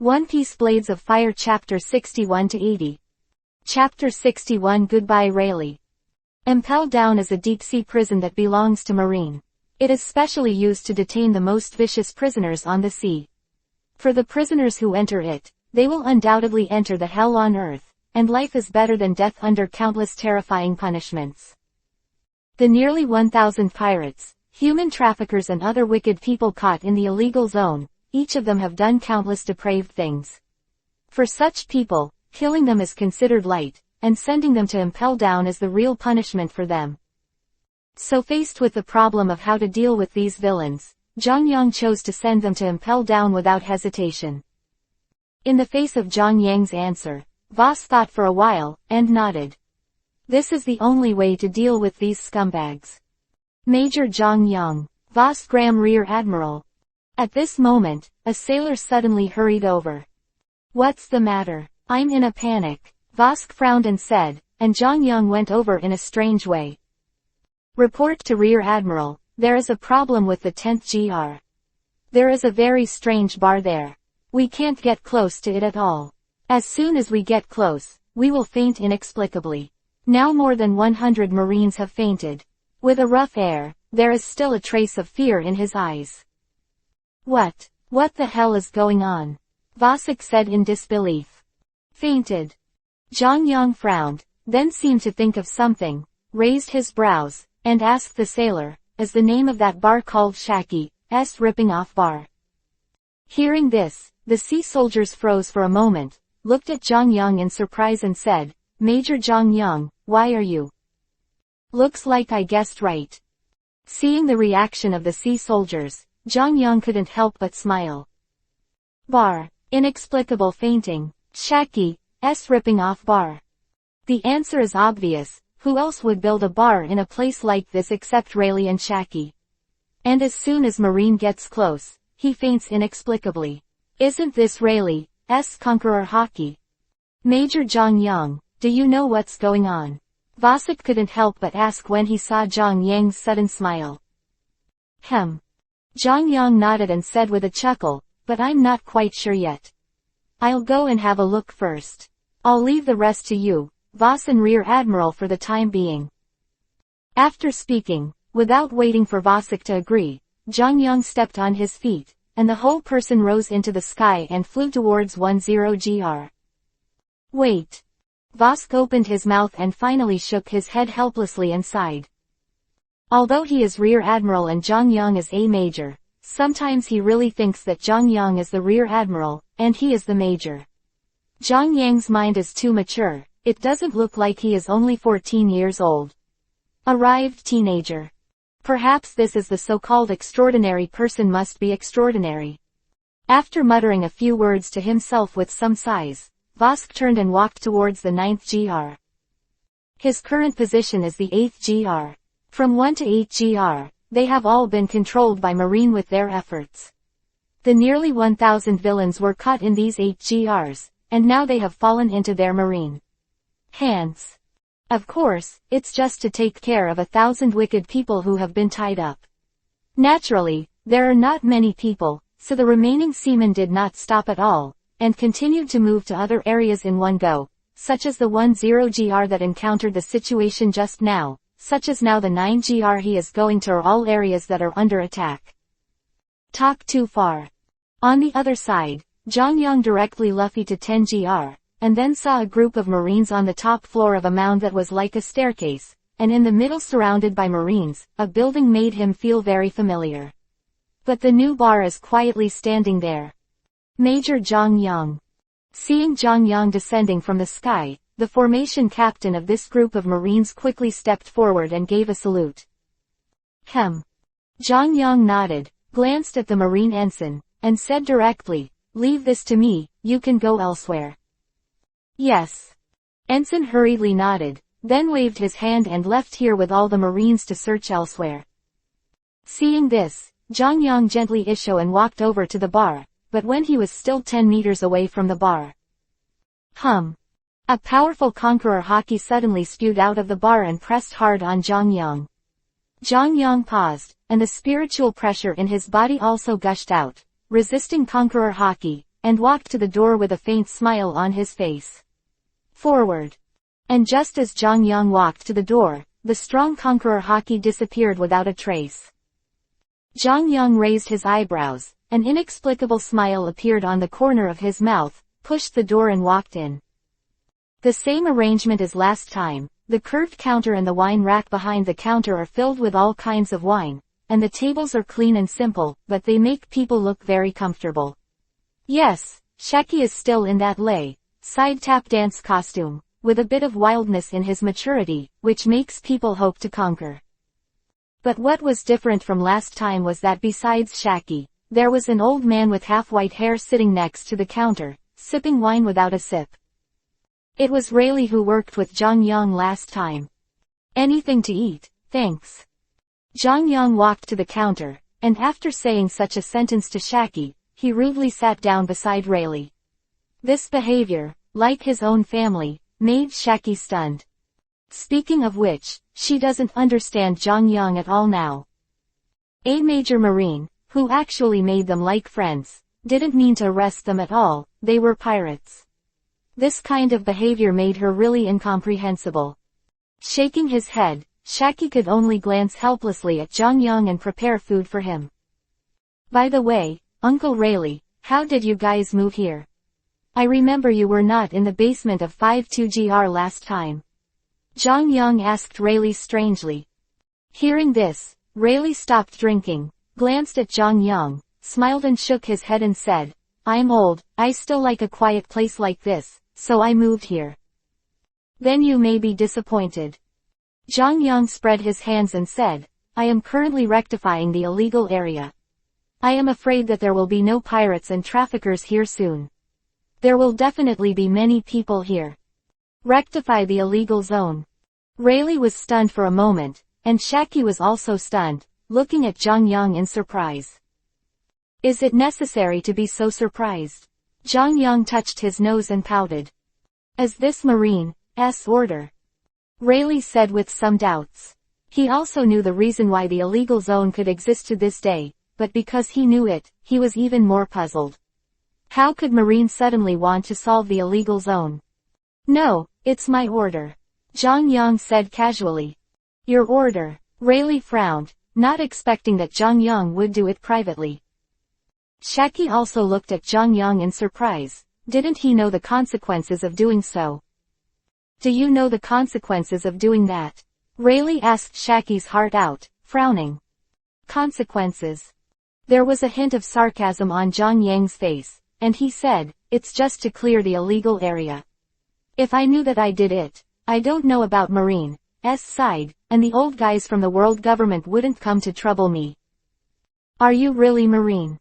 One Piece Blades of Fire Chapter 61-80. Chapter 61 Goodbye Rayleigh. Impel Down is a deep-sea prison that belongs to Marine. It is specially used to detain the most vicious prisoners on the sea. For the prisoners who enter it, they will undoubtedly enter the hell on earth, and life is better than death under countless terrifying punishments. The nearly 1,000 pirates, human traffickers and other wicked people caught in the illegal zone, each of them have done countless depraved things. For such people, killing them is considered light, and sending them to Impel Down is the real punishment for them. So faced with the problem of how to deal with these villains, Zhang Yang chose to send them to Impel Down without hesitation. In the face of Zhang Yang's answer, Voss thought for a while, and nodded. This is the only way to deal with these scumbags. Major Zhang Yang, Voss Graham Rear Admiral. At this moment, a sailor suddenly hurried over. What's the matter? I'm in a panic. Voss frowned and said, and Zhang Yang went over in a strange way. Report to Rear Admiral, there is a problem with the 10th GR. There is a very strange bar there. We can't get close to it at all. As soon as we get close, we will faint inexplicably. Now more than 100 Marines have fainted. With a rough air, there is still a trace of fear in his eyes. What the hell is going on? Vosik said in disbelief. Fainted. Zhang Yang frowned, then seemed to think of something, raised his brows, and asked the sailor, is the name of that bar called Shaki's Ripping Off Bar? Hearing this, the sea soldiers froze for a moment, looked at Zhang Yang in surprise and said, Major Zhang Yang, why are you? Looks like I guessed right. Seeing the reaction of the sea soldiers, Zhang Yang couldn't help but smile. Bar. Inexplicable fainting. Shaki's Ripping Off Bar. The answer is obvious. Who else would build a bar in a place like this except Rayleigh and Shaki? And as soon as Marine gets close, he faints inexplicably. Isn't this Rayleigh's Conqueror Hockey? Major Zhang Yang, do you know what's going on? Vosik couldn't help but ask when he saw Zhang Yang's sudden smile. Zhang Yang nodded and said with a chuckle, but I'm not quite sure yet. I'll go and have a look first. I'll leave the rest to you, Voss and Rear Admiral for the time being. After speaking, without waiting for Vosik to agree, Zhang Yang stepped on his feet, and the whole person rose into the sky and flew towards 10GR. Wait. Vosik opened his mouth and finally shook his head helplessly and sighed. Although he is Rear Admiral and Zhang Yang is a Major, sometimes he really thinks that Zhang Yang is the Rear Admiral, and he is the Major. Zhang Yang's mind is too mature. It doesn't look like he is only 14 years old. Arrived teenager. Perhaps this is the so-called extraordinary person must be extraordinary. After muttering a few words to himself with some sighs, Vosk turned and walked towards the 9th GR. His current position is the 8th GR. From 1 to 8 GR, they have all been controlled by Marine with their efforts. The nearly 1,000 villains were caught in these 8 GRs, and now they have fallen into their Marine hands. Of course, it's just to take care of 1,000 wicked people who have been tied up. Naturally, there are not many people, so the remaining seamen did not stop at all, and continued to move to other areas in one go, such as the 10GR that encountered the situation just now, such as now the 9GR he is going to, are all areas that are under attack. Talk too far. On the other side, Zhang Yang directly Luffy to 10GR, and then saw a group of Marines on the top floor of a mound that was like a staircase, and in the middle surrounded by Marines. A building made him feel very familiar. But the new bar is quietly standing there. Major Zhang Yang. Seeing Zhang Yang descending from the sky, the formation captain of this group of Marines quickly stepped forward and gave a salute. Zhang Yang nodded, glanced at the Marine ensign, and said directly, "Leave this to me, you can go elsewhere." Yes. Ensign hurriedly nodded, then waved his hand and left here with all the Marines to search elsewhere. Seeing this, Zhang Yang gently issued and walked over to the bar, but when he was still 10 meters away from the bar. A powerful Conqueror Hockey suddenly spewed out of the bar and pressed hard on Zhang Yang. Zhang Yang paused, and the spiritual pressure in his body also gushed out, resisting Conqueror Hockey, and walked to the door with a faint smile on his face. Forward. And just as Jong Young walked to the door, the strong conqueror Hockey disappeared without a trace. Jong Young raised his eyebrows, an inexplicable smile appeared on the corner of his mouth, pushed the door and walked in. The same arrangement as last time, the curved counter and the wine rack behind the counter are filled with all kinds of wine, and the tables are clean and simple, but they make people look very comfortable. Yes, Shaki is still in that side tap dance costume, with a bit of wildness in his maturity, which makes people hope to conquer. But what was different from last time was that besides Shaki, there was an old man with half-white hair sitting next to the counter, sipping wine without a sip. It was Rayleigh who worked with Jong Young last time. Anything to eat, thanks. Jong Young walked to the counter, and after saying such a sentence to Shaki, he rudely sat down beside Rayleigh. This behavior, like his own family, made Shaki stunned. Speaking of which, she doesn't understand Jong Young at all now. A Major Marine, who actually made them like friends, didn't mean to arrest them at all, they were pirates. This kind of behavior made her really incomprehensible. Shaking his head, Shaki could only glance helplessly at Jong Young and prepare food for him. By the way, Uncle Rayleigh, how did you guys move here? I remember you were not in the basement of 52GR last time. Jong Young asked Rayleigh strangely. Hearing this, Rayleigh stopped drinking, glanced at Jong Young, smiled and shook his head and said, I'm old, I still like a quiet place like this, so I moved here. Then you may be disappointed. Jong Young spread his hands and said, I am currently rectifying the illegal area. I am afraid that there will be no pirates and traffickers here soon. There will definitely be many people here. Rectify the illegal zone. Rayleigh was stunned for a moment, and Shaki was also stunned, looking at Jong Young in surprise. Is it necessary to be so surprised? Jong Young touched his nose and pouted. Is this Marine's order? Rayleigh said with some doubts. He also knew the reason why the illegal zone could exist to this day, but because he knew it, he was even more puzzled. How could Marine suddenly want to solve the illegal zone? No, it's my order. Jong Young said casually. Your order. Rayleigh frowned, not expecting that Jong Young would do it privately. Shaki also looked at Jong Young in surprise. Didn't he know the consequences of doing so? Do you know the consequences of doing that? Rayleigh asked Shaki's heart out, frowning. Consequences. There was a hint of sarcasm on Jong Yang's face, and he said, it's just to clear the illegal area. If I knew that I did it, I don't know about Marine's side, and the old guys from the world government wouldn't come to trouble me. Are you really Marine?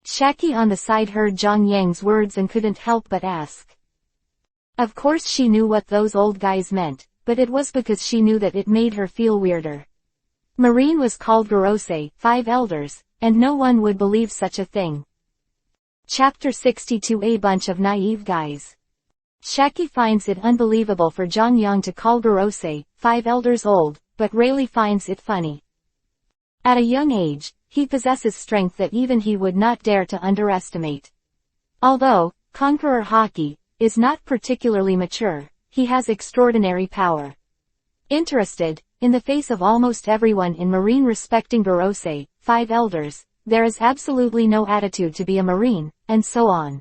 Shaki on the side heard Jong Yang's words and couldn't help but ask. Of course she knew what those old guys meant, but it was because she knew that it made her feel weirder. Marine was called Gorosei, 5 elders, and no one would believe such a thing. Chapter 62 A bunch of naive guys. Shaki finds it unbelievable for Jong Young to call Gorosei, 5 elders old, but Rayleigh finds it funny. At a young age, he possesses strength that even he would not dare to underestimate. Although, Conqueror Hockey is not particularly mature, he has extraordinary power. Interested, in the face of almost everyone in Marine respecting Gorosei, 5 elders, there is absolutely no attitude to be a Marine, and so on.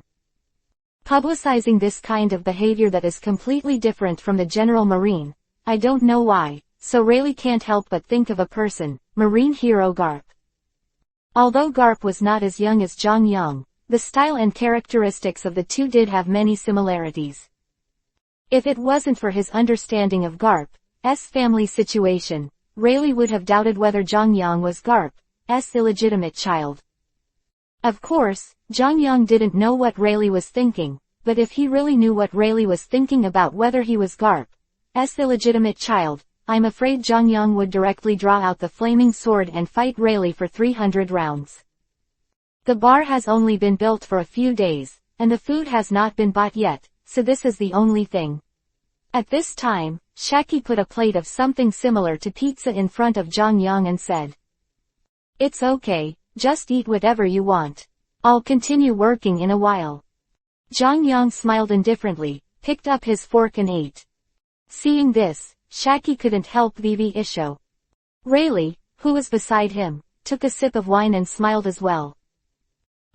Publicizing this kind of behavior that is completely different from the general Marine, I don't know why, so Rayleigh can't help but think of a person, Marine hero Garp. Although Garp was not as young as Jong Young, the style and characteristics of the two did have many similarities. If it wasn't for his understanding of Garp's family situation, Rayleigh would have doubted whether Jong Young was Garp's illegitimate child. Of course, Jong Young didn't know what Rayleigh was thinking, but if he really knew what Rayleigh was thinking about whether he was Garp's illegitimate child, I'm afraid Jong Young would directly draw out the flaming sword and fight Rayleigh for 300 rounds. The bar has only been built for a few days, and the food has not been bought yet, so this is the only thing. At this time, Shaki put a plate of something similar to pizza in front of Jong Young and said, It's okay, just eat whatever you want. I'll continue working in a while. Zhang Yang smiled indifferently, picked up his fork and ate. Seeing this, Shaki couldn't help VV Isho. Rayleigh, who was beside him, took a sip of wine and smiled as well.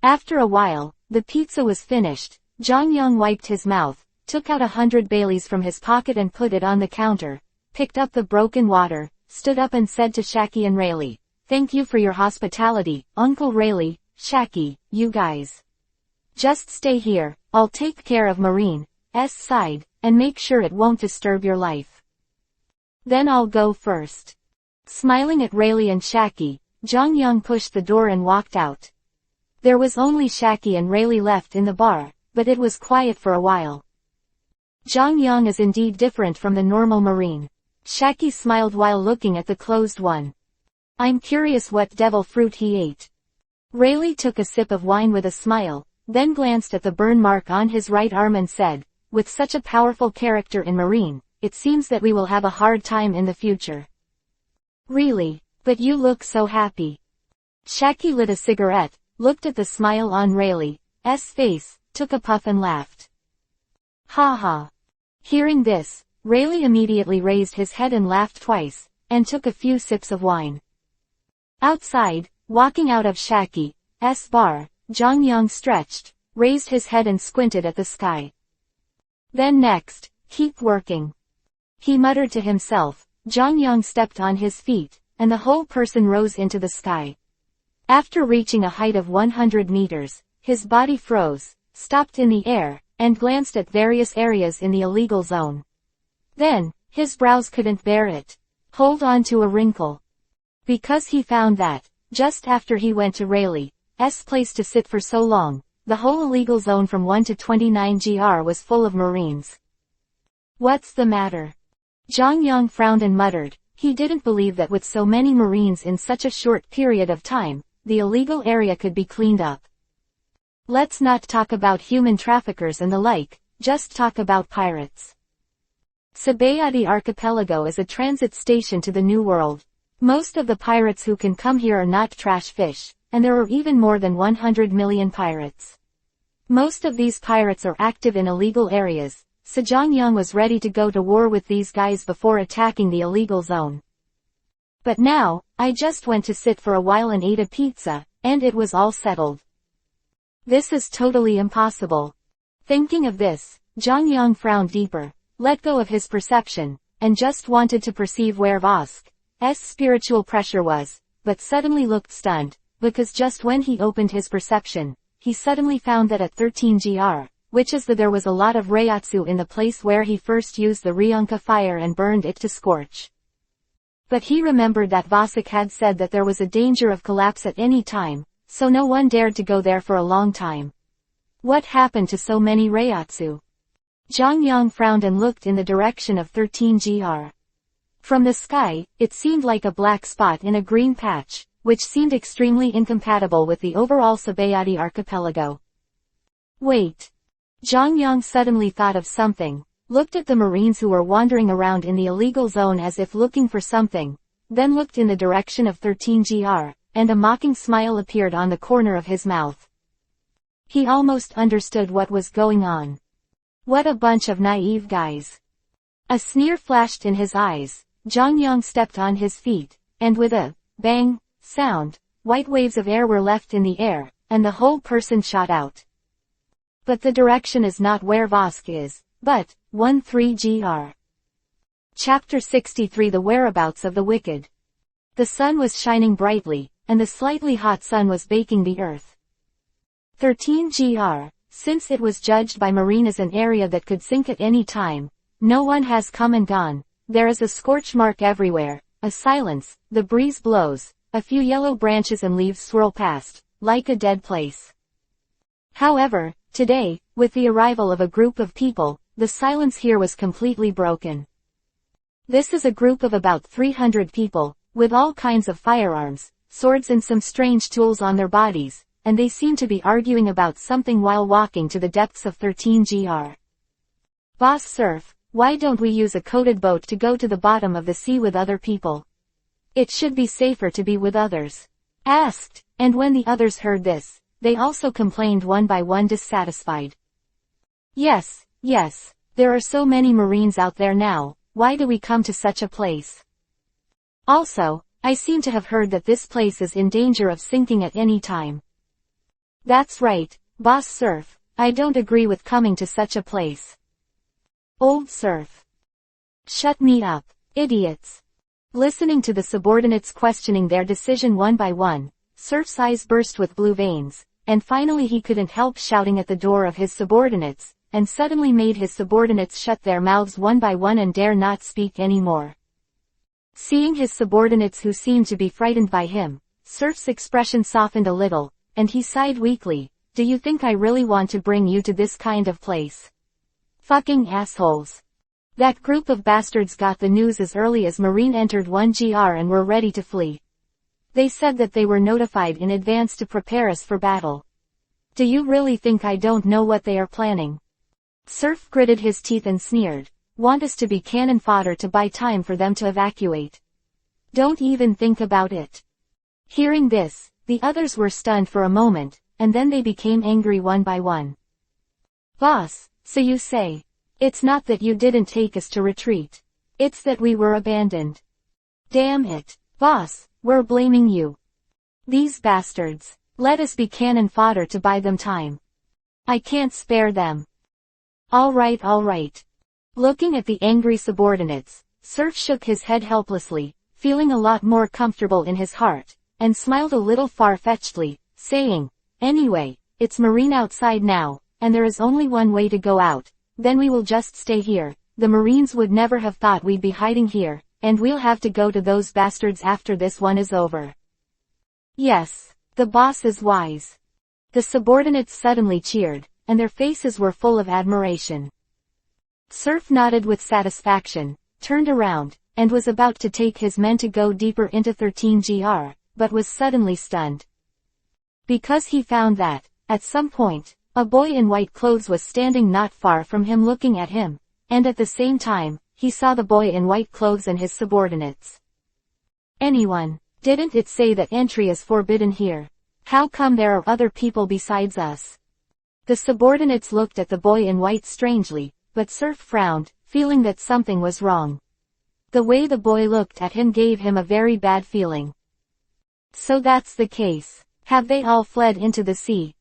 After a while, the pizza was finished. Zhang Yang wiped his mouth, took out 100 Baileys from his pocket and put it on the counter, picked up the broken water, stood up and said to Shaki and Rayleigh, "Thank you for your hospitality, Uncle Rayleigh, Shaki, you guys. Just stay here, I'll take care of Marine's side, and make sure it won't disturb your life. Then I'll go first." Smiling at Rayleigh and Shaki, Zhang Yang pushed the door and walked out. There was only Shaki and Rayleigh left in the bar, but it was quiet for a while. Zhang Yang is indeed different from the normal Marine. Shaki smiled while looking at the closed one. "I'm curious what devil fruit he ate." Rayleigh took a sip of wine with a smile, then glanced at the burn mark on his right arm and said, "With such a powerful character in Marine, it seems that we will have a hard time in the future." "Really? But you look so happy." Shaki lit a cigarette, looked at the smile on Rayleigh's face, took a puff and laughed. "Ha ha." Hearing this, Rayleigh immediately raised his head and laughed twice, and took a few sips of wine. Outside, walking out of Shaki's bar, Zhang Yang stretched, raised his head and squinted at the sky. Then next, "Keep working," he muttered to himself. Zhang Yang stepped on his feet, and the whole person rose into the sky. After reaching a height of 100 meters, his body froze, stopped in the air, and glanced at various areas in the illegal zone. Then, his brows couldn't bear it. Hold on to a wrinkle. Because he found that, just after he went to Rayleigh's place to sit for so long, the whole illegal zone from 1 to 29 GR was full of Marines. "What's the matter?" Zhang Yang frowned and muttered. He didn't believe that with so many Marines in such a short period of time, the illegal area could be cleaned up. "Let's not talk about human traffickers and the like, just talk about pirates. Sabayati Archipelago is a transit station to the New World. Most of the pirates who can come here are not trash fish, and there are even more than 100 million pirates. Most of these pirates are active in illegal areas, so Zhang Yang was ready to go to war with these guys before attacking the illegal zone. But now, I just went to sit for a while and ate a pizza, and it was all settled. This is totally impossible." Thinking of this, Zhang Yang frowned deeper, let go of his perception, and just wanted to perceive where Vosk's spiritual pressure was, but suddenly looked stunned, because just when he opened his perception, he suddenly found that at 13 GR, which is that there was a lot of Reiatsu in the place where he first used the Ryunka fire and burned it to scorch. But he remembered that Vosk had said that there was a danger of collapse at any time, so no one dared to go there for a long time. What happened to so many Reiatsu? Zhang Yang frowned and looked in the direction of 13 GR. From the sky, it seemed like a black spot in a green patch, which seemed extremely incompatible with the overall Sabayati archipelago. Wait. Zhang Yang suddenly thought of something, looked at the Marines who were wandering around in the illegal zone as if looking for something, then looked in the direction of 13 GR, and a mocking smile appeared on the corner of his mouth. He almost understood what was going on. What a bunch of naive guys. A sneer flashed in his eyes. Zhang Yang stepped on his feet, and with a bang sound, white waves of air were left in the air, and the whole person shot out. But the direction is not where Vosk is, but 13 GR. Chapter 63 The Whereabouts of the Wicked. The sun was shining brightly, and the slightly hot sun was baking the earth. 13 GR, since it was judged by Marine as an area that could sink at any time, no one has come and gone, there is a scorch mark everywhere, a silence, the breeze blows, a few yellow branches and leaves swirl past, like a dead place. However, today, with the arrival of a group of people, the silence here was completely broken. This is a group of about 300 people, with all kinds of firearms, swords and some strange tools on their bodies, and they seem to be arguing about something while walking to the depths of 13 GR. Boss Surf, why don't we use a coated boat to go to the bottom of the sea with other people? It should be safer to be with others. Asked, and when the others heard this, they also complained one by one dissatisfied. Yes, yes, there are so many Marines out there now, why do we come to such a place? Also, I seem to have heard that this place is in danger of sinking at any time. That's right, Boss Surf, I don't agree with coming to such a place. Old Surf. Shut me up, idiots. Listening to the subordinates questioning their decision one by one, Surf's eyes burst with blue veins, and finally he couldn't help shouting at the door of his subordinates, and suddenly made his subordinates shut their mouths one by one and dare not speak anymore. Seeing his subordinates who seemed to be frightened by him, Surf's expression softened a little, and he sighed weakly, do you think I really want to bring you to this kind of place? Fucking assholes. That group of bastards got the news as early as Marine entered 1GR and were ready to flee. They said that they were notified in advance to prepare us for battle. Do you really think I don't know what they are planning? Surf gritted his teeth and sneered, want us to be cannon fodder to buy time for them to evacuate. Don't even think about it. Hearing this, the others were stunned for a moment, and then they became angry one by one. Boss, so you say, it's not that you didn't take us to retreat. It's that we were abandoned. Damn it, boss, we're blaming you. These bastards. Let us be cannon fodder to buy them time. I can't spare them. Alright, alright. Looking at the angry subordinates, Surf shook his head helplessly, feeling a lot more comfortable in his heart, and smiled a little far-fetchedly, saying, anyway, it's Marine outside now, and there is only one way to go out, then we will just stay here. The Marines would never have thought we'd be hiding here, and we'll have to go to those bastards after this one is over. Yes, the boss is wise. The subordinates suddenly cheered, and their faces were full of admiration. Surf nodded with satisfaction, turned around, and was about to take his men to go deeper into 13GR, but was suddenly stunned. Because he found that, at some point, a boy in white clothes was standing not far from him looking at him, and at the same time, he saw the boy in white clothes and his subordinates. Anyone, didn't it say that entry is forbidden here? How come there are other people besides us? The subordinates looked at the boy in white strangely, but Surf frowned, feeling that something was wrong. The way the boy looked at him gave him a very bad feeling. So that's the case. Have they all fled into the sea?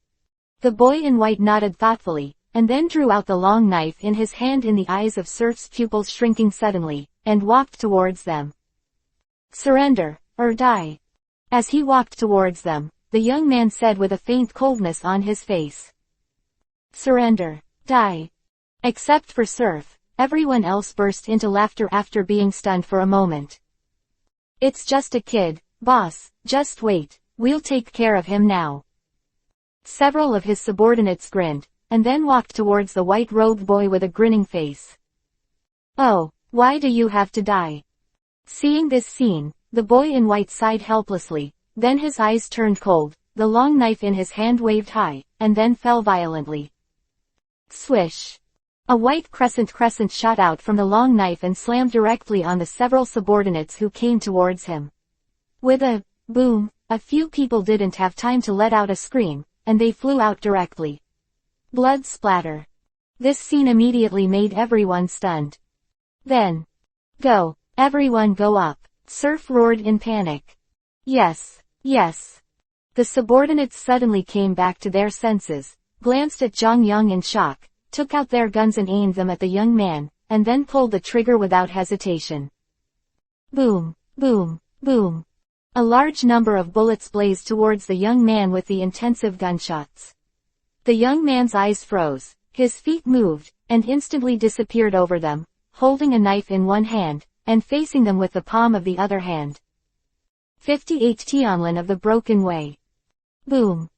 The boy in white nodded thoughtfully, and then drew out the long knife in his hand, in the eyes of Surf's pupils shrinking suddenly, and walked towards them. Surrender, or die. As he walked towards them, the young man said with a faint coldness on his face. Surrender, die. Except for Surf, everyone else burst into laughter after being stunned for a moment. It's just a kid, boss, just wait, we'll take care of him now. Several of his subordinates grinned, and then walked towards the white-robed boy with a grinning face. Oh, why do you have to die? Seeing this scene, the boy in white sighed helplessly, then his eyes turned cold, the long knife in his hand waved high, and then fell violently. Swish! A white crescent shot out from the long knife and slammed directly on the several subordinates who came towards him. With a boom, a few people didn't have time to let out a scream, and they flew out directly. Blood splatter. This scene immediately made everyone stunned. Then, go, everyone go up, Surf roared in panic. Yes, yes. The subordinates suddenly came back to their senses, glanced at Zhang Yang in shock, took out their guns and aimed them at the young man, and then pulled the trigger without hesitation. Boom, boom, boom. A large number of bullets blazed towards the young man with the intensive gunshots. The young man's eyes froze, his feet moved, and instantly disappeared over them, holding a knife in one hand, and facing them with the palm of the other hand. 58 Tianlin of the Broken Way. Boom.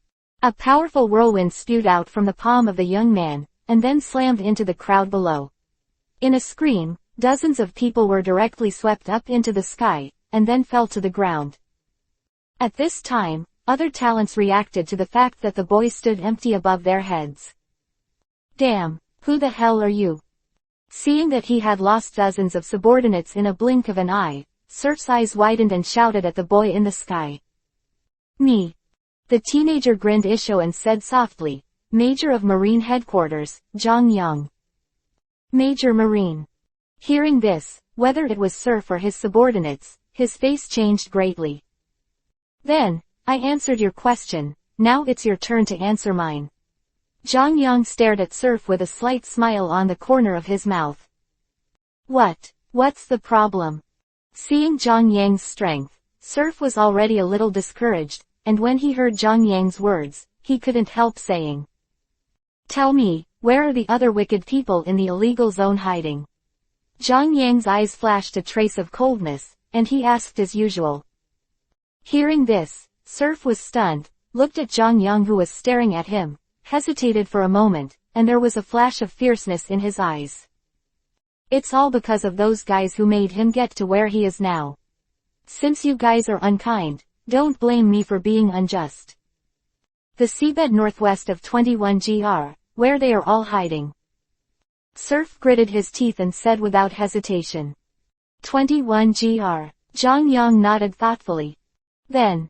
A powerful whirlwind spewed out from the palm of the young man, and then slammed into the crowd below. In a scream, dozens of people were directly swept up into the sky, and then fell to the ground. At this time, other talents reacted to the fact that the boy stood empty above their heads. Damn, who the hell are you? Seeing that he had lost dozens of subordinates in a blink of an eye, Surf's eyes widened and shouted at the boy in the sky. Me. The teenager grinned isho and said softly, Major of Marine Headquarters, Zhang Yang. Major Marine. Hearing this, whether it was Surf or his subordinates, his face changed greatly. Then, I answered your question, now it's your turn to answer mine. Zhang Yang stared at Surf with a slight smile on the corner of his mouth. What's the problem? Seeing Zhang Yang's strength, Surf was already a little discouraged, and when he heard Zhang Yang's words, he couldn't help saying. Tell me, where are the other wicked people in the illegal zone hiding? Zhang Yang's eyes flashed a trace of coldness, and he asked as usual. Hearing this, Surf was stunned, looked at Zhang Yang who was staring at him, hesitated for a moment, and there was a flash of fierceness in his eyes. It's all because of those guys who made him get to where he is now. Since you guys are unkind, don't blame me for being unjust. The seabed northwest of 21GR, where they are all hiding. Surf gritted his teeth and said without hesitation. 21GR. Zhang Yang nodded thoughtfully. Then,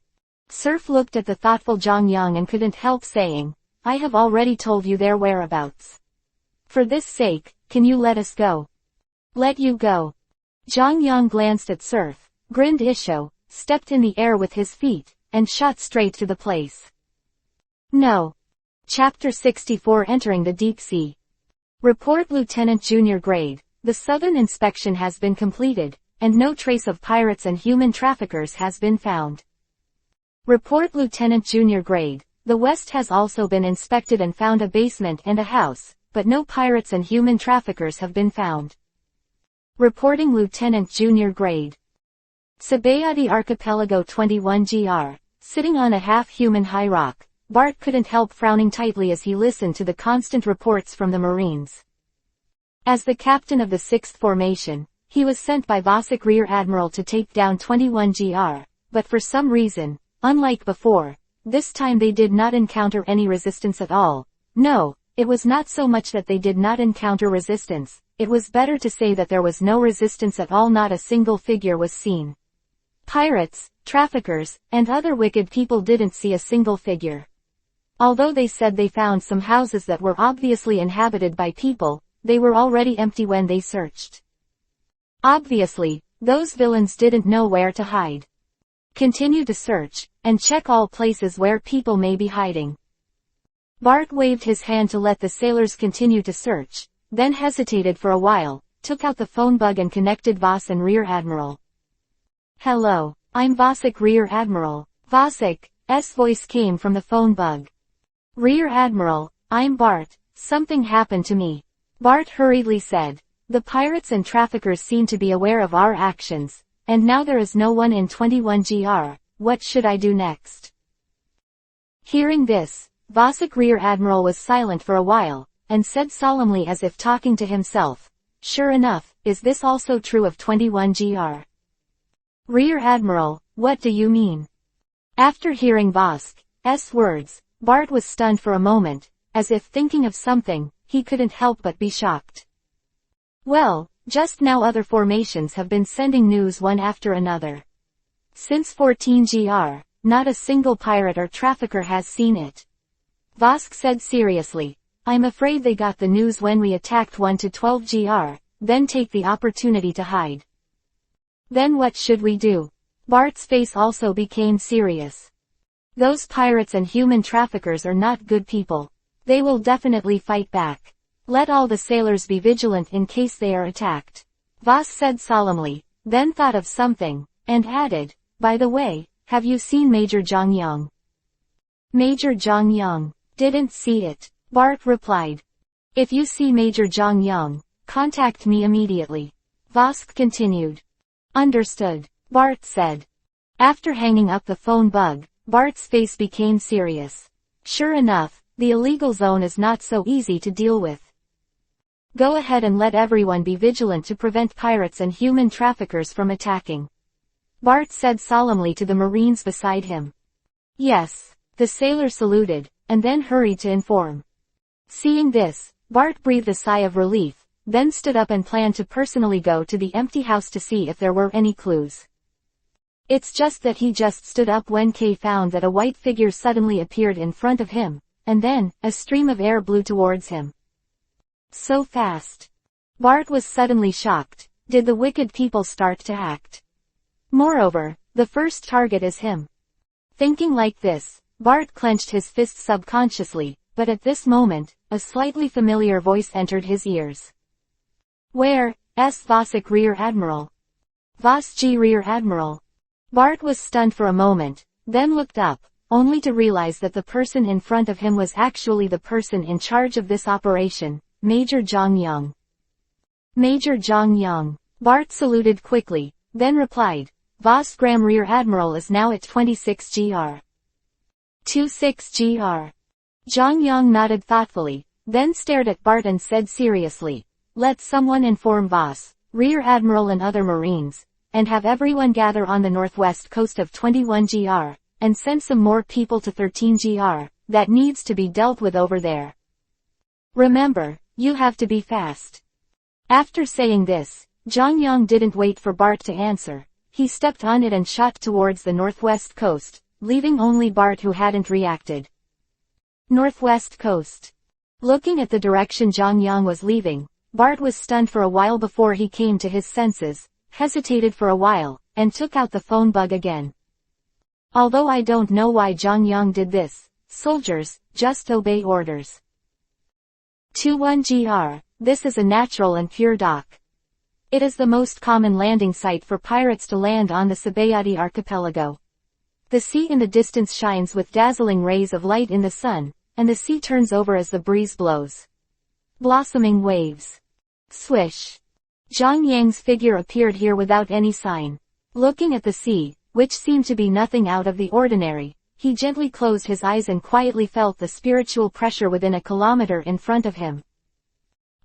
Surf looked at the thoughtful Zhang Yang and couldn't help saying, I have already told you their whereabouts. For this sake, can you let us go? Let you go. Zhang Yang glanced at Surf, grinned Isho, stepped in the air with his feet, and shot straight to the place. No. Chapter 64 Entering the Deep Sea. Report Lieutenant Junior Grade, the southern inspection has been completed, and no trace of pirates and human traffickers has been found. Report Lieutenant Junior Grade, the west has also been inspected and found a basement and a house, but no pirates and human traffickers have been found. Reporting Lieutenant Junior Grade. Sabayati Archipelago 21GR, sitting on a half-human high rock, Bart couldn't help frowning tightly as he listened to the constant reports from the Marines. As the captain of the 6th Formation, he was sent by Vasek Rear Admiral to take down 21GR, but for some reason, unlike before, this time they did not encounter any resistance at all. No, it was not so much that they did not encounter resistance, it was better to say that there was no resistance at all. Not a single figure was seen. Pirates, traffickers, and other wicked people didn't see a single figure. Although they said they found some houses that were obviously inhabited by people, they were already empty when they searched. Obviously, those villains didn't know where to hide. Continue to search, and check all places where people may be hiding. Bart waved his hand to let the sailors continue to search, then hesitated for a while, took out the phone bug and connected Vas and Rear Admiral. Hello, I'm Vasek Rear Admiral. Vasek's voice came from the phone bug. Rear Admiral, I'm Bart, something happened to me. Bart hurriedly said. The pirates and traffickers seem to be aware of our actions, and now there is no one in 21GR, what should I do next? Hearing this, Vasek Rear Admiral was silent for a while, and said solemnly as if talking to himself, sure enough, is this also true of 21GR? Rear Admiral, what do you mean? After hearing Vasek's words, Bart was stunned for a moment, as if thinking of something, he couldn't help but be shocked. Well, just now other formations have been sending news one after another. Since 14GR, not a single pirate or trafficker has seen it. Vask said seriously, I'm afraid they got the news when we attacked 1 to 12GR, then take the opportunity to hide. Then what should we do? Bart's face also became serious. Those pirates and human traffickers are not good people. They will definitely fight back. Let all the sailors be vigilant in case they are attacked. Vas said solemnly, then thought of something, and added, by the way, have you seen Major Zhang Yang? Major Zhang Yang. Didn't see it. Bart replied. If you see Major Zhang Yang, contact me immediately. Vask continued. Understood. Bart said. After hanging up the phone bug, Bart's face became serious. Sure enough, the illegal zone is not so easy to deal with. Go ahead and let everyone be vigilant to prevent pirates and human traffickers from attacking. Bart said solemnly to the Marines beside him. Yes. The sailor saluted, and then hurried to inform. Seeing this, Bart breathed a sigh of relief, then stood up and planned to personally go to the empty house to see if there were any clues. It's just that he just stood up when Kay found that a white figure suddenly appeared in front of him, and then, a stream of air blew towards him. So fast. Bart was suddenly shocked. Did the wicked people start to act? Moreover, the first target is him. Thinking like this, Bart clenched his fists subconsciously, but at this moment, a slightly familiar voice entered his ears. Where, Vasik Rear Admiral? Vasji Rear Admiral. Bart was stunned for a moment, then looked up, only to realize that the person in front of him was actually the person in charge of this operation, Major Zhang Yang. Major Zhang Yang. Bart saluted quickly, then replied, Vosgram Rear Admiral is now at 26 gr. 26 gr. Zhang Yang nodded thoughtfully, then stared at Bart and said seriously, let someone inform Vos, Rear Admiral and other Marines, and have everyone gather on the northwest coast of 21 gr, and send some more people to 13 gr, that needs to be dealt with over there. Remember, you have to be fast. After saying this, Zhang Yang didn't wait for Bart to answer. He stepped on it and shot towards the northwest coast, leaving only Bart who hadn't reacted. Northwest coast. Looking at the direction Zhang Yang was leaving, Bart was stunned for a while before he came to his senses, hesitated for a while, and took out the phone bug again. Although I don't know why Zhang Yang did this, soldiers, just obey orders. 21 gr. This is a natural and pure dock. It is the most common landing site for pirates to land on the Sabayati archipelago. The sea in the distance shines with dazzling rays of light in the sun, and the sea turns over as the breeze blows. Blossoming waves. Swish. Zhang Yang's figure appeared here without any sign. Looking at the sea, which seemed to be nothing out of the ordinary, he gently closed his eyes and quietly felt the spiritual pressure within a kilometer in front of him.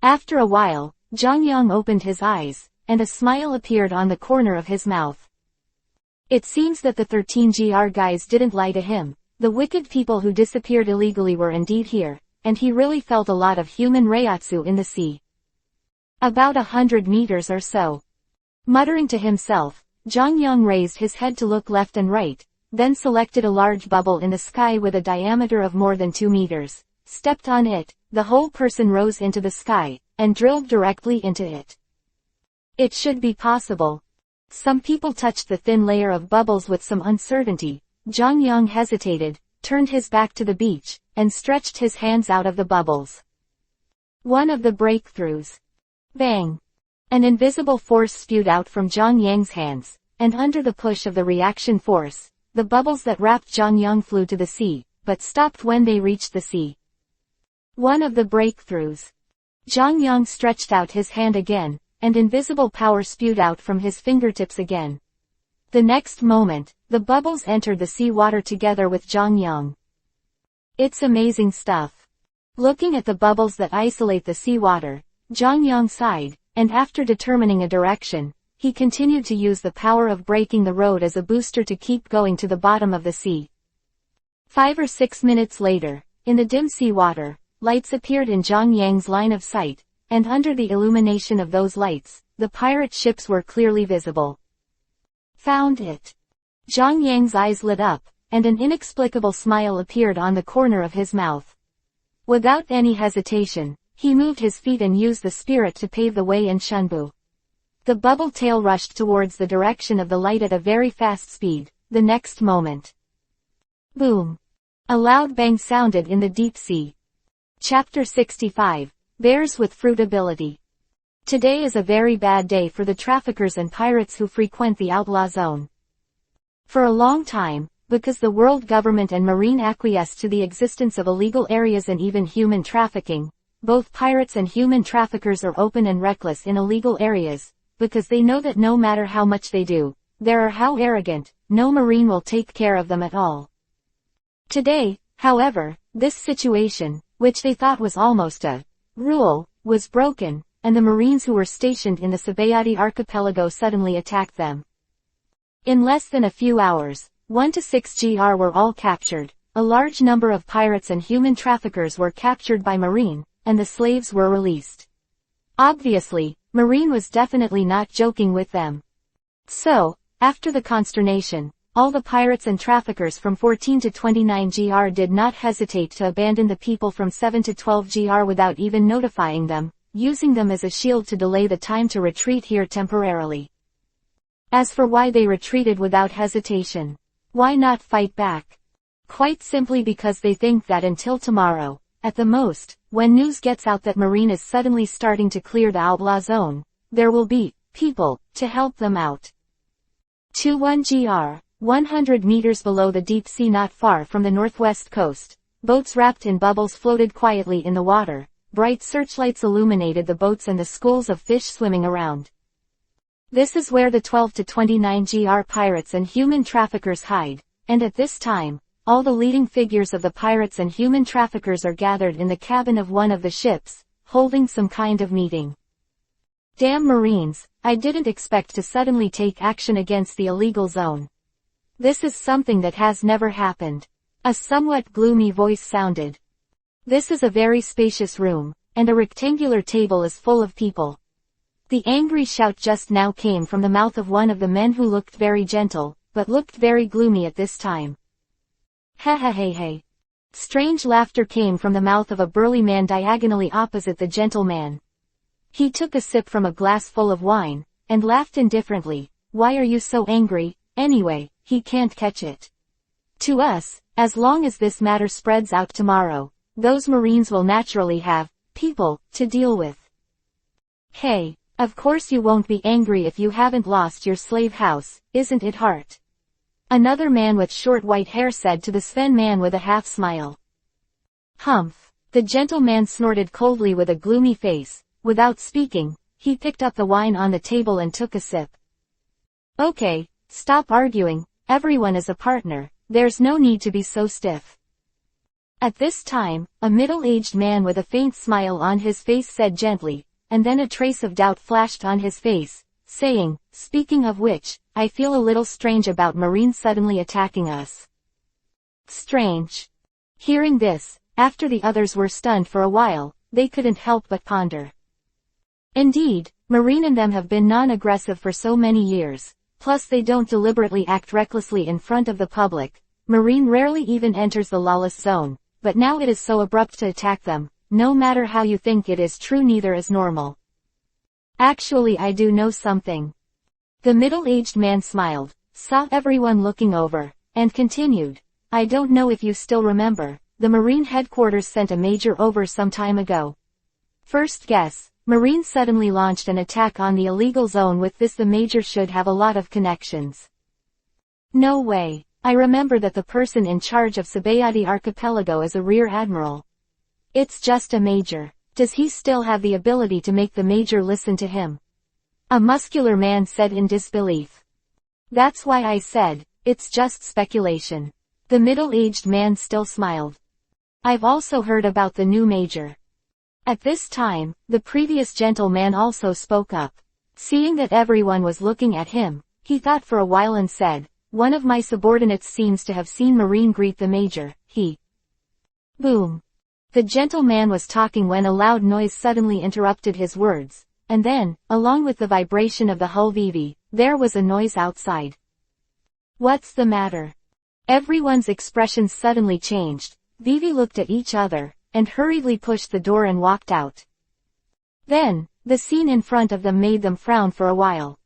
After a while, Zhang Yang opened his eyes, and a smile appeared on the corner of his mouth. It seems that the 13 gr guys didn't lie to him. The wicked people who disappeared illegally were indeed here, and he really felt a lot of human reiatsu in the sea. About 100 meters or so. Muttering to himself, Zhang Yang raised his head to look left and right, then selected a large bubble in the sky with a diameter of more than 2 meters, stepped on it, the whole person rose into the sky, and drilled directly into it. It should be possible. Some people touched the thin layer of bubbles with some uncertainty. Zhang Yang hesitated, turned his back to the beach, and stretched his hands out of the bubbles. One of the breakthroughs. Bang! An invisible force spewed out from Zhang Yang's hands, and under the push of the reaction force, the bubbles that wrapped Zhang Yang flew to the sea, but stopped when they reached the sea. One of the breakthroughs. Zhang Yang stretched out his hand again, and invisible power spewed out from his fingertips again. The next moment, the bubbles entered the sea water together with Zhang Yang. It's amazing stuff. Looking at the bubbles that isolate the sea water, Zhang Yang sighed, and after determining a direction, he continued to use the power of breaking the road as a booster to keep going to the bottom of the sea. 5 or 6 minutes later, in the dim sea water, lights appeared in Zhang Yang's line of sight, and under the illumination of those lights, the pirate ships were clearly visible. Found it. Zhang Yang's eyes lit up, and an inexplicable smile appeared on the corner of his mouth. Without any hesitation, he moved his feet and used the spirit to pave the way in Shunbu. The bubble tail rushed towards the direction of the light at a very fast speed. The next moment. Boom! A loud bang sounded in the deep sea. Chapter 65. Bears with Fruit Ability. Today is a very bad day for the traffickers and pirates who frequent the outlaw zone. For a long time, because the world government and marine acquiesced to the existence of illegal areas and even human trafficking, both pirates and human traffickers are open and reckless in illegal areas, because they know that no matter how much they do, or how arrogant, no marine will take care of them at all. Today, however, this situation, which they thought was almost a rule, was broken, and the Marines who were stationed in the Sabayati archipelago suddenly attacked them. In less than a few hours, 1 to 6 gr were all captured, a large number of pirates and human traffickers were captured by Marine, and the slaves were released. Obviously, Marine was definitely not joking with them. So, after the consternation, all the pirates and traffickers from 14 to 29 GR did not hesitate to abandon the people from 7 to 12 GR without even notifying them, using them as a shield to delay the time to retreat here temporarily. As for why they retreated without hesitation, why not fight back? Quite simply because they think that until tomorrow, at the most, when news gets out that Marine is suddenly starting to clear the outlaw zone, there will be people to help them out. 21 GR, 100 meters below the deep sea not far from the northwest coast, boats wrapped in bubbles floated quietly in the water, bright searchlights illuminated the boats and the schools of fish swimming around. This is where the 12 to 29 GR pirates and human traffickers hide, and at this time, all the leading figures of the pirates and human traffickers are gathered in the cabin of one of the ships, holding some kind of meeting. Damn Marines, I didn't expect to suddenly take action against the illegal zone. This is something that has never happened. A somewhat gloomy voice sounded. This is a very spacious room, and a rectangular table is full of people. The angry shout just now came from the mouth of one of the men who looked very gentle, but looked very gloomy at this time. Ha ha ha ha. Strange laughter came from the mouth of a burly man diagonally opposite the gentleman. He took a sip from a glass full of wine, and laughed indifferently. Why are you so angry, anyway? He can't catch it. To us, as long as this matter spreads out tomorrow, those Marines will naturally have people to deal with. Hey, of course you won't be angry if you haven't lost your slave house, isn't it, Hart? Another man with short white hair said to the Sven man with a half smile. Humph. The gentleman snorted coldly with a gloomy face. Without speaking, he picked up the wine on the table and took a sip. Okay, stop arguing, everyone is a partner, there's no need to be so stiff. At this time, a middle-aged man with a faint smile on his face said gently, and then a trace of doubt flashed on his face, saying, speaking of which, I feel a little strange about Marine suddenly attacking us. Strange. Hearing this, after the others were stunned for a while, they couldn't help but ponder. Indeed, Marine and them have been non-aggressive for so many years, plus they don't deliberately act recklessly in front of the public. Marine rarely even enters the lawless zone, but now it is so abrupt to attack them. No matter how you think it is true, neither is normal. Actually, I do know something. The middle-aged man smiled, saw everyone looking over, and continued. I don't know if you still remember, the Marine headquarters sent a major over some time ago. First guess, Marine suddenly launched an attack on the illegal zone. With this, the major should have a lot of connections. No way. I remember that the person in charge of Sabayati Archipelago is a rear admiral. It's just a major. Does he still have the ability to make the major listen to him? A muscular man said in disbelief. That's why I said, it's just speculation. The middle-aged man still smiled. I've also heard about the new major. At this time, the previous gentleman also spoke up. Seeing that everyone was looking at him, he thought for a while and said, one of my subordinates seems to have seen Marine greet the major. Boom. The gentleman was talking when a loud noise suddenly interrupted his words, and then, along with the vibration of the hull Vivi, there was a noise outside. What's the matter? Everyone's expressions suddenly changed. Vivi looked at each other, and hurriedly pushed the door and walked out. Then, the scene in front of them made them frown for a while.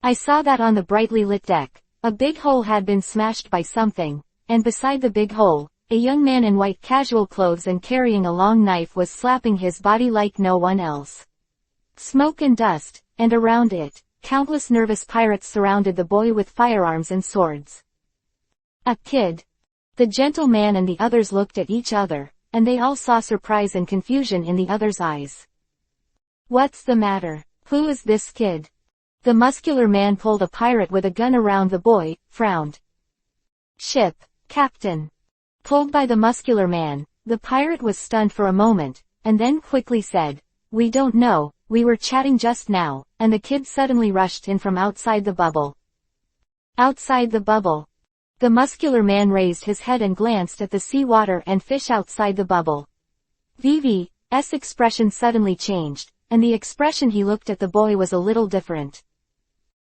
I saw that on the brightly lit deck, a big hole had been smashed by something, and beside the big hole, a young man in white casual clothes and carrying a long knife was slapping his body like no one else. Smoke and dust, and around it, countless nervous pirates surrounded the boy with firearms and swords. A kid. The gentleman and the others looked at each other, and they all saw surprise and confusion in the other's eyes. What's the matter? Who is this kid? The muscular man pulled a pirate with a gun around the boy, frowned. Ship, Captain. Pulled by the muscular man, the pirate was stunned for a moment, and then quickly said, we don't know, we were chatting just now, and the kid suddenly rushed in from outside the bubble. Outside the bubble. The muscular man raised his head and glanced at the sea water and fish outside the bubble. Vivi's expression suddenly changed, and the expression he looked at the boy was a little different.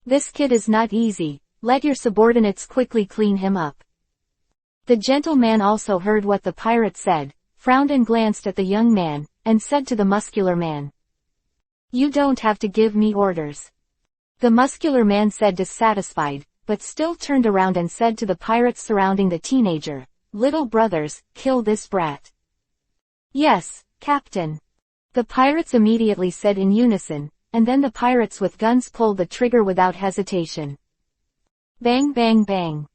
This kid is not easy, let your subordinates quickly clean him up." The gentleman also heard what the pirate said, frowned and glanced at the young man, and said to the muscular man, "You don't have to give me orders." The muscular man said dissatisfied, but still turned around and said to the pirates surrounding the teenager, "Little brothers, kill this brat." "Yes, Captain." The pirates immediately said in unison, and then the pirates with guns pulled the trigger without hesitation. Bang bang bang.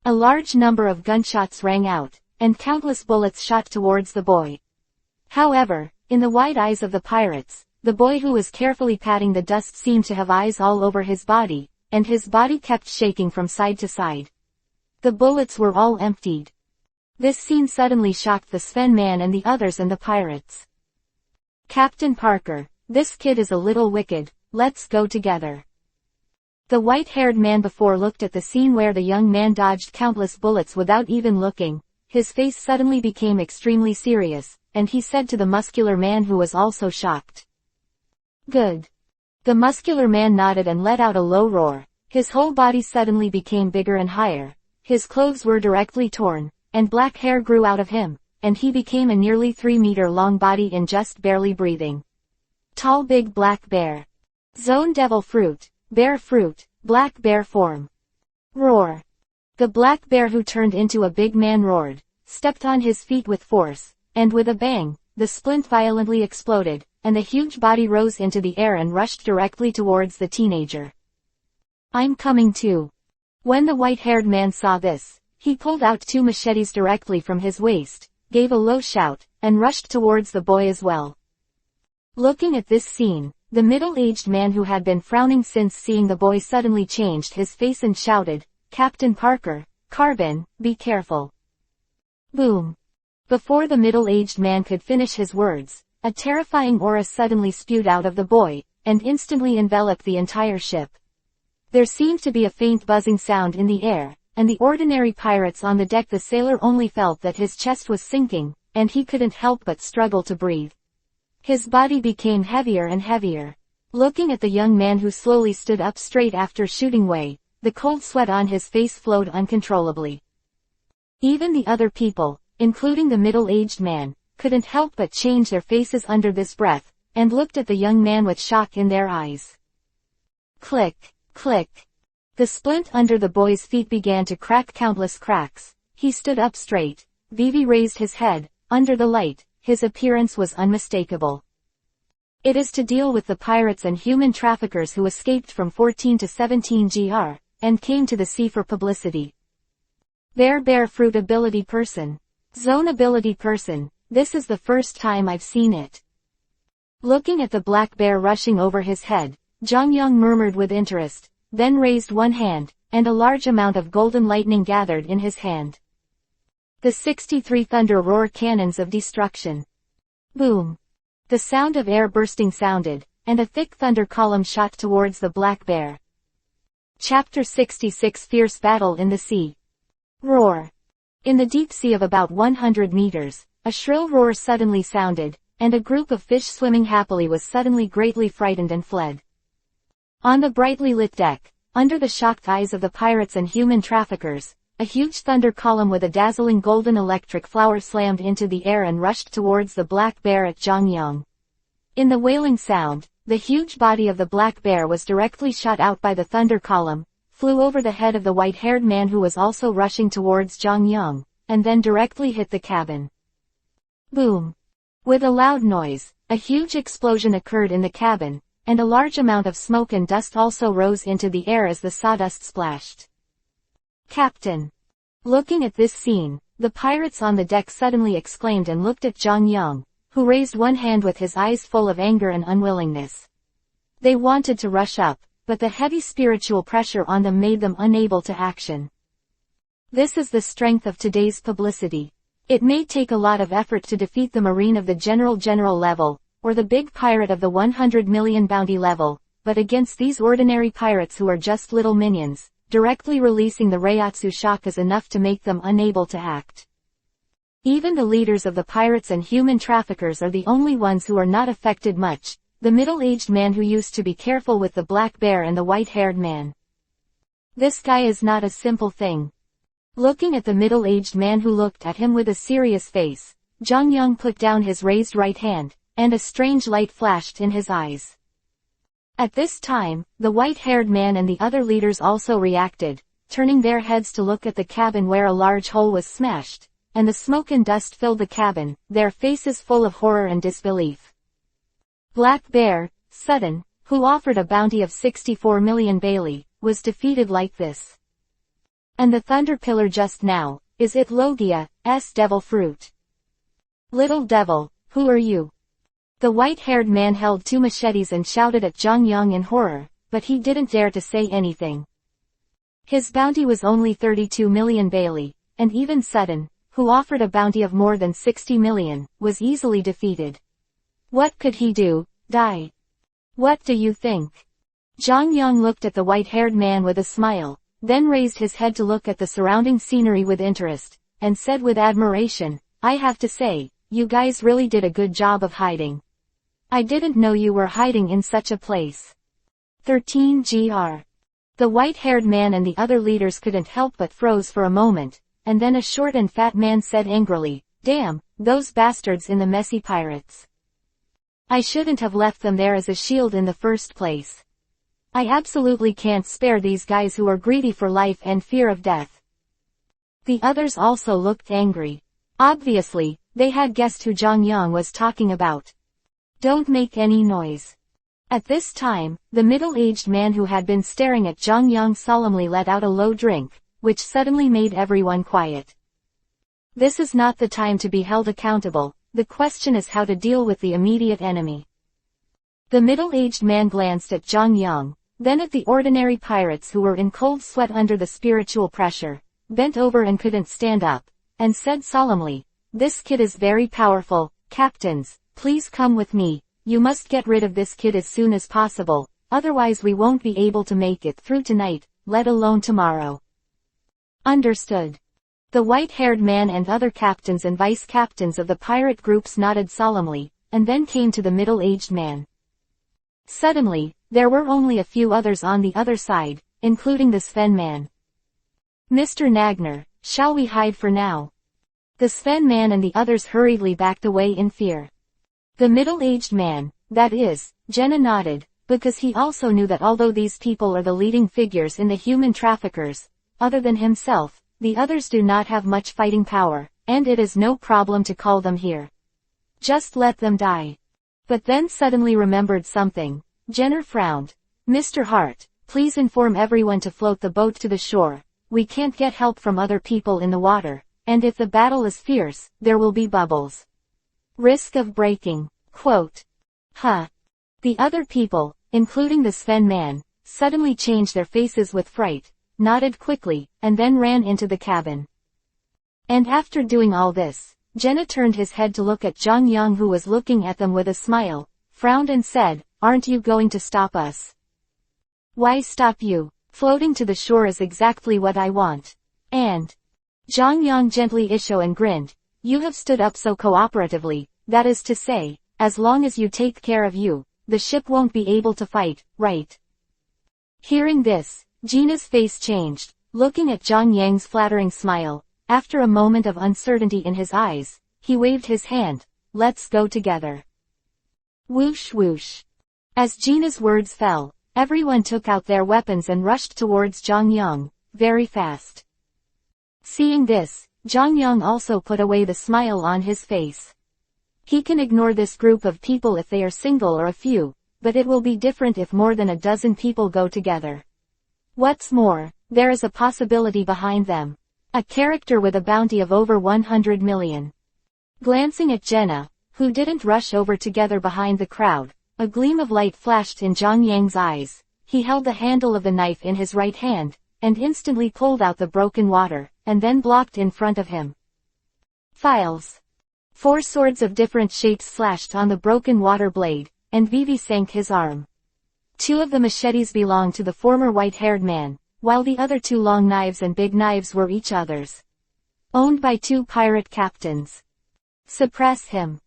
A large number of gunshots rang out, and countless bullets shot towards the boy. However, in the wide eyes of the pirates, the boy who was carefully patting the dust seemed to have eyes all over his body, and his body kept shaking from side to side. The bullets were all emptied. This scene suddenly shocked the Sven man and the others and the pirates. "Captain Parker, this kid is a little wicked, let's go together." The white-haired man before looked at the scene where the young man dodged countless bullets without even looking. His face suddenly became extremely serious, and he said to the muscular man who was also shocked, "Good." The muscular man nodded and let out a low roar. His whole body suddenly became bigger and higher. His clothes were directly torn, and black hair grew out of him, and he became a nearly 3-meter-long body in just barely breathing. Tall big black bear. Zone devil fruit, bear fruit, black bear form. Roar. The black bear who turned into a big man roared, stepped on his feet with force, and with a bang, the splint violently exploded, and the huge body rose into the air and rushed directly towards the teenager. "I'm coming too." When the white-haired man saw this, he pulled out 2 machetes directly from his waist, gave a low shout, and rushed towards the boy as well. Looking at this scene, the middle-aged man who had been frowning since seeing the boy suddenly changed his face and shouted, "Captain Parker, Carbon, be careful." Boom. Before the middle-aged man could finish his words, a terrifying aura suddenly spewed out of the boy, and instantly enveloped the entire ship. There seemed to be a faint buzzing sound in the air, and the ordinary pirates on the deck. The sailor only felt that his chest was sinking, and he couldn't help but struggle to breathe. His body became heavier and heavier. Looking at the young man who slowly stood up straight after shooting away, the cold sweat on his face flowed uncontrollably. Even the other people, including the middle-aged man, couldn't help but change their faces under this breath, and looked at the young man with shock in their eyes. Click, click. The splint under the boy's feet began to crack countless cracks. He stood up straight. Vivi raised his head. Under the light, his appearance was unmistakable. It is to deal with the pirates and human traffickers who escaped from 14 to 17 GR, and came to the sea for publicity. Bear fruit ability person. Zone ability person. This is the first time I've seen it. Looking at the black bear rushing over his head, Zhang Yang murmured with interest, then raised one hand, and a large amount of golden lightning gathered in his hand. The 63 thunder roar cannons of destruction. Boom. The sound of air bursting sounded, and a thick thunder column shot towards the black bear. Chapter 66 Fierce Battle in the Sea. Roar. In the deep sea of about 100 meters, a shrill roar suddenly sounded, and a group of fish swimming happily was suddenly greatly frightened and fled. On the brightly lit deck, under the shocked eyes of the pirates and human traffickers, a huge thunder column with a dazzling golden electric flower slammed into the air and rushed towards the black bear at Zhang Yang. In the wailing sound, the huge body of the black bear was directly shot out by the thunder column, flew over the head of the white-haired man who was also rushing towards Zhang Yang, and then directly hit the cabin. Boom. With a loud noise, a huge explosion occurred in the cabin, and a large amount of smoke and dust also rose into the air as the sawdust splashed. Captain. Looking at this scene, the pirates on the deck suddenly exclaimed and looked at Zhang Yang, who raised one hand with his eyes full of anger and unwillingness. They wanted to rush up, but the heavy spiritual pressure on them made them unable to action. This is the strength of today's publicity. It may take a lot of effort to defeat the Marine of the general level, or the big pirate of the 100 million bounty level, but against these ordinary pirates who are just little minions, directly releasing the Reiatsu shock is enough to make them unable to act. Even the leaders of the pirates and human traffickers are the only ones who are not affected much, the middle-aged man who used to be careful with the black bear and the white-haired man. This guy is not a simple thing. Looking at the middle-aged man who looked at him with a serious face, Zhang Yang put down his raised right hand, and a strange light flashed in his eyes. At this time, the white-haired man and the other leaders also reacted, turning their heads to look at the cabin where a large hole was smashed, and the smoke and dust filled the cabin, their faces full of horror and disbelief. Black Bear, Sudden, who offered a bounty of 64 million Bailey, was defeated like this. And the Thunder Pillar just now, is it Logia's devil fruit? Little devil, who are you? The white-haired man held two machetes and shouted at Zhang Yang in horror, but he didn't dare to say anything. His bounty was only 32 million Bailey, and even Sudden, who offered a bounty of more than 60 million, was easily defeated. What could he do? Die? What do you think? Zhang Yang looked at the white-haired man with a smile, then raised his head to look at the surrounding scenery with interest, and said with admiration, I have to say, you guys really did a good job of hiding. I didn't know you were hiding in such a place. 13 gr. The white-haired man and the other leaders couldn't help but froze for a moment, and then a short and fat man said angrily, damn, those bastards in the messy pirates. I shouldn't have left them there as a shield in the first place. I absolutely can't spare these guys who are greedy for life and fear of death. The others also looked angry. Obviously, they had guessed who Zhang Yang was talking about. Don't make any noise. At this time, the middle-aged man who had been staring at Zhang Yang solemnly let out a low drink, which suddenly made everyone quiet. This is not the time to be held accountable, the question is how to deal with the immediate enemy. The middle-aged man glanced at Zhang Yang, then at the ordinary pirates who were in cold sweat under the spiritual pressure, bent over and couldn't stand up, and said solemnly, this kid is very powerful, captains, please come with me, you must get rid of this kid as soon as possible, otherwise we won't be able to make it through tonight, let alone tomorrow. Understood. The white-haired man and other captains and vice-captains of the pirate groups nodded solemnly, and then came to the middle-aged man. Suddenly, there were only a few others on the other side, including the Sven man. Mr. Nagner, shall we hide for now? The Sven man and the others hurriedly backed away in fear. The middle-aged man, that is, Jenna nodded, because he also knew that although these people are the leading figures in the human traffickers, other than himself, the others do not have much fighting power, and it is no problem to call them here. Just let them die. But then suddenly remembered something. Jenner frowned. Mr. Hart, please inform everyone to float the boat to the shore. We can't get help from other people in the water, and if the battle is fierce, there will be bubbles. Risk of breaking. Quote. Huh. The other people, including the Sven man, suddenly changed their faces with fright, nodded quickly, and then ran into the cabin. And after doing all this, Jenna turned his head to look at Zhang Yang who was looking at them with a smile, frowned and said, aren't you going to stop us? Why stop you? Floating to the shore is exactly what I want. And Zhang Yang gently issued and grinned, you have stood up so cooperatively, that is to say, as long as you take care of you, the ship won't be able to fight, right? Hearing this, Gina's face changed, looking at Zhang Yang's flattering smile. After a moment of uncertainty in his eyes, he waved his hand, let's go together. Whoosh whoosh. As Gina's words fell, everyone took out their weapons and rushed towards Zhang Yang, very fast. Seeing this, Zhang Yang also put away the smile on his face. He can ignore this group of people if they are single or a few, but it will be different if more than a dozen people go together. What's more, there is a possibility behind them. A character with a bounty of over 100 million. Glancing at Jenna, who didn't rush over together behind the crowd, a gleam of light flashed in Zhang Yang's eyes. He held the handle of the knife in his right hand, and instantly pulled out the broken water, and then blocked in front of him. Files. 4 swords of different shapes slashed on the broken water blade, and Vivi sank his arm. 2 of the machetes belonged to the former white-haired man, while the other 2 long knives and big knives were each other's. Owned by 2 pirate captains. Suppress him.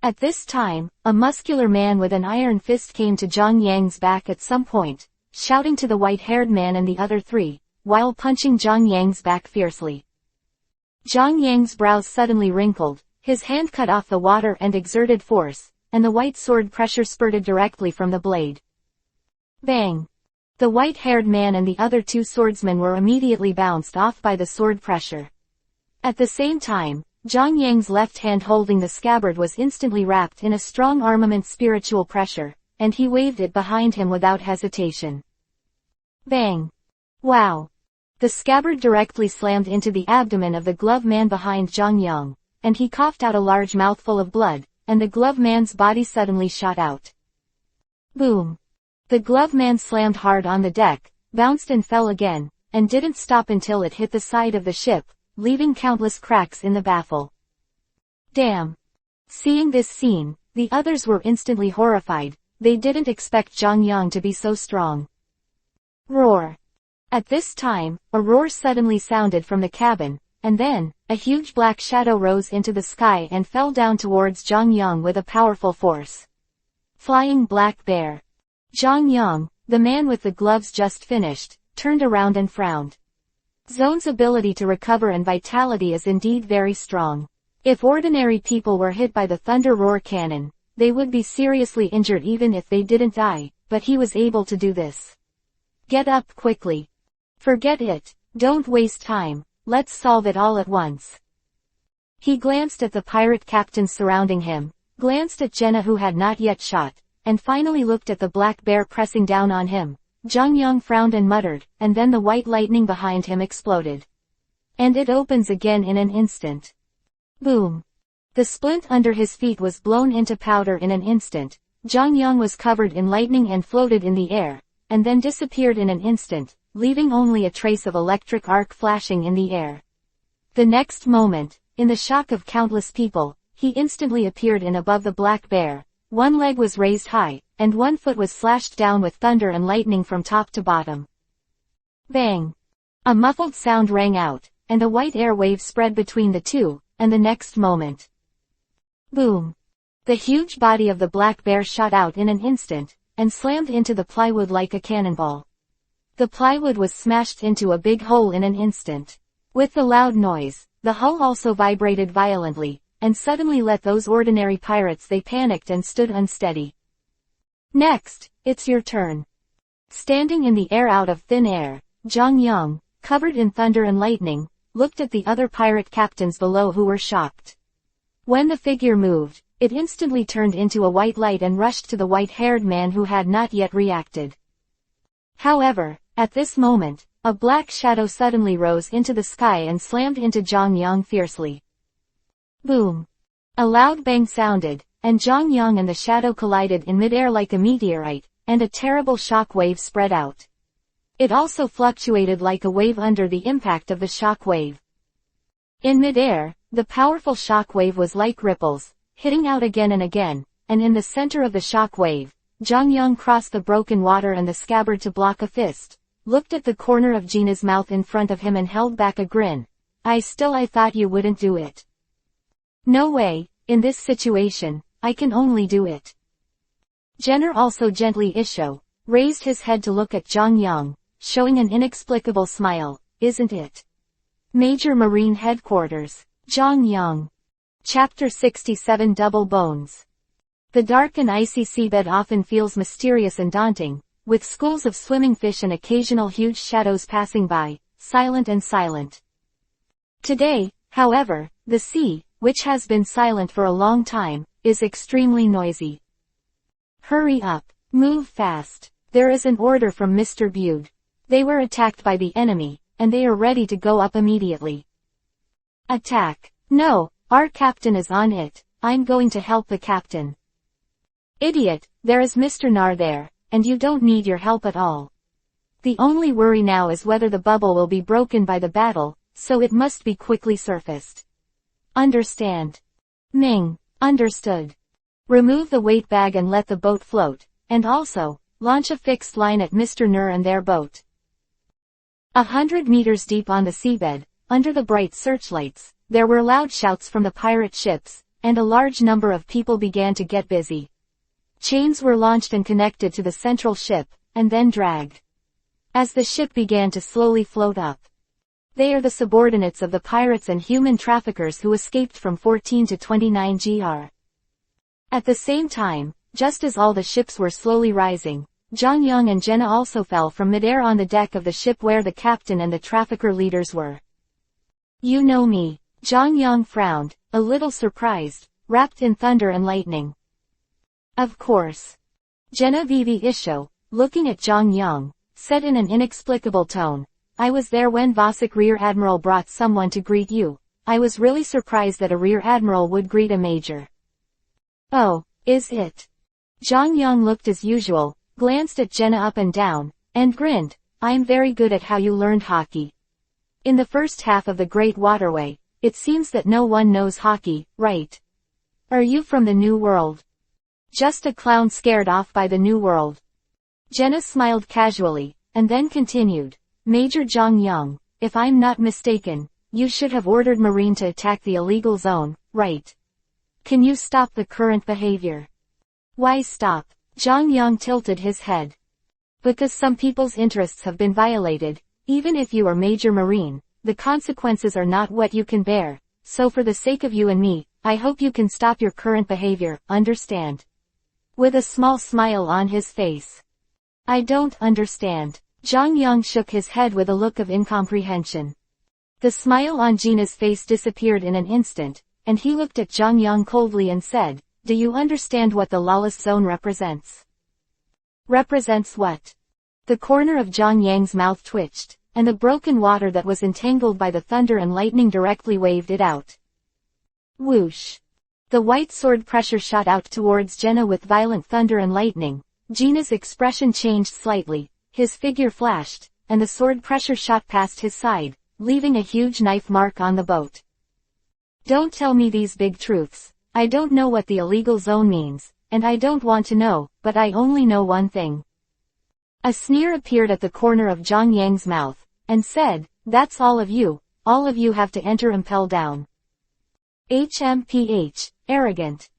At this time, a muscular man with an iron fist came to Zhang Yang's back at some point, shouting to the white-haired man and the other 3, while punching Zhang Yang's back fiercely. Zhang Yang's brows suddenly wrinkled, his hand cut off the water and exerted force, and the white sword pressure spurted directly from the blade. Bang! The white-haired man and the other two swordsmen were immediately bounced off by the sword pressure. At the same time, Zhang Yang's left hand holding the scabbard was instantly wrapped in a strong armament spiritual pressure, and he waved it behind him without hesitation. Bang! Wow! The scabbard directly slammed into the abdomen of the glove man behind Zhang Yang, and he coughed out a large mouthful of blood, and the glove man's body suddenly shot out. Boom! The glove man slammed hard on the deck, bounced and fell again, and didn't stop until it hit the side of the ship, leaving countless cracks in the baffle. Damn! Seeing this scene, the others were instantly horrified. They didn't expect Zhang Yang to be so strong. Roar! At this time, a roar suddenly sounded from the cabin, and then, a huge black shadow rose into the sky and fell down towards Zhang Yang with a powerful force. Flying Black Bear. Zhang Yang, the man with the gloves just finished, turned around and frowned. Zone's ability to recover and vitality is indeed very strong. If ordinary people were hit by the thunder roar cannon, they would be seriously injured even if they didn't die, but he was able to do this. Get up quickly. Forget it, don't waste time, let's solve it all at once. He glanced at the pirate captains surrounding him, glanced at Jenna who had not yet shot, and finally looked at the black bear pressing down on him. Zhang Yang frowned and muttered, and then the white lightning behind him exploded. And it opens again in an instant. Boom! The splint under his feet was blown into powder in an instant. Zhang Yang was covered in lightning and floated in the air, and then disappeared in an instant, leaving only a trace of electric arc flashing in the air. The next moment, in the shock of countless people, he instantly appeared in above the black bear. One leg was raised high, and one foot was slashed down with thunder and lightning from top to bottom. Bang! A muffled sound rang out, and a white air wave spread between the two, and the next moment. Boom! The huge body of the black bear shot out in an instant, and slammed into the plywood like a cannonball. The plywood was smashed into a big hole in an instant. With the loud noise, the hull also vibrated violently, and suddenly let those ordinary pirates they panicked and stood unsteady. Next, it's your turn. Standing in the air out of thin air, Zhang Yang, covered in thunder and lightning, looked at the other pirate captains below who were shocked. When the figure moved, it instantly turned into a white light and rushed to the white-haired man who had not yet reacted. However, at this moment, a black shadow suddenly rose into the sky and slammed into Zhang Yang fiercely. Boom! A loud bang sounded, and Zhang Yang and the shadow collided in midair like a meteorite, and a terrible shock wave spread out. It also fluctuated like a wave under the impact of the shock wave. In midair, the powerful shock wave was like ripples, hitting out again and again, and in the center of the shock wave, Zhang Yang crossed the broken water and the scabbard to block a fist, looked at the corner of Gina's mouth in front of him and held back a grin. I thought you wouldn't do it. No way, in this situation, I can only do it. Jenner also gently raised his head to look at Zhang Yang, showing an inexplicable smile. Isn't it? Major Marine Headquarters. Zhang Yang. Chapter 67 Double Bones. The dark and icy seabed often feels mysterious and daunting, with schools of swimming fish and occasional huge shadows passing by, silent and silent. Today, however, the sea, which has been silent for a long time, is extremely noisy. Hurry up. Move fast. There is an order from Mr. Bude. They were attacked by the enemy, and they are ready to go up immediately. Attack. No, our captain is on it. I'm going to help the captain. Idiot, there is Mr. Nar there, and you don't need your help at all. The only worry now is whether the bubble will be broken by the battle, so it must be quickly surfaced. Understand? Ming. Understood. Remove the weight bag and let the boat float, and also, launch a fixed line at Mr. Nur and their boat. 100 meters deep on the seabed, under the bright searchlights, there were loud shouts from the pirate ships, and a large number of people began to get busy. Chains were launched and connected to the central ship, and then dragged. as the ship began to slowly float up. They are the subordinates of the pirates and human traffickers who escaped from 14 to 29 GR. At the same time, just as all the ships were slowly rising, Zhang Yang and Jenna also fell from midair on the deck of the ship where the captain and the trafficker leaders were. You know me. Zhang Yang frowned, a little surprised, wrapped in thunder and lightning. Of course. Jenna Vivi Isho, looking at Zhang Yang, said in an inexplicable tone, I was there when Vasek Rear Admiral brought someone to greet you. I was really surprised that a Rear Admiral would greet a Major. Oh, is it? Zhang Yang looked as usual, glanced at Jenna up and down, and grinned. I'm very good at how you learned hockey. In the first half of the Great Waterway, it seems that no one knows hockey, right? Are you from the New World? Just a clown scared off by the New World. Jenna smiled casually, and then continued. Major Zhang Yang, if I'm not mistaken, you should have ordered Marine to attack the illegal zone, right? Can you stop the current behavior? Why stop? Zhang Yang tilted his head. Because some people's interests have been violated, even if you are Major Marine, the consequences are not what you can bear, so for the sake of you and me, I hope you can stop your current behavior, understand? With a small smile on his face. I don't understand. Zhang Yang shook his head with a look of incomprehension. The smile on Gina's face disappeared in an instant, and he looked at Zhang Yang coldly and said, do you understand what the lawless zone represents? Represents what? The corner of Zhang Yang's mouth twitched, and the broken water that was entangled by the thunder and lightning directly waved it out. Whoosh! The white sword pressure shot out towards Jenna with violent thunder and lightning. Gina's expression changed slightly, his figure flashed, and the sword pressure shot past his side, leaving a huge knife mark on the boat. Don't tell me these big truths. I don't know what the illegal zone means, and I don't want to know, but I only know one thing. A sneer appeared at the corner of Zhang Yang's mouth, and said, that's all of you have to enter Impel down. HMPH, arrogant.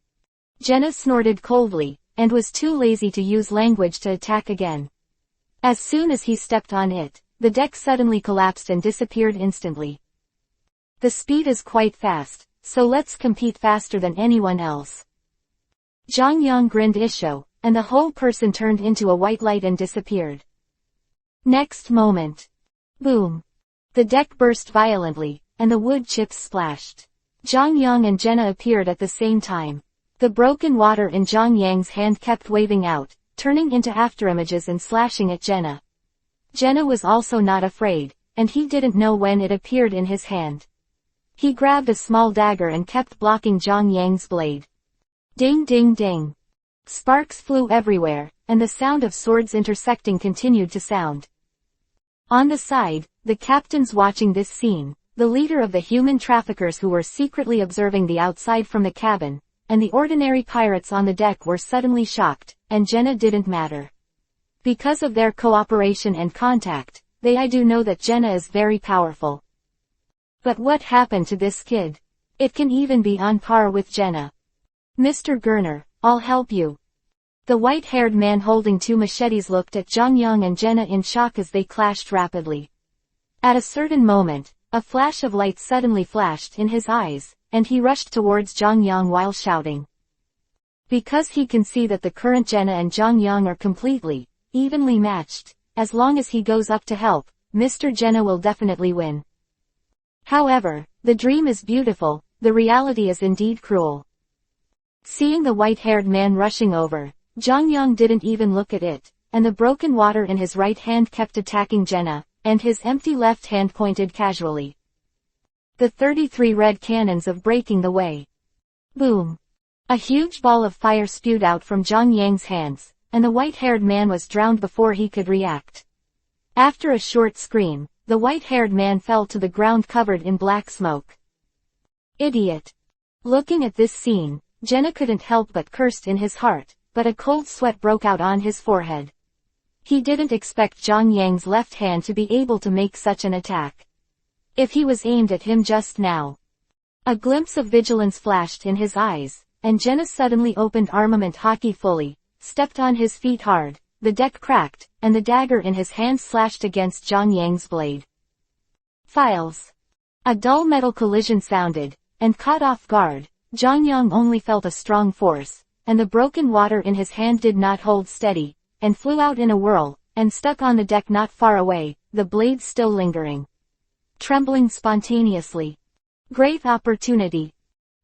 Jenna snorted coldly, and was too lazy to use language to attack again. As soon as he stepped on it, the deck suddenly collapsed and disappeared instantly. The speed is quite fast, so let's compete faster than anyone else. Zhang Yang grinned Isho, and the whole person turned into a white light and disappeared. Next moment. Boom. The deck burst violently, and the wood chips splashed. Zhang Yang and Jenna appeared at the same time. The broken water in Zhang Yang's hand kept waving out, turning into afterimages and slashing at Jenna. Jenna was also not afraid, and he didn't know when it appeared in his hand. He grabbed a small dagger and kept blocking Zhang Yang's blade. Ding ding ding. Sparks flew everywhere, and the sound of swords intersecting continued to sound. On the side, the captains watching this scene, the leader of the human traffickers who were secretly observing the outside from the cabin, and the ordinary pirates on the deck were suddenly shocked, and Jenna didn't matter. Because of their cooperation and contact, I do know that Jenna is very powerful. But what happened to this kid? It can even be on par with Jenna. Mr. Gerner, I'll help you. The white-haired man holding two machetes looked at Zhang Yang and Jenna in shock as they clashed rapidly. At a certain moment, a flash of light suddenly flashed in his eyes, and he rushed towards Zhang Yang while shouting. Because he can see that the current Jenna and Zhang Yang are completely, evenly matched, as long as he goes up to help, Mr. Jenna will definitely win. However, the dream is beautiful, the reality is indeed cruel. Seeing the white-haired man rushing over, Zhang Yang didn't even look at it, and the broken water in his right hand kept attacking Jenna, and his empty left hand pointed casually. The 33 red cannons of breaking the way. Boom! A huge ball of fire spewed out from Zhang Yang's hands, and the white-haired man was drowned before he could react. After a short scream, the white-haired man fell to the ground covered in black smoke. Idiot! Looking at this scene, Jenna couldn't help but cursed in his heart, but a cold sweat broke out on his forehead. He didn't expect Zhang Yang's left hand to be able to make such an attack. If he was aimed at him just now. A glimpse of vigilance flashed in his eyes, and Jenna suddenly opened armament hockey fully, stepped on his feet hard, the deck cracked, and the dagger in his hand slashed against Zhang Yang's blade. Files. A dull metal collision sounded, and caught off guard, Zhang Yang only felt a strong force, and the broken water in his hand did not hold steady, and flew out in a whirl, and stuck on the deck not far away, the blade still lingering. Trembling spontaneously. Great opportunity.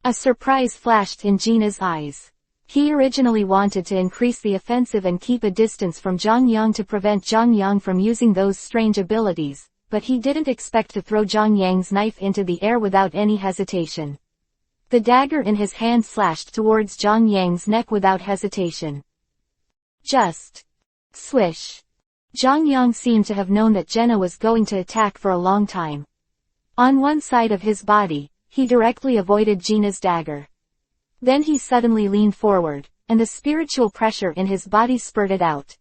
A surprise flashed in Gina's eyes. He originally wanted to increase the offensive and keep a distance from Zhang Yang to prevent Zhang Yang from using those strange abilities, but he didn't expect to throw Zhang Yang's knife into the air without any hesitation. The dagger in his hand slashed towards Zhang Yang's neck without hesitation. Just swish. Zhang Yang seemed to have known that Jenna was going to attack for a long time. On one side of his body, he directly avoided Gina's dagger. Then he suddenly leaned forward, and the spiritual pressure in his body spurted out.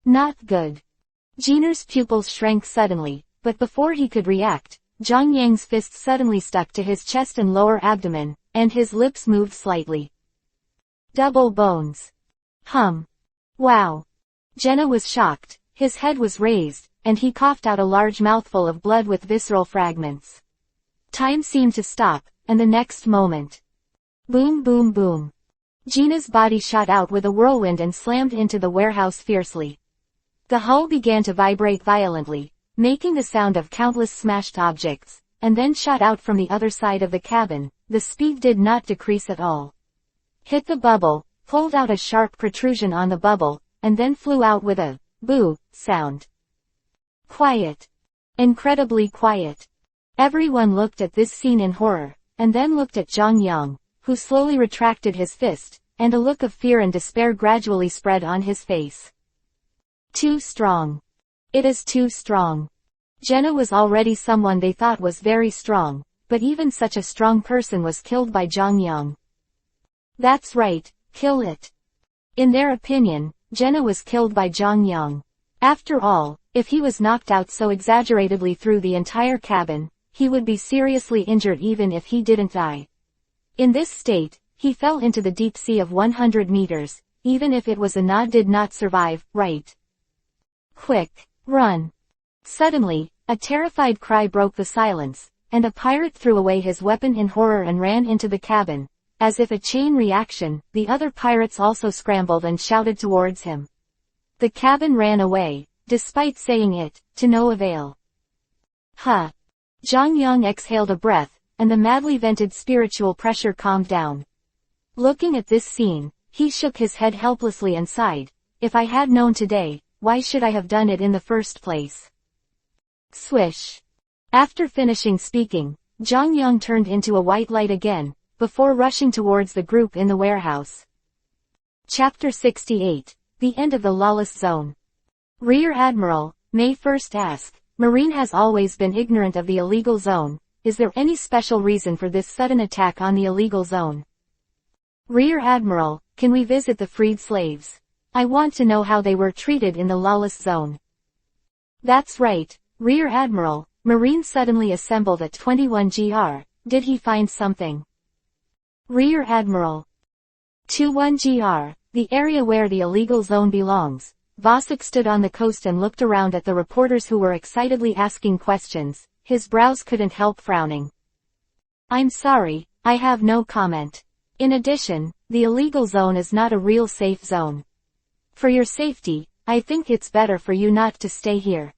Not good. Gina's pupils shrank suddenly, but before he could react, Zhang Yang's fist suddenly stuck to his chest and lower abdomen, and his lips moved slightly. Double bones. Wow. Jenna was shocked, his head was raised, and he coughed out a large mouthful of blood with visceral fragments. Time seemed to stop, and the next moment. Boom boom boom. Gina's body shot out with a whirlwind and slammed into the warehouse fiercely. The hull began to vibrate violently, making the sound of countless smashed objects, and then shot out from the other side of the cabin. The speed did not decrease at all. Hit the bubble, pulled out a sharp protrusion on the bubble, and then flew out with a boo sound. Quiet. Incredibly quiet. Everyone looked at this scene in horror, and then looked at Zhang Yang, who slowly retracted his fist, and a look of fear and despair gradually spread on his face. Too strong. It is too strong. Jenna was already someone they thought was very strong, but even such a strong person was killed by Zhang Yang. That's right, kill it. In their opinion, Jenna was killed by Zhang Yang. After all, if he was knocked out so exaggeratedly through the entire cabin, he would be seriously injured even if he didn't die. In this state, he fell into the deep sea of 100 meters, even if it was a nod did not survive, right? Quick, run. Suddenly, a terrified cry broke the silence, and a pirate threw away his weapon in horror and ran into the cabin. As if a chain reaction, the other pirates also scrambled and shouted towards him. The cabin ran away, despite saying it, to no avail. Huh. Zhang Yang exhaled a breath, and the madly vented spiritual pressure calmed down. Looking at this scene, he shook his head helplessly and sighed. If I had known today, why should I have done it in the first place? Swish. After finishing speaking, Zhang Yang turned into a white light again, before rushing towards the group in the warehouse. Chapter 68. The End of the Lawless Zone. Rear Admiral, May 1st asked, Marine has always been ignorant of the illegal zone. Is there any special reason for this sudden attack on the illegal zone? Rear Admiral, can we visit the freed slaves? I want to know how they were treated in the lawless zone. That's right, Rear Admiral. Marine suddenly assembled at 21 GR. Did he find something? Rear Admiral. 21 GR, the area where the illegal zone belongs. Vasek stood on the coast and looked around at the reporters who were excitedly asking questions. His brows couldn't help frowning. I'm sorry, I have no comment. In addition, the illegal zone is not a real safe zone. For your safety, I think it's better for you not to stay here.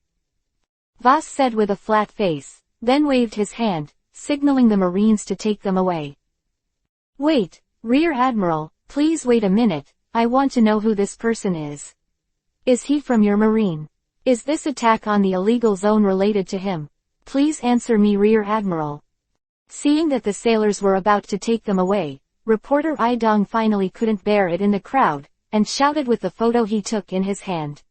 Vas said with a flat face, then waved his hand, signaling the Marines to take them away. Wait, Rear Admiral, please wait a minute, I want to know who this person is. Is he from your Marine? Is this attack on the illegal zone related to him? Please answer me, Rear Admiral. Seeing that the sailors were about to take them away, reporter Idong finally couldn't bear it in the crowd, and shouted with the photo he took in his hand.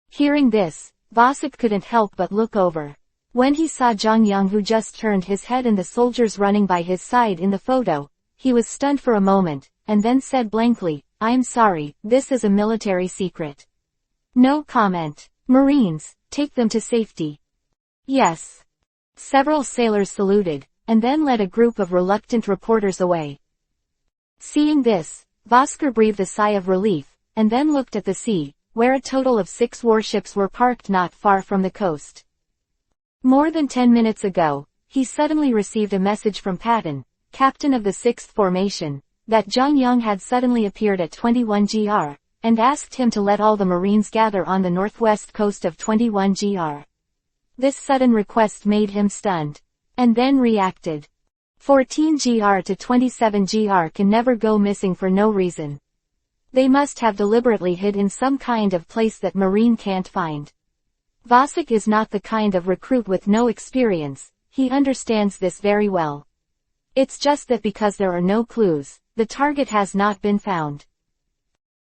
Hearing this, Vasek couldn't help but look over. When he saw Zhang Yang, who just turned his head, and the soldiers running by his side in the photo, he was stunned for a moment, and then said blankly, I'm sorry, this is a military secret. No comment. Marines, take them to safety. Yes. Several sailors saluted, and then led a group of reluctant reporters away. Seeing this, Vasker breathed a sigh of relief, and then looked at the sea, where a total of 6 warships were parked not far from the coast. More than 10 minutes ago, he suddenly received a message from Patton, captain of the 6th Formation, that Zhang Yang had suddenly appeared at 21 GR, and asked him to let all the Marines gather on the northwest coast of 21 GR. This sudden request made him stunned. And then reacted. 14 GR to 27 GR can never go missing for no reason. They must have deliberately hid in some kind of place that Marine can't find. Vasek is not the kind of recruit with no experience, he understands this very well. It's just that because there are no clues, the target has not been found.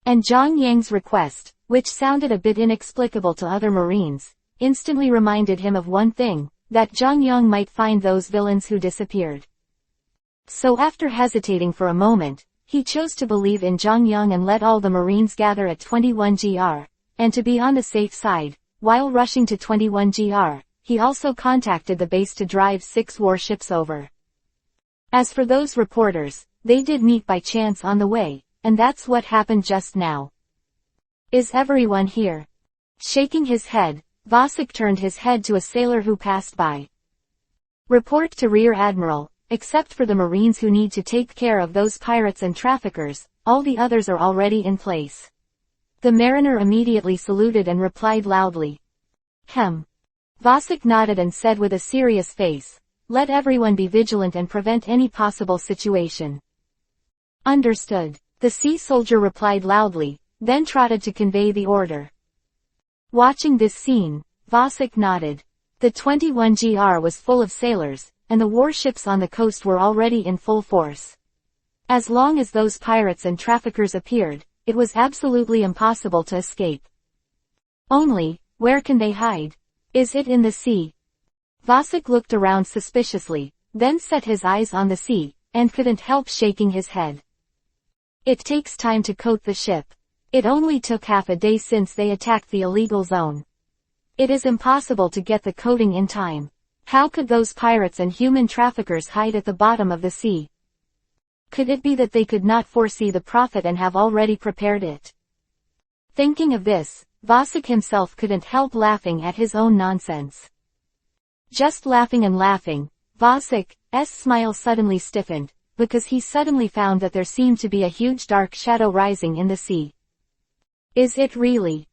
And Zhang Yang's request, which sounded a bit inexplicable to other Marines, instantly reminded him of one thing, that Zhang Yang might find those villains who disappeared. So after hesitating for a moment, he chose to believe in Zhang Yang and let all the Marines gather at 21 GR, and to be on the safe side, while rushing to 21 GR, he also contacted the base to drive 6 warships over. As for those reporters, they did meet by chance on the way, and that's what happened just now. Is everyone here? Shaking his head, Vasek turned his head to a sailor who passed by. Report to Rear Admiral, except for the Marines who need to take care of those pirates and traffickers, all the others are already in place. The mariner immediately saluted and replied loudly. Vasek nodded and said with a serious face, let everyone be vigilant and prevent any possible situation. Understood. The sea soldier replied loudly, then trotted to convey the order. Watching this scene, Vasek nodded. The 21 GR was full of sailors, and the warships on the coast were already in full force. As long as those pirates and traffickers appeared, it was absolutely impossible to escape. Only, where can they hide? Is it in the sea? Vasek looked around suspiciously, then set his eyes on the sea, and couldn't help shaking his head. It takes time to coat the ship. It only took half a day since they attacked the illegal zone. It is impossible to get the coating in time. How could those pirates and human traffickers hide at the bottom of the sea? Could it be that they could not foresee the profit and have already prepared it? Thinking of this, Vasek himself couldn't help laughing at his own nonsense. Just laughing and laughing, Vasek's smile suddenly stiffened, because he suddenly found that there seemed to be a huge dark shadow rising in the sea. Is it really?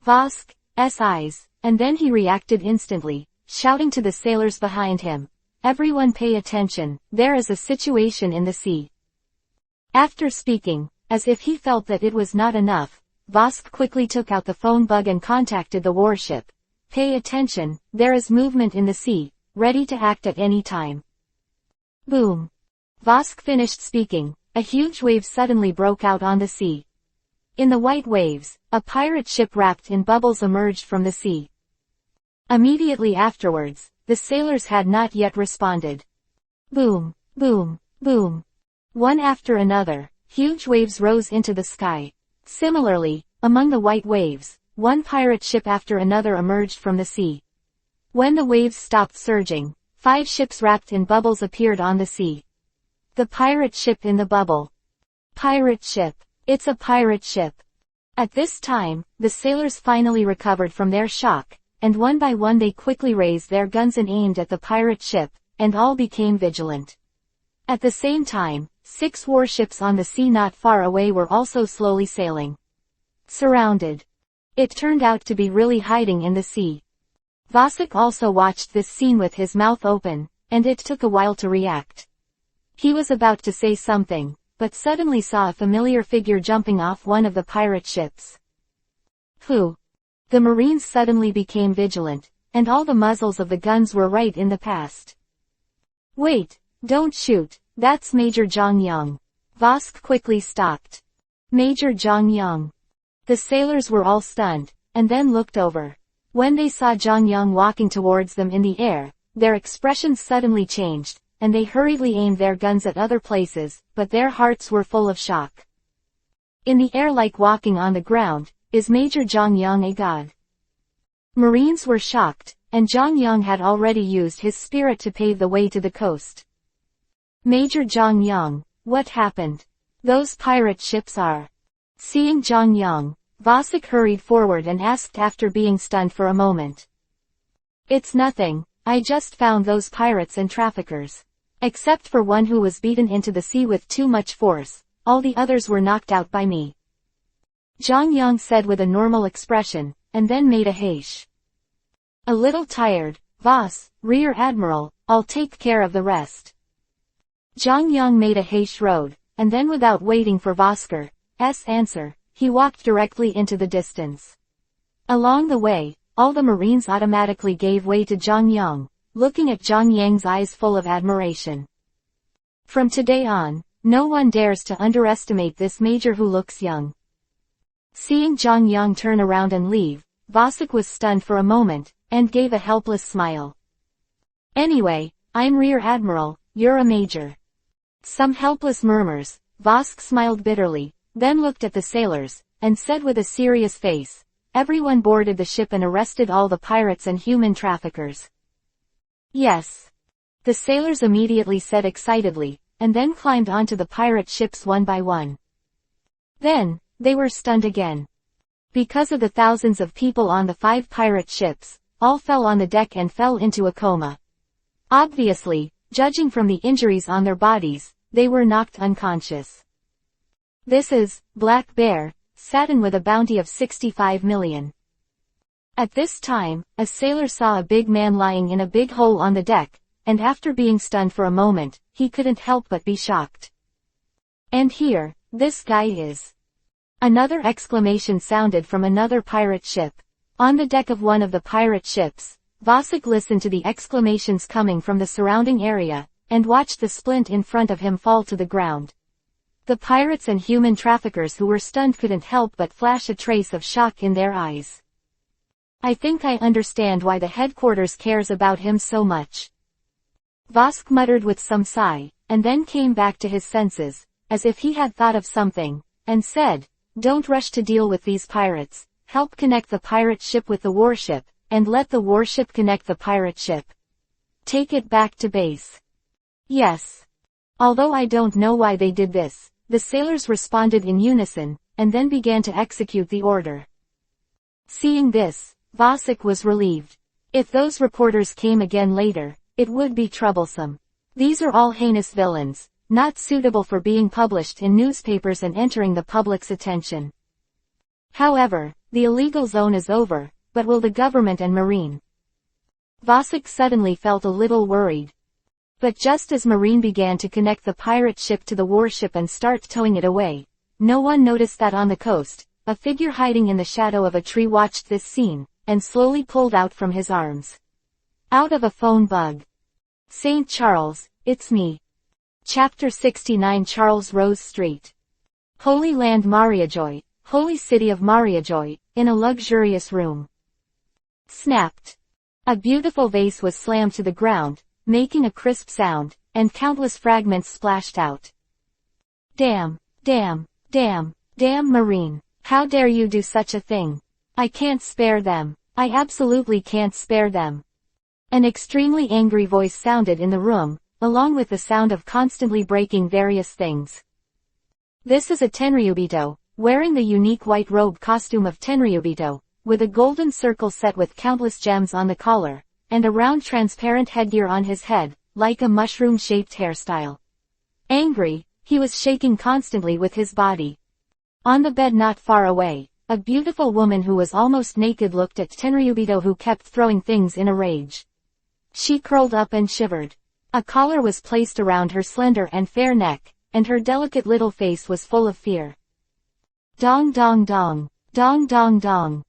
Vasek's eyes, and then he reacted instantly, shouting to the sailors behind him, everyone pay attention, there is a situation in the sea. After speaking, as if he felt that it was not enough, Vasek quickly took out the phone bug and contacted the warship. Pay attention, there is movement in the sea, ready to act at any time. Boom. Vasek finished speaking, a huge wave suddenly broke out on the sea. In the white waves, a pirate ship wrapped in bubbles emerged from the sea. Immediately afterwards, the sailors had not yet responded. Boom, boom, boom. One after another, huge waves rose into the sky. Similarly, among the white waves, one pirate ship after another emerged from the sea. When the waves stopped surging, 5 ships wrapped in bubbles appeared on the sea. The pirate ship in the bubble. Pirate ship. It's a pirate ship. At this time, the sailors finally recovered from their shock, and one by one they quickly raised their guns and aimed at the pirate ship, and all became vigilant. At the same time, 6 warships on the sea not far away were also slowly sailing. Surrounded. It turned out to be really hiding in the sea. Vasek also watched this scene with his mouth open, and it took a while to react. He was about to say something, but suddenly saw a familiar figure jumping off one of the pirate ships. Who? The Marines suddenly became vigilant, and all the muzzles of the guns were right in the past. Wait, don't shoot, that's Major Zhang Yang. Vasek quickly stopped. Major Zhang Yang. The sailors were all stunned, and then looked over. When they saw Zhang Yang walking towards them in the air, their expressions suddenly changed, and they hurriedly aimed their guns at other places, but their hearts were full of shock. In the air like walking on the ground, is Major Zhang Yang a god? Marines were shocked, and Zhang Yang had already used his spirit to pave the way to the coast. Major Zhang Yang, what happened? Those pirate ships are... Seeing Zhang Yang, Vasek hurried forward and asked after being stunned for a moment. "It's nothing, I just found those pirates and traffickers. Except for one who was beaten into the sea with too much force, all the others were knocked out by me," Zhang Yang said with a normal expression, and then made a hash. "A little tired, Vas, Rear Admiral, I'll take care of the rest." Zhang Yang made a hash road, and then without waiting for Vasker's answer, he walked directly into the distance. Along the way, all the Marines automatically gave way to Zhang Yang, looking at Zhang Yang's eyes full of admiration. From today on, no one dares to underestimate this major who looks young. Seeing Zhang Yang turn around and leave, Vasek was stunned for a moment, and gave a helpless smile. "Anyway, I'm Rear Admiral, you're a major." Some helpless murmurs. Vasek smiled bitterly, then looked at the sailors, and said with a serious face, "Everyone boarded the ship and arrested all the pirates and human traffickers." "Yes." The sailors immediately said excitedly, and then climbed onto the pirate ships one by one. Then, they were stunned again. Because of the thousands of people on the 5 pirate ships, all fell on the deck and fell into a coma. Obviously, judging from the injuries on their bodies, they were knocked unconscious. "This is Black Bear, Satin with a bounty of 65 million. At this time, a sailor saw a big man lying in a big hole on the deck, and after being stunned for a moment, he couldn't help but be shocked. "And here, this guy is." Another exclamation sounded from another pirate ship. On the deck of one of the pirate ships, Vasek listened to the exclamations coming from the surrounding area, and watched the splint in front of him fall to the ground. The pirates and human traffickers who were stunned couldn't help but flash a trace of shock in their eyes. "I think I understand why the headquarters cares about him so much," Vasek muttered with some sigh, and then came back to his senses, as if he had thought of something, and said, "Don't rush to deal with these pirates, help connect the pirate ship with the warship, and let the warship connect the pirate ship. Take it back to base." "Yes." Although I don't know why they did this, the sailors responded in unison, and then began to execute the order. Seeing this, Vasek was relieved. If those reporters came again later, it would be troublesome. These are all heinous villains, not suitable for being published in newspapers and entering the public's attention. However, the illegal zone is over, but will the government and Marine? Vasek suddenly felt a little worried. But just as Marine began to connect the pirate ship to the warship and start towing it away, no one noticed that on the coast, a figure hiding in the shadow of a tree watched this scene, and slowly pulled out from his arms. Out of a phone bug. "St. Charles, it's me." Chapter 69 Charles Rose Street. Holy Land Mariajoy, Holy City of Mariajoy, in a luxurious room. Snapped. A beautiful vase was slammed to the ground, making a crisp sound, and countless fragments splashed out. "Damn, damn, damn, damn Marine, how dare you do such a thing? I can't spare them, I absolutely can't spare them." An extremely angry voice sounded in the room, along with the sound of constantly breaking various things. This is a Tenryubito, wearing the unique white robe costume of Tenryubito, with a golden circle set with countless gems on the collar, and a round transparent headgear on his head, like a mushroom-shaped hairstyle. Angry, he was shaking constantly with his body. On the bed not far away, a beautiful woman who was almost naked looked at Tenryubito, who kept throwing things in a rage. She curled up and shivered. A collar was placed around her slender and fair neck, and her delicate little face was full of fear. Dong dong dong, dong dong dong.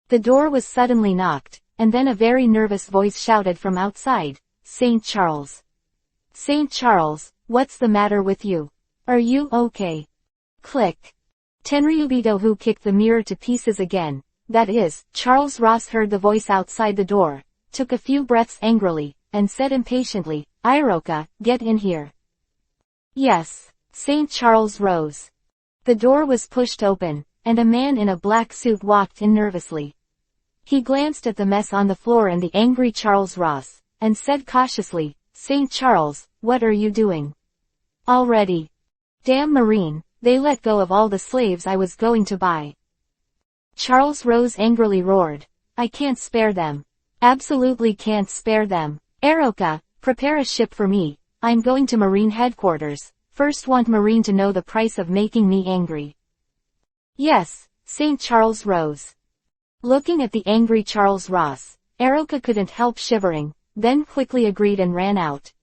The door was suddenly knocked, and then a very nervous voice shouted from outside, "St. Charles. St. Charles, what's the matter with you? Are you okay?" Click. Tenryubito, who kicked the mirror to pieces again, that is, Charles Ross, heard the voice outside the door, took a few breaths angrily, and said impatiently, "Iroka, get in here." "Yes." St. Charles rose. The door was pushed open, and a man in a black suit walked in nervously. He glanced at the mess on the floor and the angry Charles Ross, and said cautiously, "St. Charles, what are you doing? Already? Damn Marine, they let go of all the slaves I was going to buy." Charles Rose angrily roared. I can't spare them. Absolutely can't spare them. Eroka, prepare a ship for me. I'm going to Marine headquarters. First want Marine to know the price of making me angry. Yes, St. Charles Rose. Looking at the angry Charles Ross, Eroka couldn't help shivering, then quickly agreed and ran out.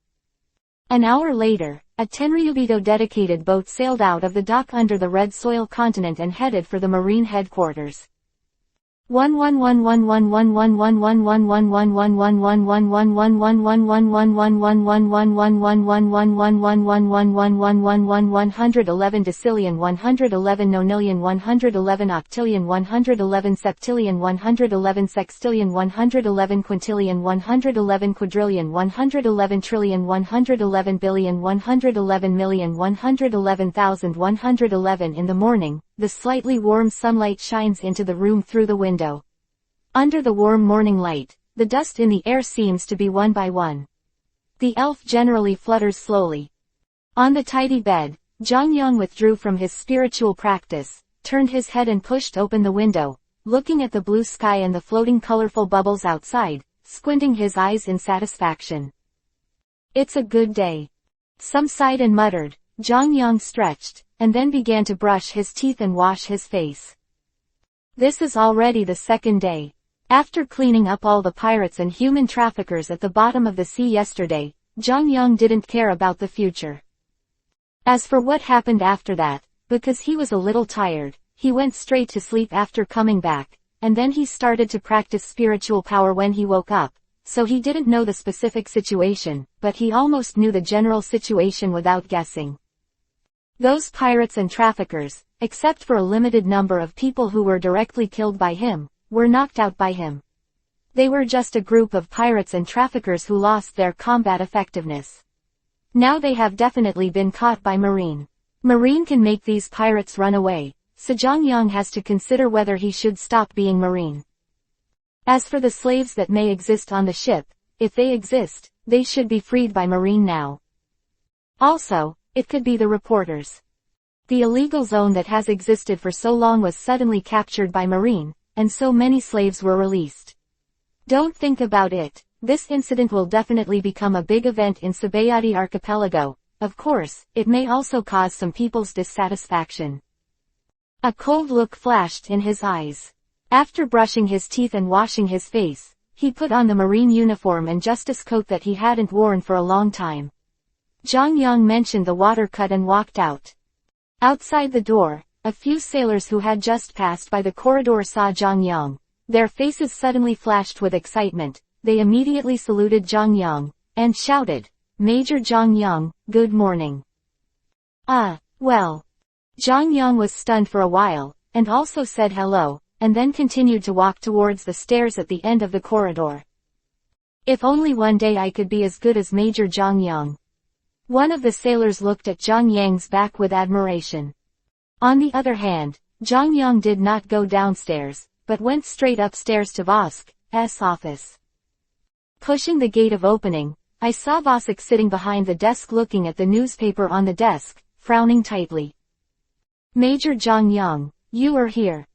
An hour later, a Tenryubito dedicated boat sailed out of the dock under the red soil continent and headed for the Marine headquarters. 111 decillion 111 nonillion 111 octillion 111 septillion 111 sextillion 111 quintillion 111 quadrillion 111 trillion 111 billion 111 million 111,000 111 In the morning, the slightly warm sunlight shines into the room through the window. Under the warm morning light, the dust in the air seems to be one by one. The elf generally flutters slowly. On the tidy bed, Jongyang withdrew from his spiritual practice, turned his head and pushed open the window, looking at the blue sky and the floating colorful bubbles outside, squinting his eyes in satisfaction. It's a good day. Some sighed and muttered. Jongyang stretched, and then began to brush his teeth and wash his face. This is already the second day. After cleaning up all the pirates and human traffickers at the bottom of the sea yesterday, Jongyang didn't care about the future. As for what happened after that, because he was a little tired, he went straight to sleep after coming back, and then he started to practice spiritual power when he woke up, so he didn't know the specific situation, but he almost knew the general situation without guessing. Those pirates and traffickers, except for a limited number of people who were directly killed by him, were knocked out by him. They were just a group of pirates and traffickers who lost their combat effectiveness. Now they have definitely been caught by Marine. Marine can make these pirates run away, so Jongyang has to consider whether he should stop being Marine. As for the slaves that may exist on the ship, if they exist, they should be freed by Marine now. Also, it could be the reporters. The illegal zone that has existed for so long was suddenly captured by Marine, and so many slaves were released. Don't think about it. This incident will definitely become a big event in Sabayati Archipelago. Of course, it may also cause some people's dissatisfaction. A cold look flashed in his eyes. After brushing his teeth and washing his face, he put on the Marine uniform and justice coat that he hadn't worn for a long time. Jongyang mentioned the water cut and walked out. Outside the door, a few sailors who had just passed by the corridor saw Jongyang. Their faces suddenly flashed with excitement. They immediately saluted Jongyang, and shouted, Major Jongyang, good morning. Well. Jongyang was stunned for a while, and also said hello, and then continued to walk towards the stairs at the end of the corridor. If only one day I could be as good as Major Jongyang. One of the sailors looked at Jongyang's back with admiration. On the other hand, Jongyang did not go downstairs, but went straight upstairs to Vosk's office. Pushing the gate of opening, I saw Vosk sitting behind the desk looking at the newspaper on the desk, frowning tightly. Major Jongyang, you are here.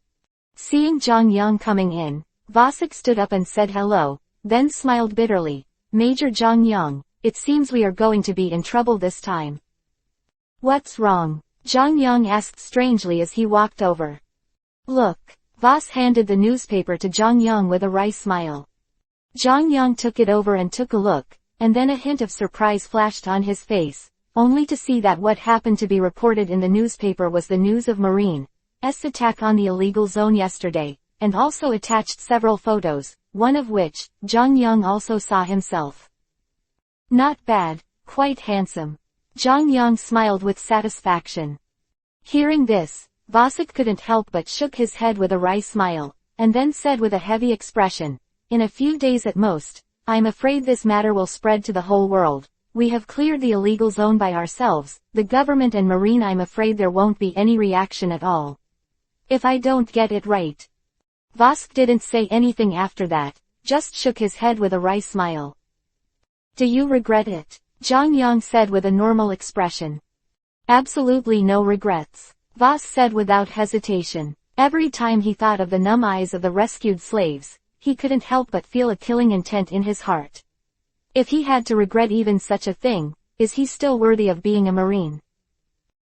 Seeing Jongyang coming in, Vosk stood up and said hello, then smiled bitterly. Major Jongyang, it seems we are going to be in trouble this time. What's wrong? Jongyang asked strangely as he walked over. Look. Vosk handed the newspaper to Jongyang with a wry smile. Jongyang took it over and took a look, and then a hint of surprise flashed on his face, only to see that what happened to be reported in the newspaper was the news of Marine's attack on the illegal zone yesterday, and also attached several photos, one of which, Jongyang also saw himself. Not bad, quite handsome. Jongyang smiled with satisfaction. Hearing this, Vosk couldn't help but shook his head with a wry smile, and then said with a heavy expression, in a few days at most, I'm afraid this matter will spread to the whole world. We have cleared the illegal zone by ourselves, the government and Marine. I'm afraid there won't be any reaction at all. If I don't get it right. Vosk didn't say anything after that, just shook his head with a wry smile. Do you regret it? Jongyang said with a normal expression. Absolutely no regrets. Vosk said without hesitation. Every time he thought of the numb eyes of the rescued slaves, he couldn't help but feel a killing intent in his heart. If he had to regret even such a thing, is he still worthy of being a Marine?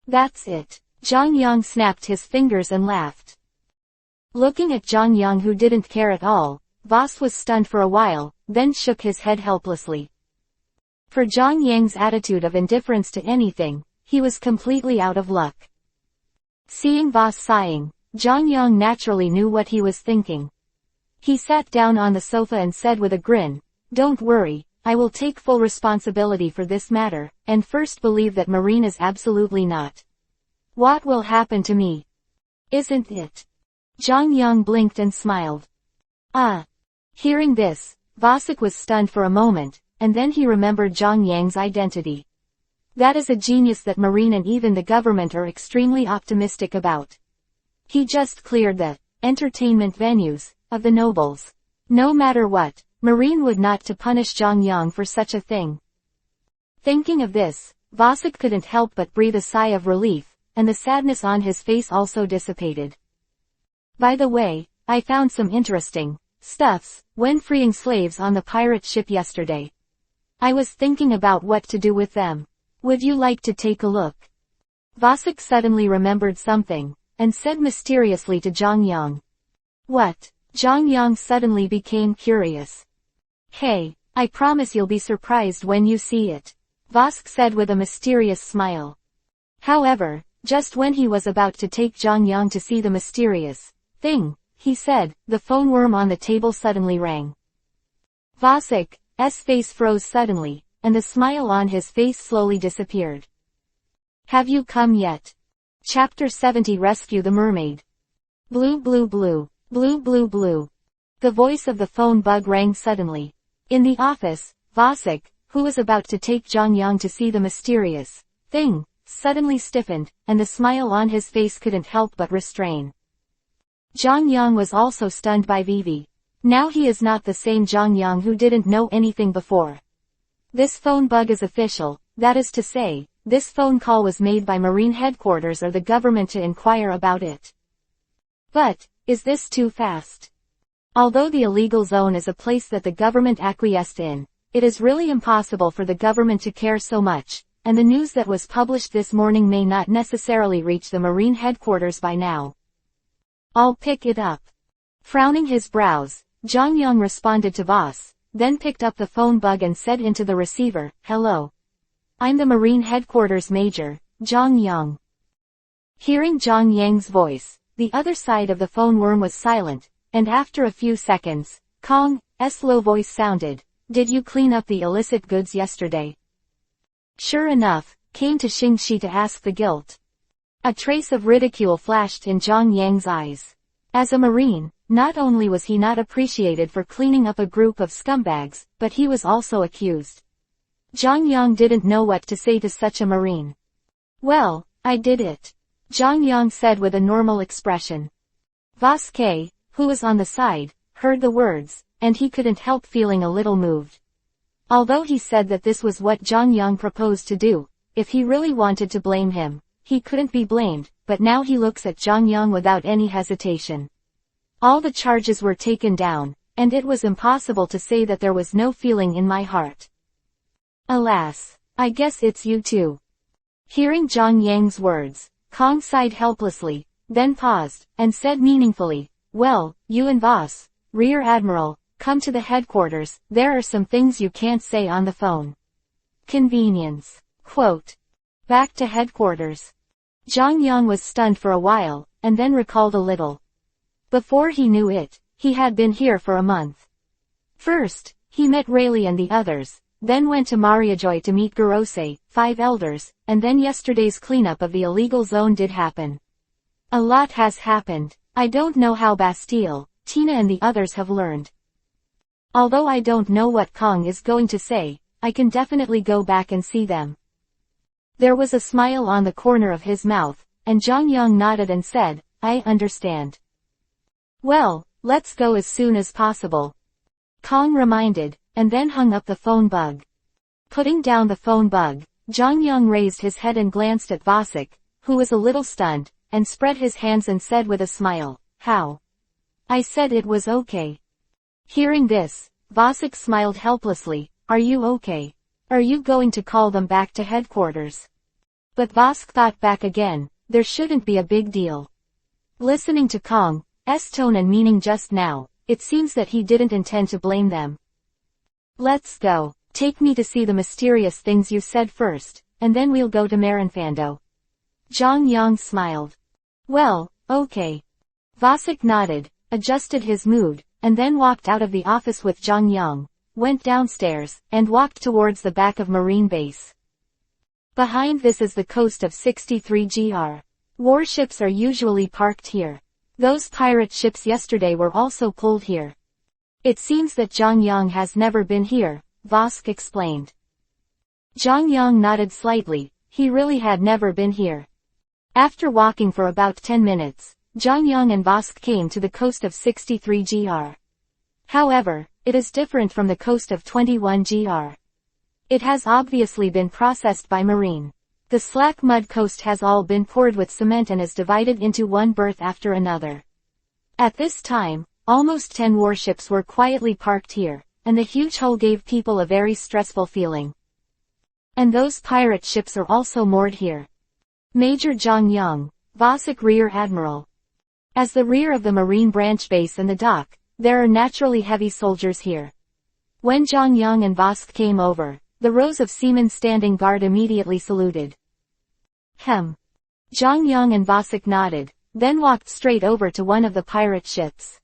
That's it. Zhang Yang snapped his fingers and laughed. Looking at Zhang Yang, who didn't care at all, Voss was stunned for a while, then shook his head helplessly. For Zhang Yang's attitude of indifference to anything, he was completely out of luck. Seeing Voss sighing, Zhang Yang naturally knew what he was thinking. He sat down on the sofa and said with a grin, "Don't worry, I will take full responsibility for this matter, and first believe that Marine is absolutely not. What will happen to me? Isn't it?" Zhang Yang blinked and smiled. Ah. Hearing this, Vasek was stunned for a moment, and then he remembered Zhang Yang's identity. That is a genius that Marine and even the government are extremely optimistic about. He just cleared the entertainment venues of the nobles. No matter what, Marine would not to punish Zhang Yang for such a thing. Thinking of this, Vasek couldn't help but breathe a sigh of relief, and the sadness on his face also dissipated. By the way, I found some interesting stuffs when freeing slaves on the pirate ship yesterday. I was thinking about what to do with them. Would you like to take a look? Vasek suddenly remembered something, and said mysteriously to Zhang Yang. What? Zhang Yang suddenly became curious. Hey, I promise you'll be surprised when you see it, Vasek said with a mysterious smile. However, just when he was about to take Zhang Yang to see the mysterious thing, he said, the phone worm on the table suddenly rang. Vasek's face froze suddenly, and the smile on his face slowly disappeared. Have you come yet? Chapter 70 Rescue the Mermaid. Blue blue blue, blue blue blue. The voice of the phone bug rang suddenly. In the office, Vasek, who was about to take Zhang Yang to see the mysterious thing, suddenly stiffened, and the smile on his face couldn't help but restrain. Zhang Yang was also stunned by Vivi. Now he is not the same Zhang Yang who didn't know anything before. This phone bug is official, that is to say, this phone call was made by Marine headquarters or the government to inquire about it. But, is this too fast? Although the illegal zone is a place that the government acquiesced in, it is really impossible for the government to care so much, and the news that was published this morning may not necessarily reach the Marine headquarters by now. I'll pick it up. Frowning his brows, Zhang Yang responded to Voss, then picked up the phone bug and said into the receiver, "Hello. I'm the Marine headquarters Major, Zhang Yang." Hearing Zhang Yang's voice, the other side of the phone worm was silent, and after a few seconds, Kong's low voice sounded, "Did you clean up the illicit goods yesterday?" Sure enough, came to Xingxi to ask the guilt. A trace of ridicule flashed in Zhang Yang's eyes. As a Marine, not only was he not appreciated for cleaning up a group of scumbags, but he was also accused. Zhang Yang didn't know what to say to such a Marine. "Well, I did it," Zhang Yang said with a normal expression. Vasek, who was on the side, heard the words, and he couldn't help feeling a little moved. Although he said that this was what Zhang Yang proposed to do, if he really wanted to blame him, he couldn't be blamed, but now he looks at Zhang Yang without any hesitation. All the charges were taken down, and it was impossible to say that there was no feeling in my heart. Alas, I guess it's you too. Hearing Zhang Yang's words, Kong sighed helplessly, then paused, and said meaningfully, "Well, you and Voss, Rear Admiral, come to the headquarters, there are some things you can't say on the phone." Convenience. Quote. Back to headquarters. Zhang Yang was stunned for a while, and then recalled a little. Before he knew it, he had been here for a month. First, he met Rayleigh and the others, then went to Mariajoy to meet Gorose, 5 elders, and then yesterday's cleanup of the illegal zone did happen. A lot has happened. I don't know how Bastille, Tina and the others have learned. Although I don't know what Kong is going to say, I can definitely go back and see them. There was a smile on the corner of his mouth, and Zhang Yang nodded and said, "I understand." "Well, let's go as soon as possible," Kong reminded, and then hung up the phone bug. Putting down the phone bug, Zhang Yang raised his head and glanced at Vasek, who was a little stunned, and spread his hands and said with a smile, "How?" I said it was okay. Hearing this, Vasek smiled helplessly. "Are you okay? Are you going to call them back to headquarters?" But Vask thought back again. There shouldn't be a big deal. Listening to Kong's tone and meaning just now, it seems that he didn't intend to blame them. "Let's go. Take me to see the mysterious things you said first, and then we'll go to Marinfando." Zhang Yang smiled. "Well, okay." Vasek nodded, adjusted his mood, and then walked out of the office with Zhang Yang, went downstairs, and walked towards the back of Marine Base. Behind this is the coast of 63GR. Warships are usually parked here. Those pirate ships yesterday were also pulled here. It seems that Zhang Yang has never been here, Vask explained. Zhang Yang nodded slightly. He really had never been here. After walking for about 10 minutes, Zhang Yang and Vask came to the coast of 63GR. However, it is different from the coast of 21GR. It has obviously been processed by marine. The slack mud coast has all been poured with cement and is divided into one berth after another. At this time, almost 10 warships were quietly parked here, and the huge hull gave people a very stressful feeling. And those pirate ships are also moored here. Major Zhang Yang, Vasek Rear Admiral. As the rear of the Marine branch base and the dock, there are naturally heavy soldiers here. When Zhang Yang and Vask came over, the rows of seamen standing guard immediately saluted. Zhang Yang and Vasek nodded, then walked straight over to one of the pirate ships.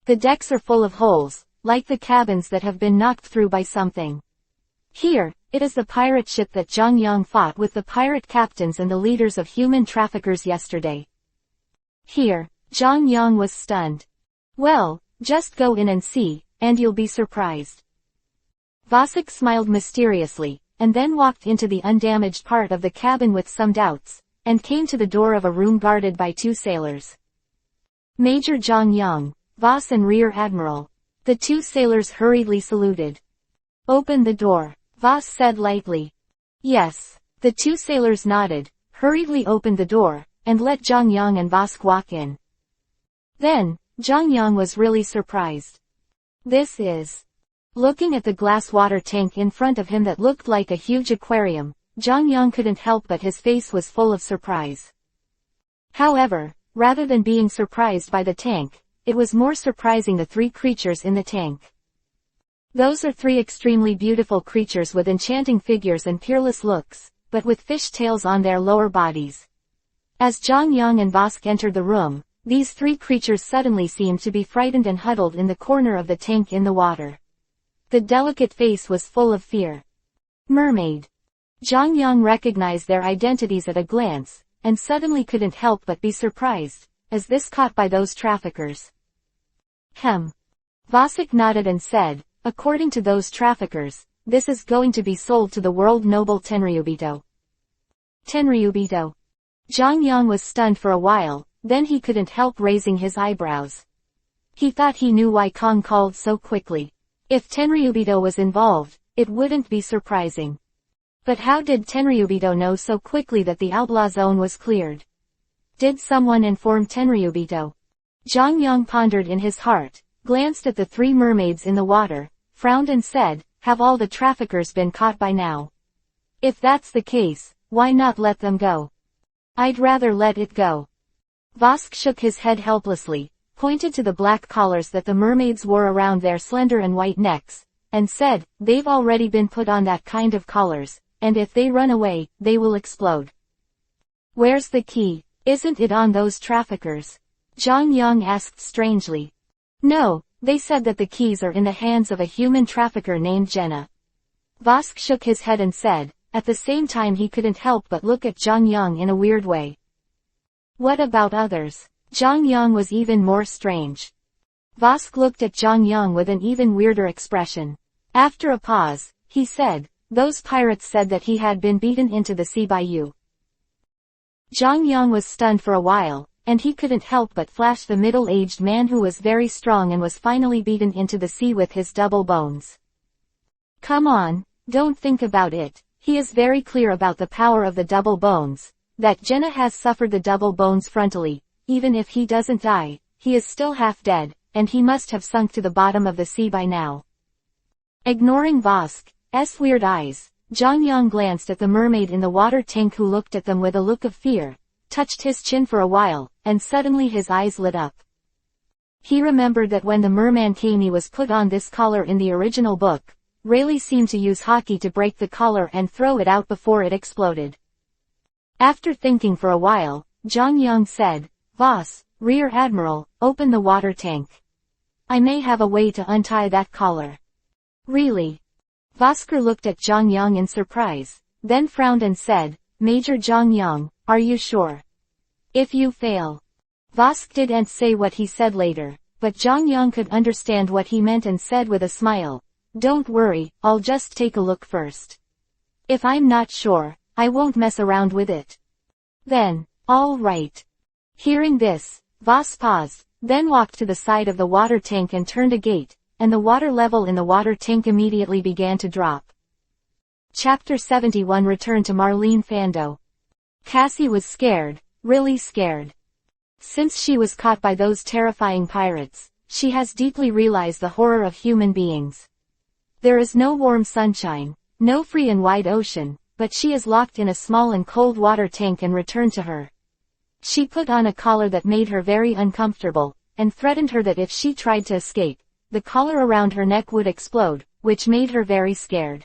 The decks are full of holes, like the cabins that have been knocked through by something. Here, it is the pirate ship that Zhang Yang fought with the pirate captains and the leaders of human traffickers yesterday. Here, Zhang Yang was stunned. "Well, just go in and see, and you'll be surprised." Vasek smiled mysteriously, and then walked into the undamaged part of the cabin with some doubts, and came to the door of a room guarded by 2 sailors. Major Zhang Yang, Vas and Rear Admiral. The 2 sailors hurriedly saluted. "Open the door," Vas said lightly. "Yes." The 2 sailors nodded, hurriedly opened the door, and let Zhang Yang and Vask walk in. Then, Zhang Yang was really surprised. This is... Looking at the glass water tank in front of him that looked like a huge aquarium, Zhang Yang couldn't help but his face was full of surprise. However, rather than being surprised by the tank, it was more surprising the 3 creatures in the tank. Those are 3 extremely beautiful creatures with enchanting figures and peerless looks, but with fish tails on their lower bodies. As Zhang Yang and Vask entered the room, these 3 creatures suddenly seemed to be frightened and huddled in the corner of the tank in the water. The delicate face was full of fear. Mermaid. Zhang Yang recognized their identities at a glance, and suddenly couldn't help but be surprised, as this caught by those traffickers. Vasek nodded and said, "According to those traffickers, this is going to be sold to the world noble Tenryubito." Tenryubito. Zhang Yang was stunned for a while, then he couldn't help raising his eyebrows. He thought he knew why Kong called so quickly. If Tenryubito was involved, it wouldn't be surprising. But how did Tenryubito know so quickly that the outlaw zone was cleared? Did someone inform Tenryubito? Zhang Yang pondered in his heart, glanced at the 3 mermaids in the water, frowned and said, "Have all the traffickers been caught by now? If that's the case, why not let them go? I'd rather let it go." Vask shook his head helplessly, pointed to the black collars that the mermaids wore around their slender and white necks, and said, "They've already been put on that kind of collars, and if they run away, they will explode." "Where's the key? Isn't it on those traffickers?" Zhang Yang asked strangely. "No, they said that the keys are in the hands of a human trafficker named Jenna." Vask shook his head and said, at the same time he couldn't help but look at Zhang Yang in a weird way. "What about others?" Zhang Yang was even more strange. Vask looked at Zhang Yang with an even weirder expression. After a pause, he said, "Those pirates said that he had been beaten into the sea by you." Zhang Yang was stunned for a while, and he couldn't help but flash the middle-aged man who was very strong and was finally beaten into the sea with his double bones. "Come on, don't think about it, he is very clear about the power of the double bones. That Jenna has suffered the double bones frontally. Even if he doesn't die, he is still half dead, and he must have sunk to the bottom of the sea by now. Ignoring Vosk's weird eyes, Jong Yang glanced at the mermaid in the water tank, who looked at them with a look of fear, touched his chin for a while, and suddenly his eyes lit up. He remembered that when the merman Kami was put on this collar in the original book, Rayleigh seemed to use hockey to break the collar and throw it out before it exploded. After thinking for a while, Jong Yang said, "Voss, Rear Admiral, open the water tank. I may have a way to untie that collar." "Really?" Vosker looked at Jong Yang in surprise, then frowned and said, "Major Jong Yang, are you sure? If you fail." Vosk didn't say what he said later, but Jong Yang could understand what he meant and said with a smile, "Don't worry, I'll just take a look first. If I'm not sure, I won't mess around with it." "Then, all right." Hearing this, Voss paused, then walked to the side of the water tank and turned a gate, and the water level in the water tank immediately began to drop. Chapter 71 Return to Marlene Fando. Cassie was scared, really scared. Since she was caught by those terrifying pirates, she has deeply realized the horror of human beings. There is no warm sunshine, no free and wide ocean, but she is locked in a small and cold water tank and returned to her. She put on a collar that made her very uncomfortable, and threatened her that if she tried to escape, the collar around her neck would explode, which made her very scared.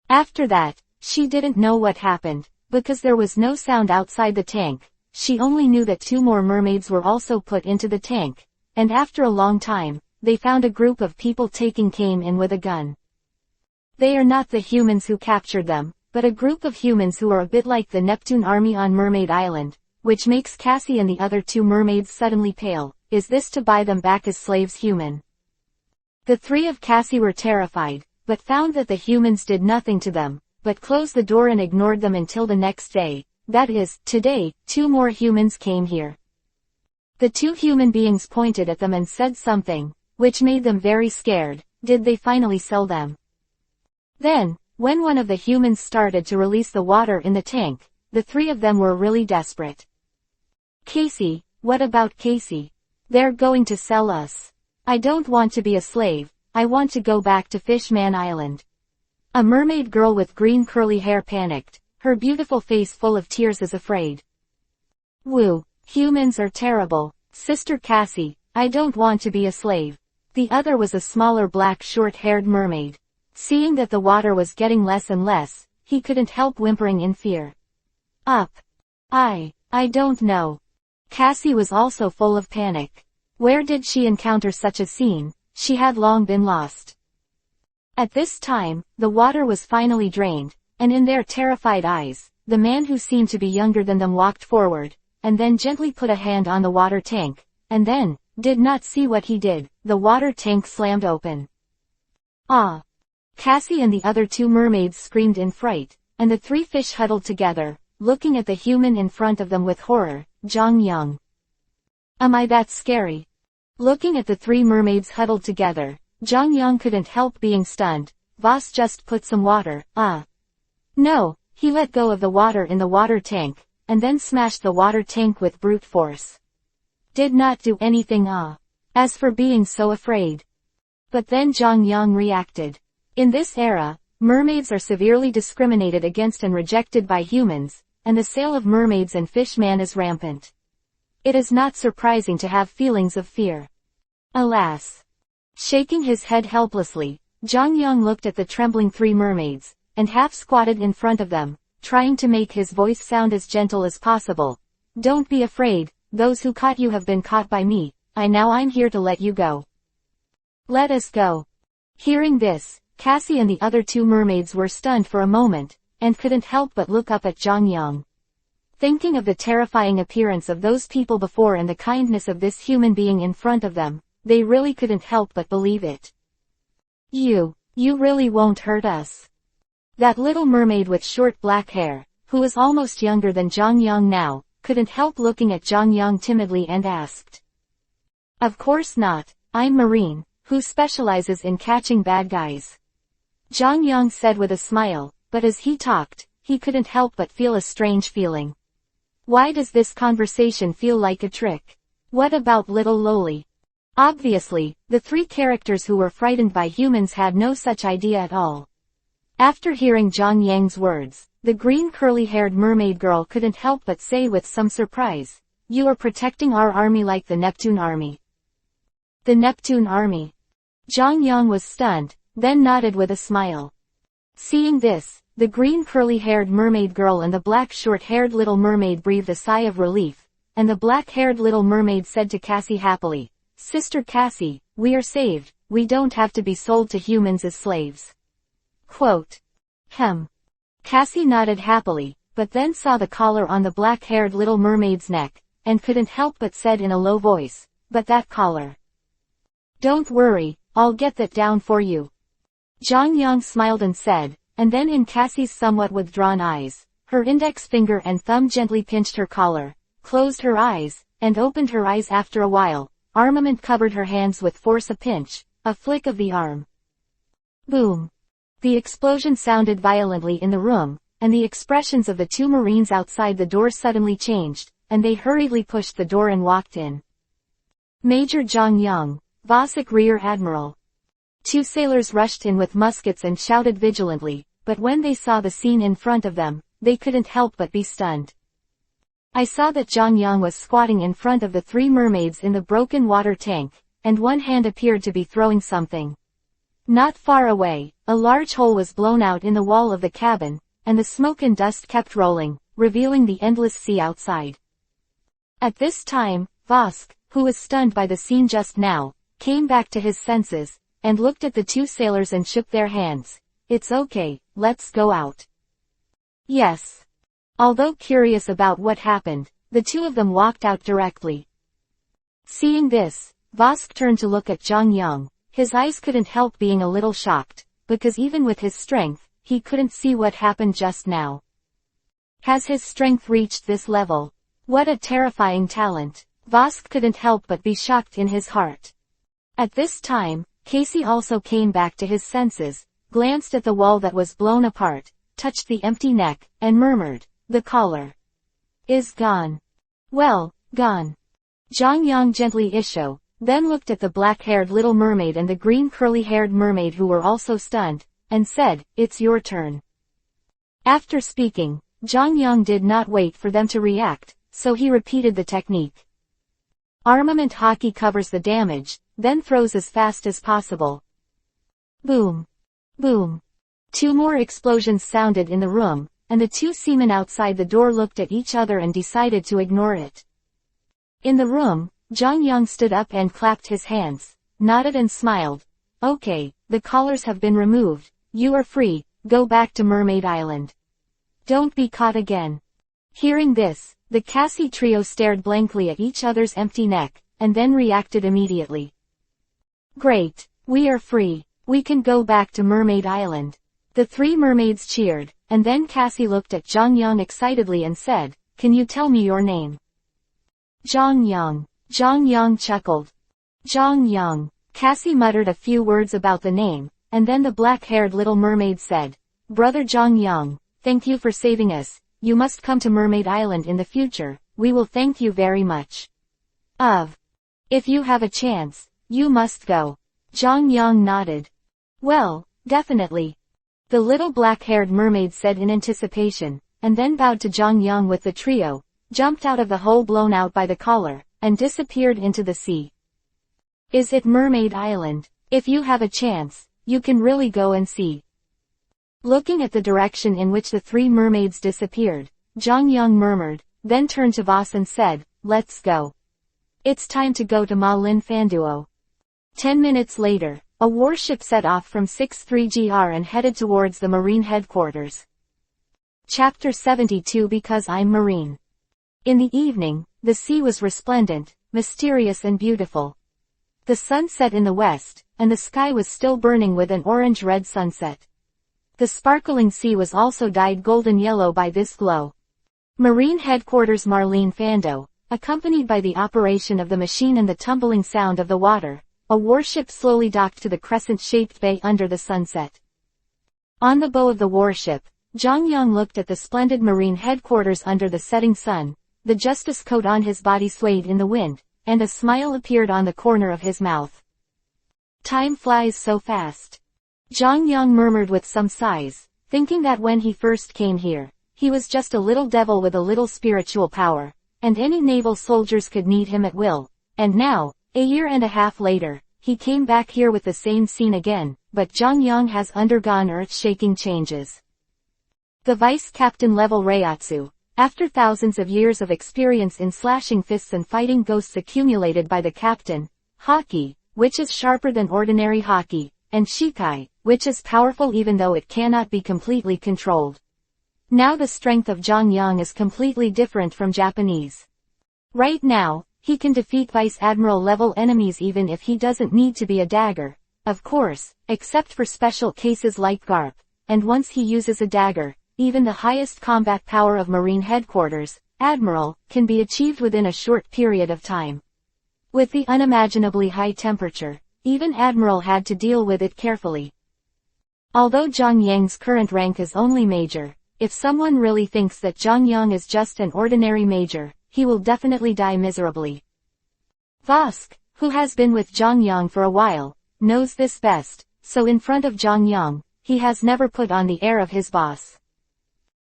After that, she didn't know what happened, because there was no sound outside the tank. She only knew that 2 more mermaids were also put into the tank, and after a long time, they found a group of people came in with a gun. They are not the humans who captured them, but a group of humans who are a bit like the Neptune army on Mermaid Island, which makes Cassie and the other 2 mermaids suddenly pale. Is this to buy them back as slaves? Human? The 3 of Cassie were terrified, but found that the humans did nothing to them, but closed the door and ignored them until the next day. That is, today, 2 more humans came here. The 2 human beings pointed at them and said something, which made them very scared. Did they finally sell them? Then, when one of the humans started to release the water in the tank, the 3 of them were really desperate. "Casey, what about Casey? They're going to sell us. I don't want to be a slave, I want to go back to Fishman Island." A mermaid girl with green curly hair panicked, her beautiful face full of tears as afraid. "Woo, humans are terrible, Sister Cassie, I don't want to be a slave." The other was a smaller black short-haired mermaid. Seeing that the water was getting less and less, he couldn't help whimpering in fear. I don't know." Cassie was also full of panic. Where did she encounter such a scene? She had long been lost. At this time, the water was finally drained, and in their terrified eyes, the man who seemed to be younger than them walked forward, and then gently put a hand on the water tank, and then, did not see what he did, the water tank slammed open. "Ah!" Cassie and the other 2 mermaids screamed in fright, and the 3 fish huddled together, looking at the human in front of them with horror. Jong Yang. "Am I that scary?" Looking at the 3 mermaids huddled together, Jong Yang couldn't help being stunned. Voss just put some water. No, he let go of the water in the water tank, and then smashed the water tank with brute force. Did not do anything. As for being so afraid. But then Jong Yang reacted. In this era, mermaids are severely discriminated against and rejected by humans, and the sale of mermaids and fishman is rampant. It is not surprising to have feelings of fear. Alas! Shaking his head helplessly, Jong Yang looked at the trembling 3 mermaids, and half squatted in front of them, trying to make his voice sound as gentle as possible. "Don't be afraid, those who caught you have been caught by me, I'm here to let you go. Let us go." Hearing this, Cassie and the other 2 mermaids were stunned for a moment, and couldn't help but look up at Jong Yang. Thinking of the terrifying appearance of those people before and the kindness of this human being in front of them, they really couldn't help but believe it. You really won't hurt us?" That little mermaid with short black hair, who was almost younger than Jong Yang now, couldn't help looking at Jong Yang timidly and asked. "Of course not, I'm Marine, who specializes in catching bad guys." Jong Yang said with a smile, but as he talked, he couldn't help but feel a strange feeling. Why does this conversation feel like a trick? What about little Loli? Obviously, the three characters who were frightened by humans had no such idea at all. After hearing Zhang Yang's words, the green curly-haired mermaid girl couldn't help but say with some surprise, "You are protecting our army like the Neptune army." The Neptune army. Zhang Yang was stunned, then nodded with a smile. Seeing this, the green curly-haired mermaid girl and the black short-haired little mermaid breathed a sigh of relief, and the black-haired little mermaid said to Cassie happily, "Sister Cassie, we are saved, we don't have to be sold to humans as slaves." Quote. Cassie nodded happily, but then saw the collar on the black-haired little mermaid's neck, and couldn't help but said in a low voice, "But that collar." "Don't worry, I'll get that down for you." Zhang Yang smiled and said, and then in Cassie's somewhat withdrawn eyes, her index finger and thumb gently pinched her collar, closed her eyes, and opened her eyes after a while. Armament covered her hands with force. A pinch, a flick of the arm. Boom. The explosion sounded violently in the room, and the expressions of the two Marines outside the door suddenly changed, and they hurriedly pushed the door and walked in. Major Zhang Yang, Vasek Rear Admiral. Two sailors rushed in with muskets and shouted vigilantly, but when they saw the scene in front of them, they couldn't help but be stunned. I saw that Zhang Yang was squatting in front of the three mermaids in the broken water tank, and one hand appeared to be throwing something. Not far away, a large hole was blown out in the wall of the cabin, and the smoke and dust kept rolling, revealing the endless sea outside. At this time, Vask, who was stunned by the scene just now, came back to his senses, and looked at the two sailors and shook their hands. "It's okay, let's go out." Yes. Although curious about what happened, the two of them walked out directly. Seeing this, Vask turned to look at Zhang Yang. His eyes couldn't help being a little shocked, because even with his strength, he couldn't see what happened just now. Has his strength reached this level? What a terrifying talent. Vask couldn't help but be shocked in his heart. At this time, Casey also came back to his senses, glanced at the wall that was blown apart, touched the empty neck, and murmured, "The collar is gone." Well, gone. Zhang Yang gently issued, then looked at the black-haired little mermaid and the green curly-haired mermaid who were also stunned, and said, "It's your turn." After speaking, Zhang Yang did not wait for them to react, so he repeated the technique. Armament hockey covers the damage, then throws as fast as possible. Boom. Boom. Two more explosions sounded in the room, and the two seamen outside the door looked at each other and decided to ignore it. In the room, Zhang Yang stood up and clapped his hands, nodded and smiled. "Okay, the collars have been removed, you are free, go back to Mermaid Island. Don't be caught again." Hearing this, the Cassie trio stared blankly at each other's empty neck, and then reacted immediately. "Great, we are free, we can go back to Mermaid Island." The three mermaids cheered, and then Cassie looked at Zhang Yang excitedly and said, "Can you tell me your name?" "Zhang Yang." Zhang Yang chuckled. "Zhang Yang." Cassie muttered a few words about the name, and then the black-haired little mermaid said, "Brother Zhang Yang, thank you for saving us, you must come to Mermaid Island in the future, we will thank you very much. If you have a chance, you must go." Zhang Yang nodded. "Well, definitely." The little black-haired mermaid said in anticipation, and then bowed to Zhang Yang with the trio, jumped out of the hole blown out by the collar, and disappeared into the sea. Is it Mermaid Island? If you have a chance, you can really go and see. Looking at the direction in which the three mermaids disappeared, Zhang Yang murmured, then turned to Voss and said, "Let's go. It's time to go to Ma Lin Fanduo." 10 minutes later, a warship set off from 63GR and headed towards the Marine headquarters. Chapter 72 Because I'm Marine. In the evening, the sea was resplendent, mysterious and beautiful. The sun set in the west, and the sky was still burning with an orange-red sunset. The sparkling sea was also dyed golden-yellow by this glow. Marine Headquarters Marlene Fando, accompanied by the operation of the machine and the tumbling sound of the water, a warship slowly docked to the crescent-shaped bay under the sunset. On the bow of the warship, Zhang Yang looked at the splendid Marine Headquarters under the setting sun, the justice coat on his body swayed in the wind, and a smile appeared on the corner of his mouth. Time flies so fast. Zhang Yang murmured with some sighs, thinking that when he first came here, he was just a little devil with a little spiritual power, and any naval soldiers could need him at will, and now, a year and a half later, he came back here with the same scene again, but Zhang Yang has undergone earth-shaking changes. The vice-captain level Reiatsu, after thousands of years of experience in slashing fists and fighting ghosts accumulated by the captain, Haki, which is sharper than ordinary Haki, and Shikai, which is powerful even though it cannot be completely controlled. Now the strength of Zhang Yang is completely different from Japanese. Right now, he can defeat Vice Admiral level enemies even if he doesn't need to be a dagger, of course, except for special cases like Garp, and once he uses a dagger, even the highest combat power of Marine Headquarters, Admiral, can be achieved within a short period of time. With the unimaginably high temperature, even Admiral had to deal with it carefully. Although Zhang Yang's current rank is only Major, if someone really thinks that Zhang Yang is just an ordinary Major, he will definitely die miserably. Vosk, who has been with Zhang Yang for a while, knows this best, so in front of Zhang Yang, he has never put on the air of his boss.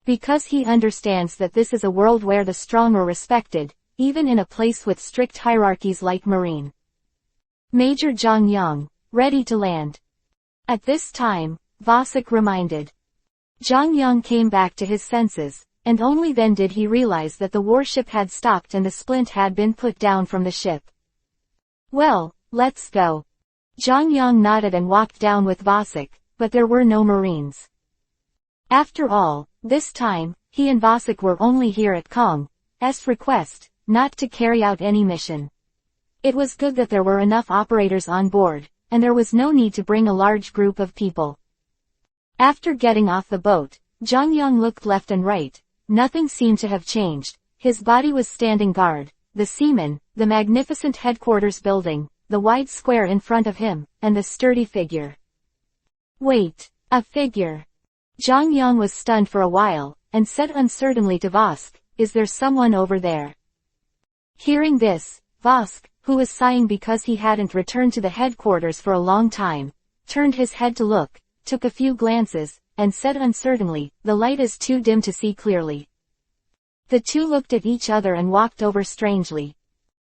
Because he understands that this is a world where the strong are respected, even in a place with strict hierarchies like Marine. Major Zhang Yang, ready to land. At this time, Vosik reminded. Zhang Yang came back to his senses, and only then did he realize that the warship had stopped and the splint had been put down from the ship. Well, let's go. Zhang Yang nodded and walked down with Vosik, but there were no Marines. After all, this time, he and Vosik were only here at Kong's request, not to carry out any mission. It was good that there were enough operators on board, and there was no need to bring a large group of people. After getting off the boat, Zhang Yang looked left and right. Nothing seemed to have changed. His body was standing guard, the seamen, the magnificent headquarters building, the wide square in front of him, and the sturdy figure. Wait, a figure. Zhang Yang was stunned for a while, and said uncertainly to Vosk, "Is there someone over there?" Hearing this, Vosk, who was sighing because he hadn't returned to the headquarters for a long time, turned his head to look, took a few glances, and said uncertainly, "The light is too dim to see clearly." The two looked at each other and walked over strangely.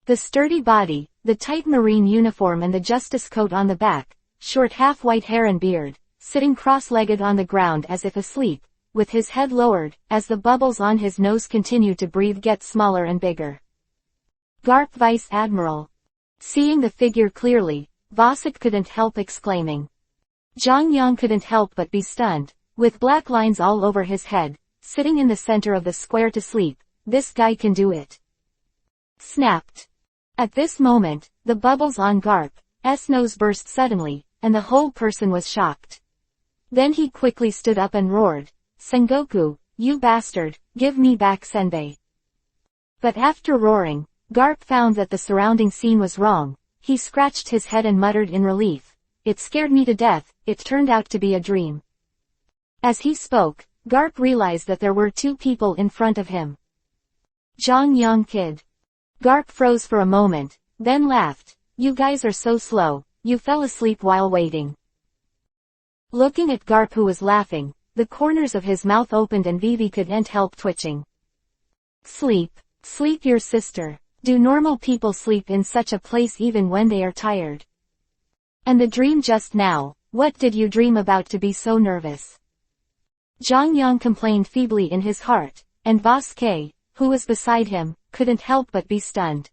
The sturdy body, the tight marine uniform and the justice coat on the back, short half-white hair and beard, sitting cross-legged on the ground as if asleep, with his head lowered, as the bubbles on his nose continued to breathe get smaller and bigger. Garp Vice Admiral. Seeing the figure clearly, Vosik couldn't help exclaiming. Zhang Yang couldn't help but be stunned, with black lines all over his head, sitting in the center of the square to sleep. This guy can do it. Snapped. At this moment, the bubbles on Garp's nose burst suddenly, and the whole person was shocked. Then he quickly stood up and roared, "Sengoku, you bastard, give me back Senbei." But after roaring, Garp found that the surrounding scene was wrong. He scratched his head and muttered in relief, "It scared me to death, it turned out to be a dream." As he spoke, Garp realized that there were two people in front of him. Zhang Yang kid. Garp froze for a moment, then laughed, "You guys are so slow, you fell asleep while waiting." Looking at Garp who was laughing, the corners of his mouth opened and Vivi couldn't help twitching. "Sleep. Sleep your sister. Do normal people sleep in such a place even when they are tired? And the dream just now, what did you dream about to be so nervous?" Zhang Yang complained feebly in his heart, and Vosk, who was beside him, couldn't help but be stunned.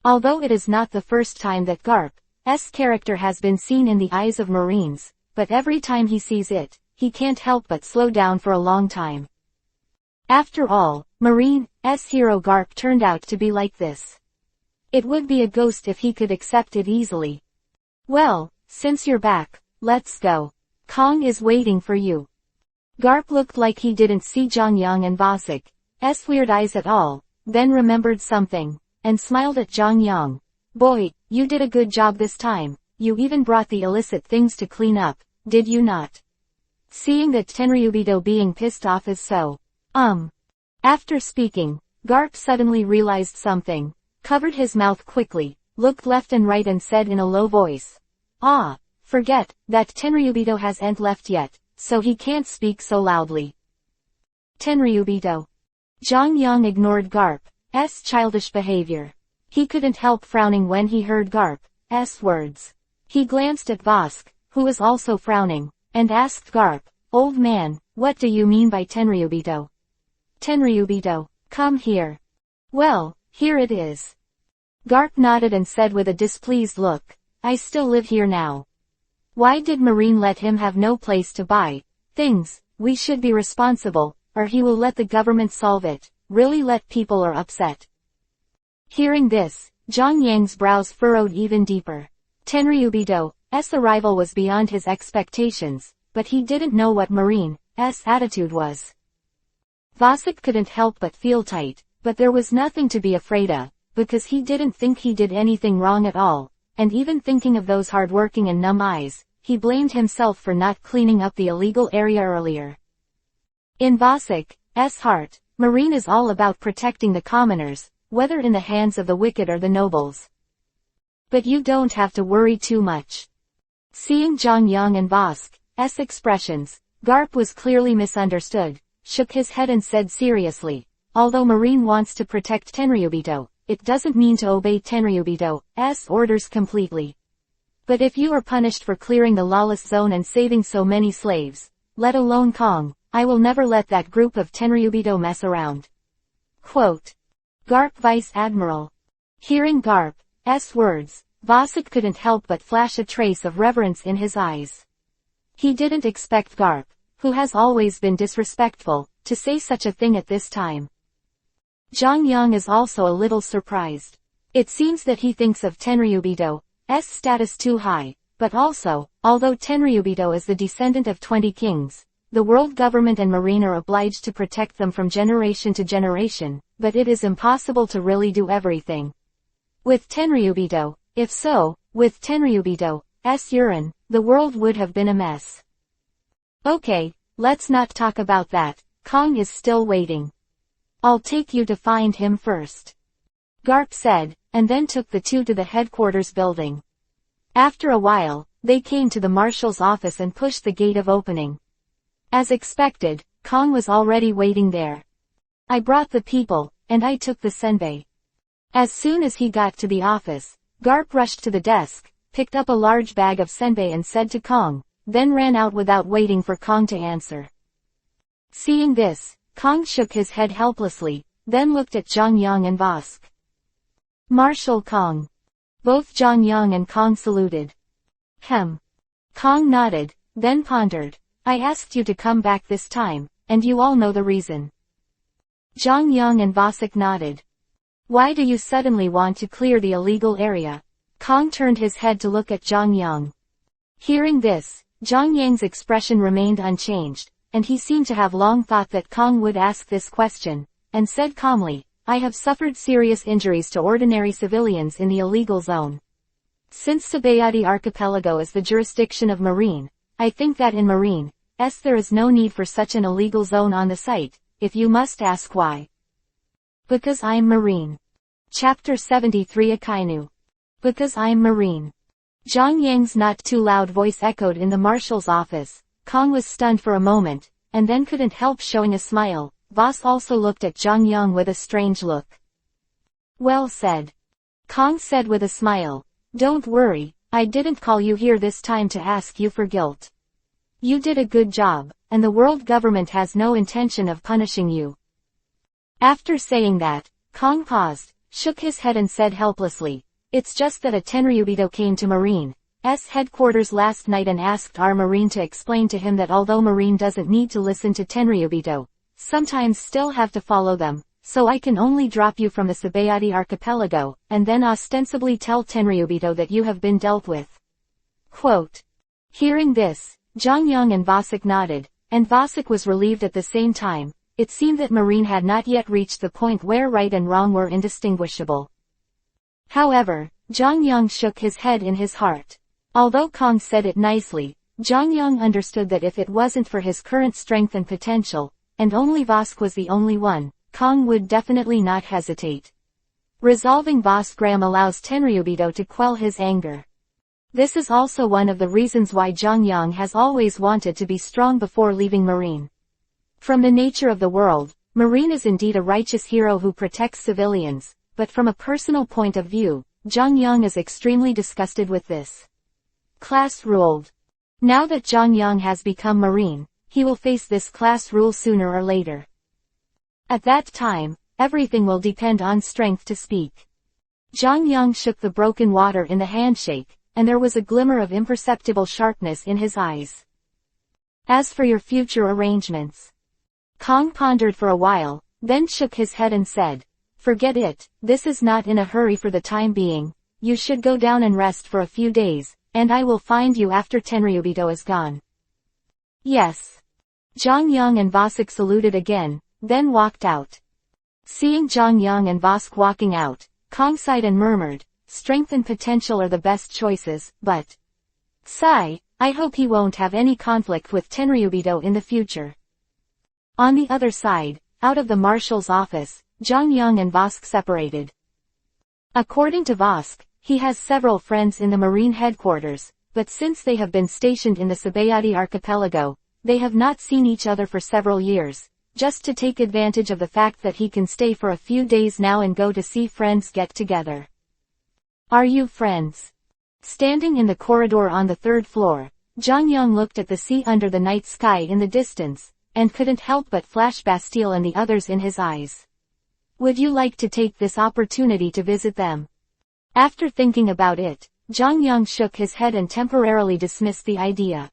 Although it is not the first time that Garp's character has been seen in the eyes of Marines, but every time he sees it, he can't help but slow down for a long time. After all, Marine's hero Garp turned out to be like this. It would be a ghost if he could accept it easily. "Well, since you're back, let's go. Kong is waiting for you." Garp looked like he didn't see Zhang Yang and Vosik's weird eyes at all, then remembered something, and smiled at Zhang Yang. "Boy, you did a good job this time. You even brought the illicit things to clean up, did you not?" Seeing that Tenryubito being pissed off is so. After speaking, Garp suddenly realized something, covered his mouth quickly, looked left and right and said in a low voice, "Ah, forget, that Tenryubito hasn't left yet, so he can't speak so loudly." Tenryubito. Zhang Yang ignored Garp's childish behavior. He couldn't help frowning when he heard Garp's words. He glanced at Vosk, who was also frowning, and asked Garp, "Old man, what do you mean by Tenryubito?" "Tenryubito, come here." "Well, here it is." Garp nodded and said with a displeased look, "I still live here now. Why did Marine let him have no place to buy things? We should be responsible, or he will let the government solve it. Really let people are upset." Hearing this, Zhang Yang's brows furrowed even deeper. Tenryubito's arrival was beyond his expectations, but he didn't know what Marine's attitude was. Vasek couldn't help but feel tight, but there was nothing to be afraid of, because he didn't think he did anything wrong at all, and even thinking of those hard-working and numb eyes, he blamed himself for not cleaning up the illegal area earlier. In Vasek's heart, Marine is all about protecting the commoners, whether in the hands of the wicked or the nobles. But you don't have to worry too much. Seeing Zhang Yang and Vosk's expressions, Garp was clearly misunderstood, shook his head and said seriously, "Although Marine wants to protect Tenryubito, it doesn't mean to obey Tenryubito's orders completely. But if you are punished for clearing the lawless zone and saving so many slaves, let alone Kong, I will never let that group of Tenryubito mess around." Quote. Garp Vice Admiral. Hearing Garp's words, Vasek couldn't help but flash a trace of reverence in his eyes. He didn't expect Garp, who has always been disrespectful, to say such a thing at this time. Zhang Yang is also a little surprised. It seems that he thinks of Tenryubito's status too high, but also, although Tenryubito is the descendant of 20 kings, the world government and Marine are obliged to protect them from generation to generation, but it is impossible to really do everything. With Tenryubito, if so, with Tenryubito's urine, the world would have been a mess. Okay, let's not talk about that, Kong is still waiting. I'll take you to find him first. Garp said, and then took the two to the headquarters building. After a while, they came to the marshal's office and pushed the gate of opening. As expected, Kong was already waiting there. "I brought the people, and I took the senbei." As soon as he got to the office, Garp rushed to the desk, picked up a large bag of senbei and said to Kong, then ran out without waiting for Kong to answer. Seeing this, Kong shook his head helplessly, then looked at Zhang Yang and Vosk. "Marshal Kong." Both Zhang Yang and Kong saluted. Kong nodded, then pondered. "I asked you to come back this time, and you all know the reason." Zhang Yang and Vasek nodded. "Why do you suddenly want to clear the illegal area?" Kong turned his head to look at Zhang Yang. Hearing this, Zhang Yang's expression remained unchanged, and he seemed to have long thought that Kong would ask this question, and said calmly, "I have suffered serious injuries to ordinary civilians in the illegal zone. Since Sabayati Archipelago is the jurisdiction of Marine, I think that in Marine's there is no need for such an illegal zone on the site, if you must ask why." "Because I'm Marine." Chapter 73 Akainu. "Because I'm Marine." Zhang Yang's not too loud voice echoed in the marshal's office. Kong was stunned for a moment, and then couldn't help showing a smile. Voss also looked at Zhang Yang with a strange look. "Well said." Kong said with a smile. "Don't worry, I didn't call you here this time to ask you for guilt. You did a good job, and the world government has no intention of punishing you." After saying that, Kong paused, shook his head and said helplessly, "It's just that a Tenryubito came to Marine's headquarters last night and asked our Marine to explain to him that although Marine doesn't need to listen to Tenryubito, sometimes still have to follow them, so I can only drop you from the Sabayati Archipelago, and then ostensibly tell Tenryubito that you have been dealt with." Quote. Hearing this, Zhang Yang and Vasek nodded, and Vasek was relieved at the same time. It seemed that Marine had not yet reached the point where right and wrong were indistinguishable. However, Zhang Yang shook his head in his heart. Although Kong said it nicely, Zhang Yang understood that if it wasn't for his current strength and potential, and only Vosk was the only one, Kong would definitely not hesitate. Resolving Boss Graham allows Tenryubito to quell his anger. This is also one of the reasons why Jongyang has always wanted to be strong before leaving Marine. From the nature of the world, Marine is indeed a righteous hero who protects civilians, but from a personal point of view, Jongyang is extremely disgusted with this. Class ruled. Now that Jongyang has become Marine, he will face this class rule sooner or later. At that time, everything will depend on strength to speak. Jongyang shook the broken water in the handshake, and there was a glimmer of imperceptible sharpness in his eyes. As for your future arrangements. Kong pondered for a while, then shook his head and said, forget it, this is not in a hurry for the time being, you should go down and rest for a few days, and I will find you after Tenryubito is gone. Yes. Jongyang and Vossik saluted again, then walked out. Seeing Jongyang and Vosk walking out, Kong sighed and murmured, strength and potential are the best choices, but... Sigh, I hope he won't have any conflict with Tenryubito in the future. On the other side, out of the marshal's office, Jongyang and Vosk separated. According to Vosk, he has several friends in the Marine headquarters, but since they have been stationed in the Sabayati archipelago, they have not seen each other for several years, just to take advantage of the fact that he can stay for a few days now and go to see friends get together. Are you friends? Standing in the corridor on the third floor, Jongyang looked at the sea under the night sky in the distance, and couldn't help but flash Bastille and the others in his eyes. Would you like to take this opportunity to visit them? After thinking about it, Jongyang shook his head and temporarily dismissed the idea.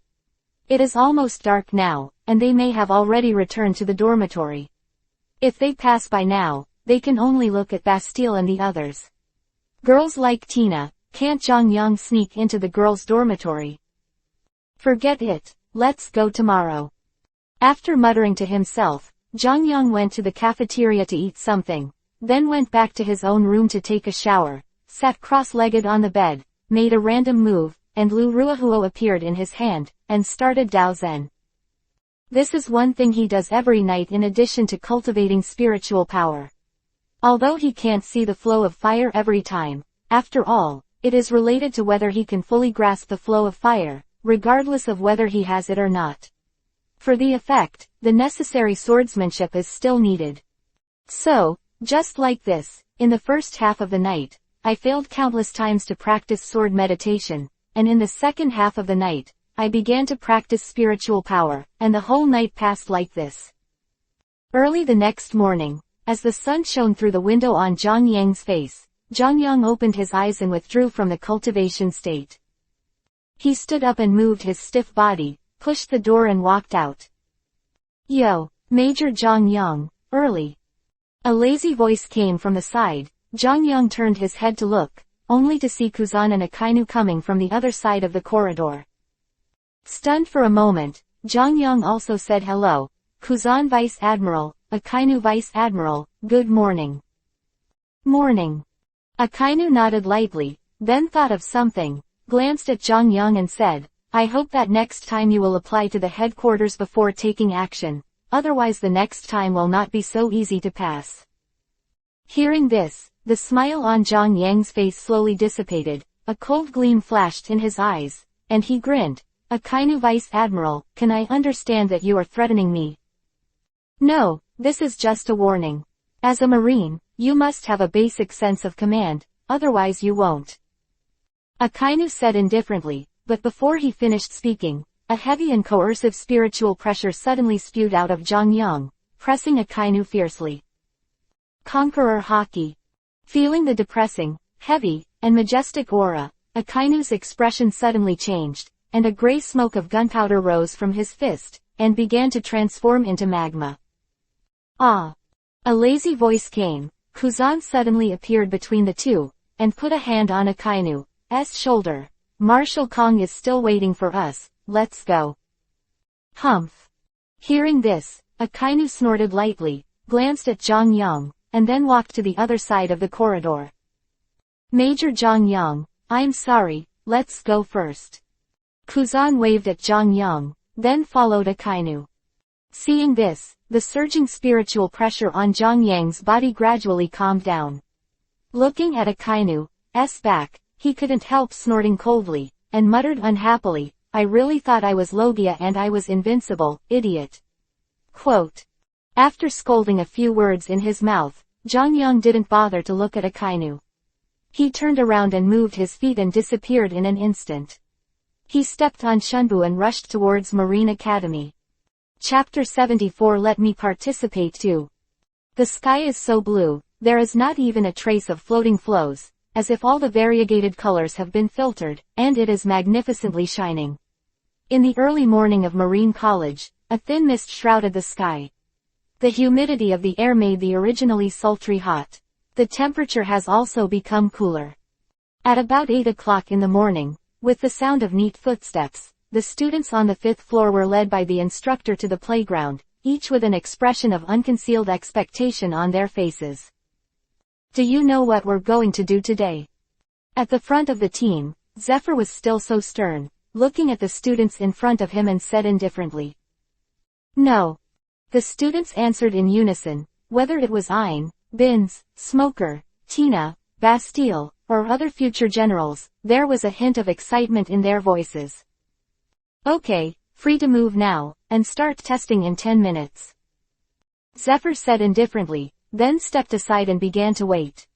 It is almost dark now, and they may have already returned to the dormitory. If they pass by now, they can only look at Bastille and the others. Girls like Tina, can't Jongyang sneak into the girls' dormitory? Forget it, let's go tomorrow. After muttering to himself, Jongyang went to the cafeteria to eat something, then went back to his own room to take a shower, sat cross-legged on the bed, made a random move, and Lu Ruahuo appeared in his hand, and started Dao Zen. This is one thing he does every night in addition to cultivating spiritual power. Although he can't see the flow of fire every time, after all, it is related to whether he can fully grasp the flow of fire, regardless of whether he has it or not. For the effect, the necessary swordsmanship is still needed. So, just like this, in the first half of the night, I failed countless times to practice sword meditation, and in the second half of the night, I began to practice spiritual power, and the whole night passed like this. Early the next morning, as the sun shone through the window on Jongyang's face, Jongyang opened his eyes and withdrew from the cultivation state. He stood up and moved his stiff body, pushed the door and walked out. Yo, Major Jongyang, early. A lazy voice came from the side. Jongyang turned his head to look, only to see Kuzan and Akainu coming from the other side of the corridor. Stunned for a moment, Jongyang also said hello, Kuzan Vice Admiral, Akainu Vice Admiral, good morning. Morning. Akainu nodded lightly, then thought of something, glanced at Jongyang and said, I hope that next time you will apply to the headquarters before taking action, otherwise the next time will not be so easy to pass. Hearing this, the smile on Jongyang's face slowly dissipated, a cold gleam flashed in his eyes, and he grinned, Akainu Vice Admiral, can I understand that you are threatening me? No, this is just a warning. As a Marine, you must have a basic sense of command, otherwise you won't. Akainu said indifferently, but before he finished speaking, a heavy and coercive spiritual pressure suddenly spewed out of Jongyang, pressing Akainu fiercely. Conqueror Haki. Feeling the depressing, heavy, and majestic aura, Akainu's expression suddenly changed, and a gray smoke of gunpowder rose from his fist, and began to transform into magma. Ah! A lazy voice came. Kuzan suddenly appeared between the two, and put a hand on Akainu's shoulder. Marshal Kong is still waiting for us, let's go. Humph. Hearing this, Akainu snorted lightly, glanced at Jongyang, and then walked to the other side of the corridor. Major Jongyang, I'm sorry, let's go first. Kuzan waved at Jongyang, then followed Akainu. Seeing this, the surging spiritual pressure on Zhang Yang's body gradually calmed down. Looking at Akainu's back, he couldn't help snorting coldly, and muttered unhappily, "I really thought I was Logia and I was invincible, idiot." Quote. After scolding a few words in his mouth, Zhang Yang didn't bother to look at Akainu. He turned around and moved his feet and disappeared in an instant. He stepped on Shunbu and rushed towards Marine Academy. Chapter 74. Let me participate too. The sky is so blue, there is not even a trace of floating flows, as if all the variegated colors have been filtered, and it is magnificently shining. In the early morning of Marine College, a thin mist shrouded the sky. The humidity of the air made the originally sultry hot. The temperature has also become cooler. At about 8 o'clock in the morning, with the sound of neat footsteps, the students on the 5th floor were led by the instructor to the playground, each with an expression of unconcealed expectation on their faces. "Do you know what we're going to do today?" At the front of the team, Zephyr was still so stern, looking at the students in front of him and said indifferently. "No." The students answered in unison, whether it was Ayn, Binz, Smoker, Tina, Bastille, or other future generals, there was a hint of excitement in their voices. "Okay, free to move now, and start testing in 10 minutes. Zephyr said indifferently, then stepped aside and began to wait.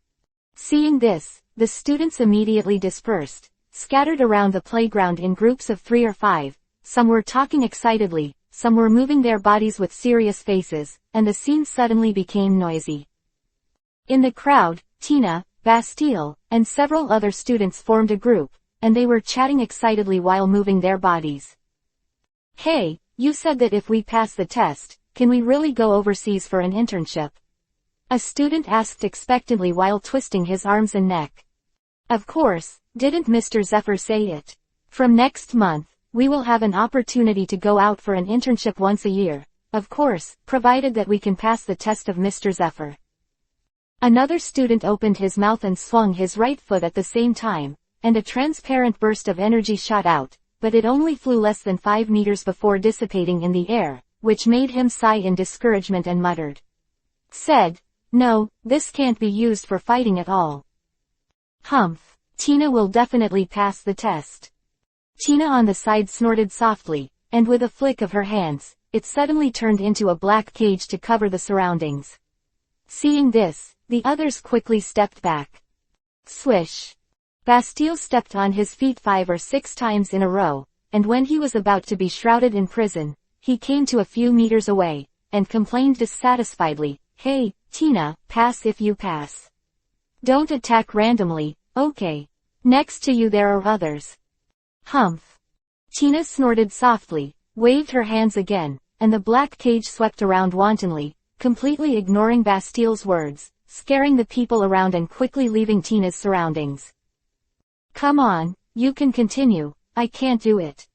Seeing this, the students immediately dispersed, scattered around the playground in groups of 3 or 5, some were talking excitedly, some were moving their bodies with serious faces, and the scene suddenly became noisy. In the crowd, Tina, Bastille, and several other students formed a group, and they were chatting excitedly while moving their bodies. "Hey, you said that if we pass the test, can we really go overseas for an internship?" A student asked expectantly while twisting his arms and neck. "Of course, didn't Mr. Zephyr say it? From next month, we will have an opportunity to go out for an internship once a year, of course, provided that we can pass the test of Mr. Zephyr." Another student opened his mouth and swung his right foot at the same time, and a transparent burst of energy shot out, but it only flew less than 5 meters before dissipating in the air, which made him sigh in discouragement and muttered. Said, "No, this can't be used for fighting at all." Humph, Tina will definitely pass the test. Tina on the side snorted softly, and with a flick of her hands, it suddenly turned into a black cage to cover the surroundings. Seeing this, the others quickly stepped back. Swish. Bastille stepped on his feet 5 or 6 times in a row, and when he was about to be shrouded in prison, he came to a few meters away, and complained dissatisfiedly, "Hey, Tina, pass if you pass. Don't attack randomly, okay? Next to you there are others." Humph. Tina snorted softly, waved her hands again, and the black cage swept around wantonly, completely ignoring Bastille's words, scaring the people around and quickly leaving Tina's surroundings. "Come on, you can continue, I can't do it."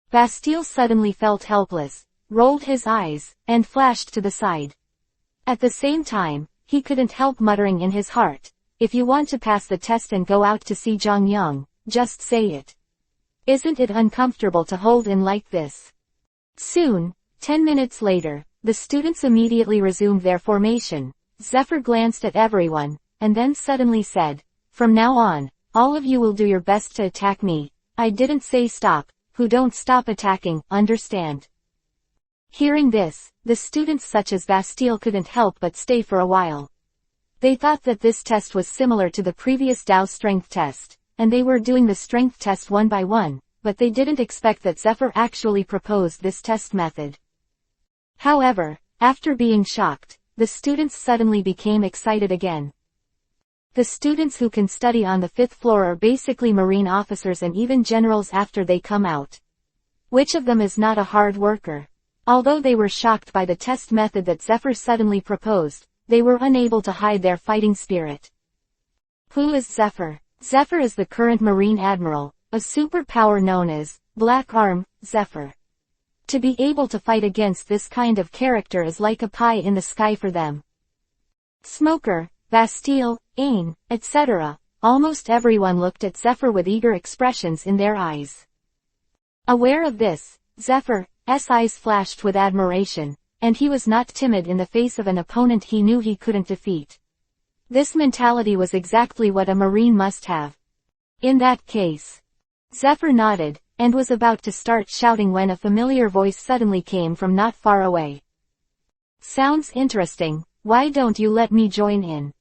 Bastille suddenly felt helpless, rolled his eyes, and flashed to the side. At the same time, he couldn't help muttering in his heart, "If you want to pass the test and go out to see Zhang Yang, just say it. Isn't it uncomfortable to hold in like this?" Soon, 10 minutes later, the students immediately resumed their formation. Zephyr glanced at everyone, and then suddenly said, "From now on, all of you will do your best to attack me. I didn't say stop, who don't stop attacking, understand?" Hearing this, the students such as Bastille couldn't help but stay for a while. They thought that this test was similar to the previous Dao strength test, and they were doing the strength test one by one, but they didn't expect that Zephyr actually proposed this test method. However, after being shocked, the students suddenly became excited again. The students who can study on the 5th floor are basically Marine officers and even generals after they come out. Which of them is not a hard worker? Although they were shocked by the test method that Zephyr suddenly proposed, they were unable to hide their fighting spirit. Who is Zephyr? Zephyr is the current Marine Admiral, a superpower known as Black Arm, Zephyr. To be able to fight against this kind of character is like a pie in the sky for them. Smoker, Bastille, Ain, etc. Almost everyone looked at Zephyr with eager expressions in their eyes. Aware of this, Zephyr's eyes flashed with admiration, and he was not timid in the face of an opponent he knew he couldn't defeat. This mentality was exactly what a Marine must have. In that case. Zephyr nodded, and was about to start shouting when a familiar voice suddenly came from not far away. "Sounds interesting, why don't you let me join in?"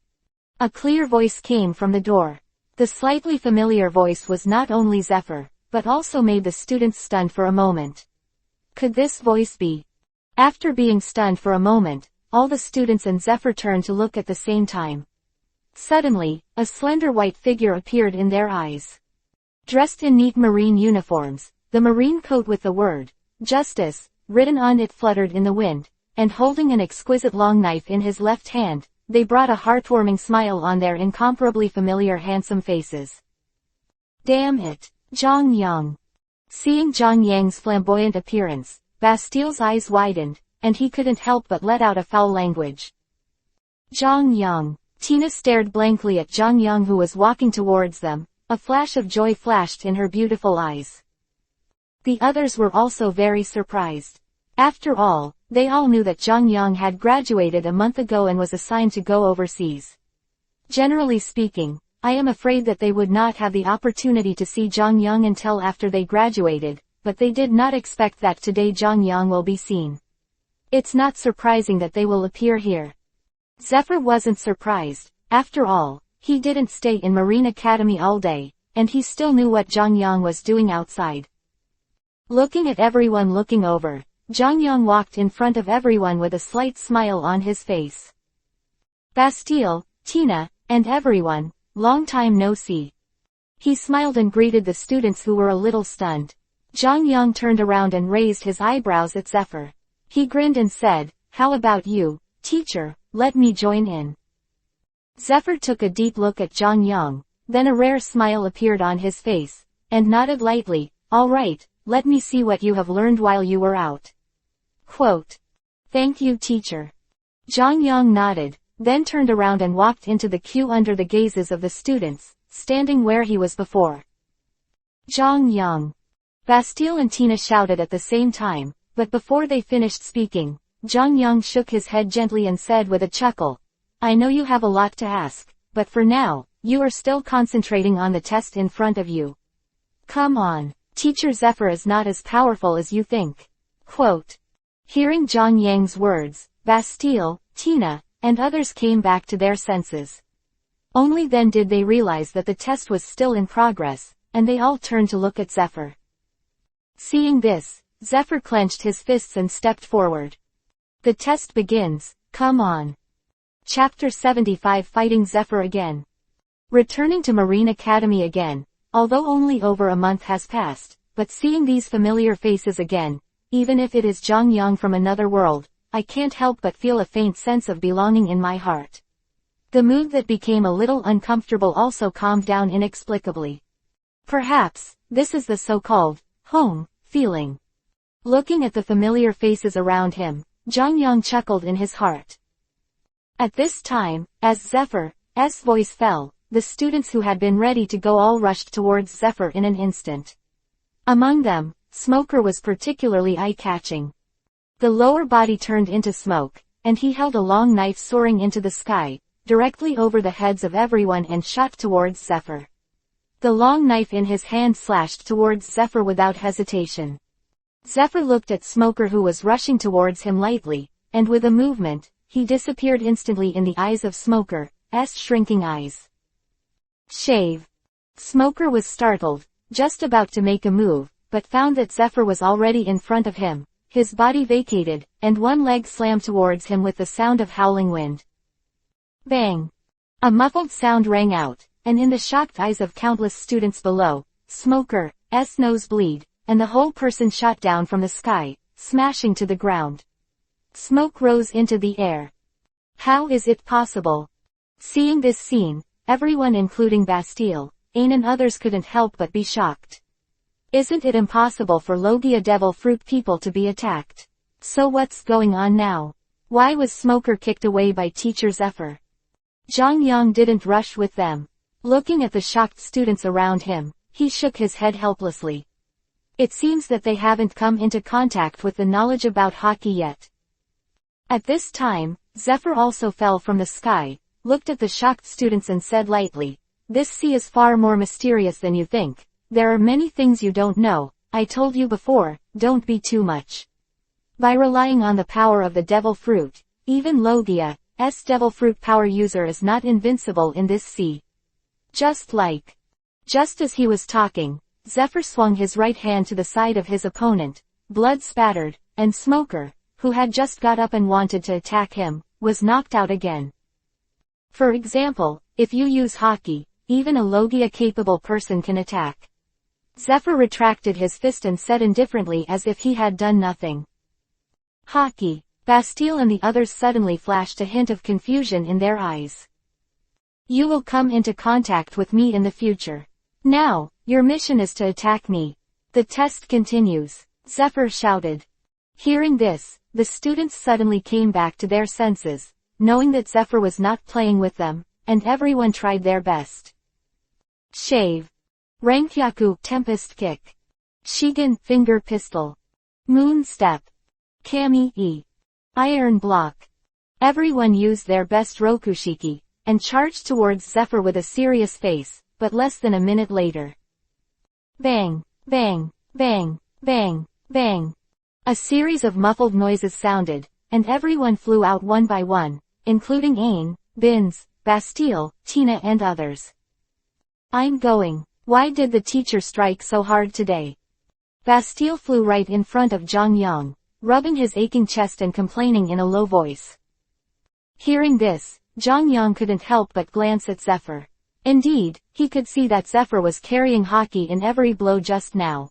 A clear voice came from the door. The slightly familiar voice was not only Zephyr, but also made the students stunned for a moment. Could this voice be? After being stunned for a moment, all the students and Zephyr turned to look at the same time. Suddenly, a slender white figure appeared in their eyes. Dressed in neat Marine uniforms, the Marine coat with the word, "Justice," written on it fluttered in the wind, and holding an exquisite long knife in his left hand, they brought a heartwarming smile on their incomparably familiar handsome faces. "Damn it, Zhang Yang." Seeing Zhang Yang's flamboyant appearance, Bastille's eyes widened, and he couldn't help but let out a foul language. "Zhang Yang." Tina stared blankly at Zhang Yang, who was walking towards them. A flash of joy flashed in her beautiful eyes. The others were also very surprised. After all, they all knew that Zhang Yang had graduated a month ago and was assigned to go overseas. Generally speaking, I am afraid that they would not have the opportunity to see Zhang Yang until after they graduated, but they did not expect that today Zhang Yang will be seen. It's not surprising that they will appear here. Zephyr wasn't surprised. After all, he didn't stay in Marine Academy all day, and he still knew what Zhang Yang was doing outside. Looking at everyone looking over, Zhang Yang walked in front of everyone with a slight smile on his face. "Bastille, Tina, and everyone, long time no see." He smiled and greeted the students who were a little stunned. Zhang Yang turned around and raised his eyebrows at Zephyr. He grinned and said, "How about you, teacher, let me join in." Zephyr took a deep look at Zhang Yang, then a rare smile appeared on his face, and nodded lightly, "All right, let me see what you have learned while you were out." Quote, "Thank you, teacher." Zhang Yang nodded, then turned around and walked into the queue under the gazes of the students, standing where he was before. "Zhang Yang." Bastille and Tina shouted at the same time, but before they finished speaking, Zhang Yang shook his head gently and said with a chuckle, "I know you have a lot to ask, but for now, you are still concentrating on the test in front of you. Come on, Teacher Zephyr is not as powerful as you think." Quote. Hearing Zhang Yang's words, Bastille, Tina, and others came back to their senses. Only then did they realize that the test was still in progress, and they all turned to look at Zephyr. Seeing this, Zephyr clenched his fists and stepped forward. "The test begins, come on." Chapter 75 Fighting Zephyr Again. Returning to Marine Academy again, although only over a month has passed, but seeing these familiar faces again, even if it is Zhang Yang from another world, I can't help but feel a faint sense of belonging in my heart. The mood that became a little uncomfortable also calmed down inexplicably. Perhaps, this is the so-called, home, feeling. Looking at the familiar faces around him, Zhang Yang chuckled in his heart. At this time, as Zephyr's voice fell, the students who had been ready to go all rushed towards Zephyr in an instant. Among them, Smoker was particularly eye-catching. The lower body turned into smoke, and he held a long knife soaring into the sky, directly over the heads of everyone and shot towards Zephyr. The long knife in his hand slashed towards Zephyr without hesitation. Zephyr looked at Smoker, who was rushing towards him lightly, and with a movement, he disappeared instantly in the eyes of Smoker's shrinking eyes. Shave. Smoker was startled, just about to make a move, but found that Zephyr was already in front of him, his body vacated, and one leg slammed towards him with the sound of howling wind. Bang! A muffled sound rang out, and in the shocked eyes of countless students below, Smoker's nose bleed, and the whole person shot down from the sky, smashing to the ground. Smoke rose into the air. How is it possible? Seeing this scene, everyone including Bastille, Ain and others couldn't help but be shocked. Isn't it impossible for Logia Devil Fruit people to be attacked? So what's going on now? Why was Smoker kicked away by Teacher Zephyr? Zhang Yang didn't rush with them. Looking at the shocked students around him, he shook his head helplessly. It seems that they haven't come into contact with the knowledge about hockey yet. At this time, Zephyr also fell from the sky, looked at the shocked students and said lightly, "This sea is far more mysterious than you think. There are many things you don't know. I told you before, don't be too much." By relying on the power of the devil fruit, even Logia's devil fruit power user is not invincible in this sea. Just as he was talking, Zephyr swung his right hand to the side of his opponent, blood spattered, and Smoker, who had just got up and wanted to attack him, was knocked out again. For example, if you use Haki, even a Logia-capable person can attack. Zephyr retracted his fist and said indifferently as if he had done nothing. Haki. Bastille and the others suddenly flashed a hint of confusion in their eyes. "You will come into contact with me in the future. Now, your mission is to attack me. The test continues," Zephyr shouted. Hearing this, the students suddenly came back to their senses, knowing that Zephyr was not playing with them, and everyone tried their best. Shave. Rankyaku, Tempest Kick. Shigen, Finger Pistol. Moon Step. Kami-e. Iron Block. Everyone used their best Rokushiki, and charged towards Zephyr with a serious face, but less than a minute later. Bang, bang, bang, bang, bang. A series of muffled noises sounded, and everyone flew out one by one, including Aang, Binz, Bastille, Tina and others. "I'm going. Why did the teacher strike so hard today?" Bastille flew right in front of Zhang Yang, rubbing his aching chest and complaining in a low voice. Hearing this, Zhang Yang couldn't help but glance at Zephyr. Indeed, he could see that Zephyr was carrying Haki in every blow just now.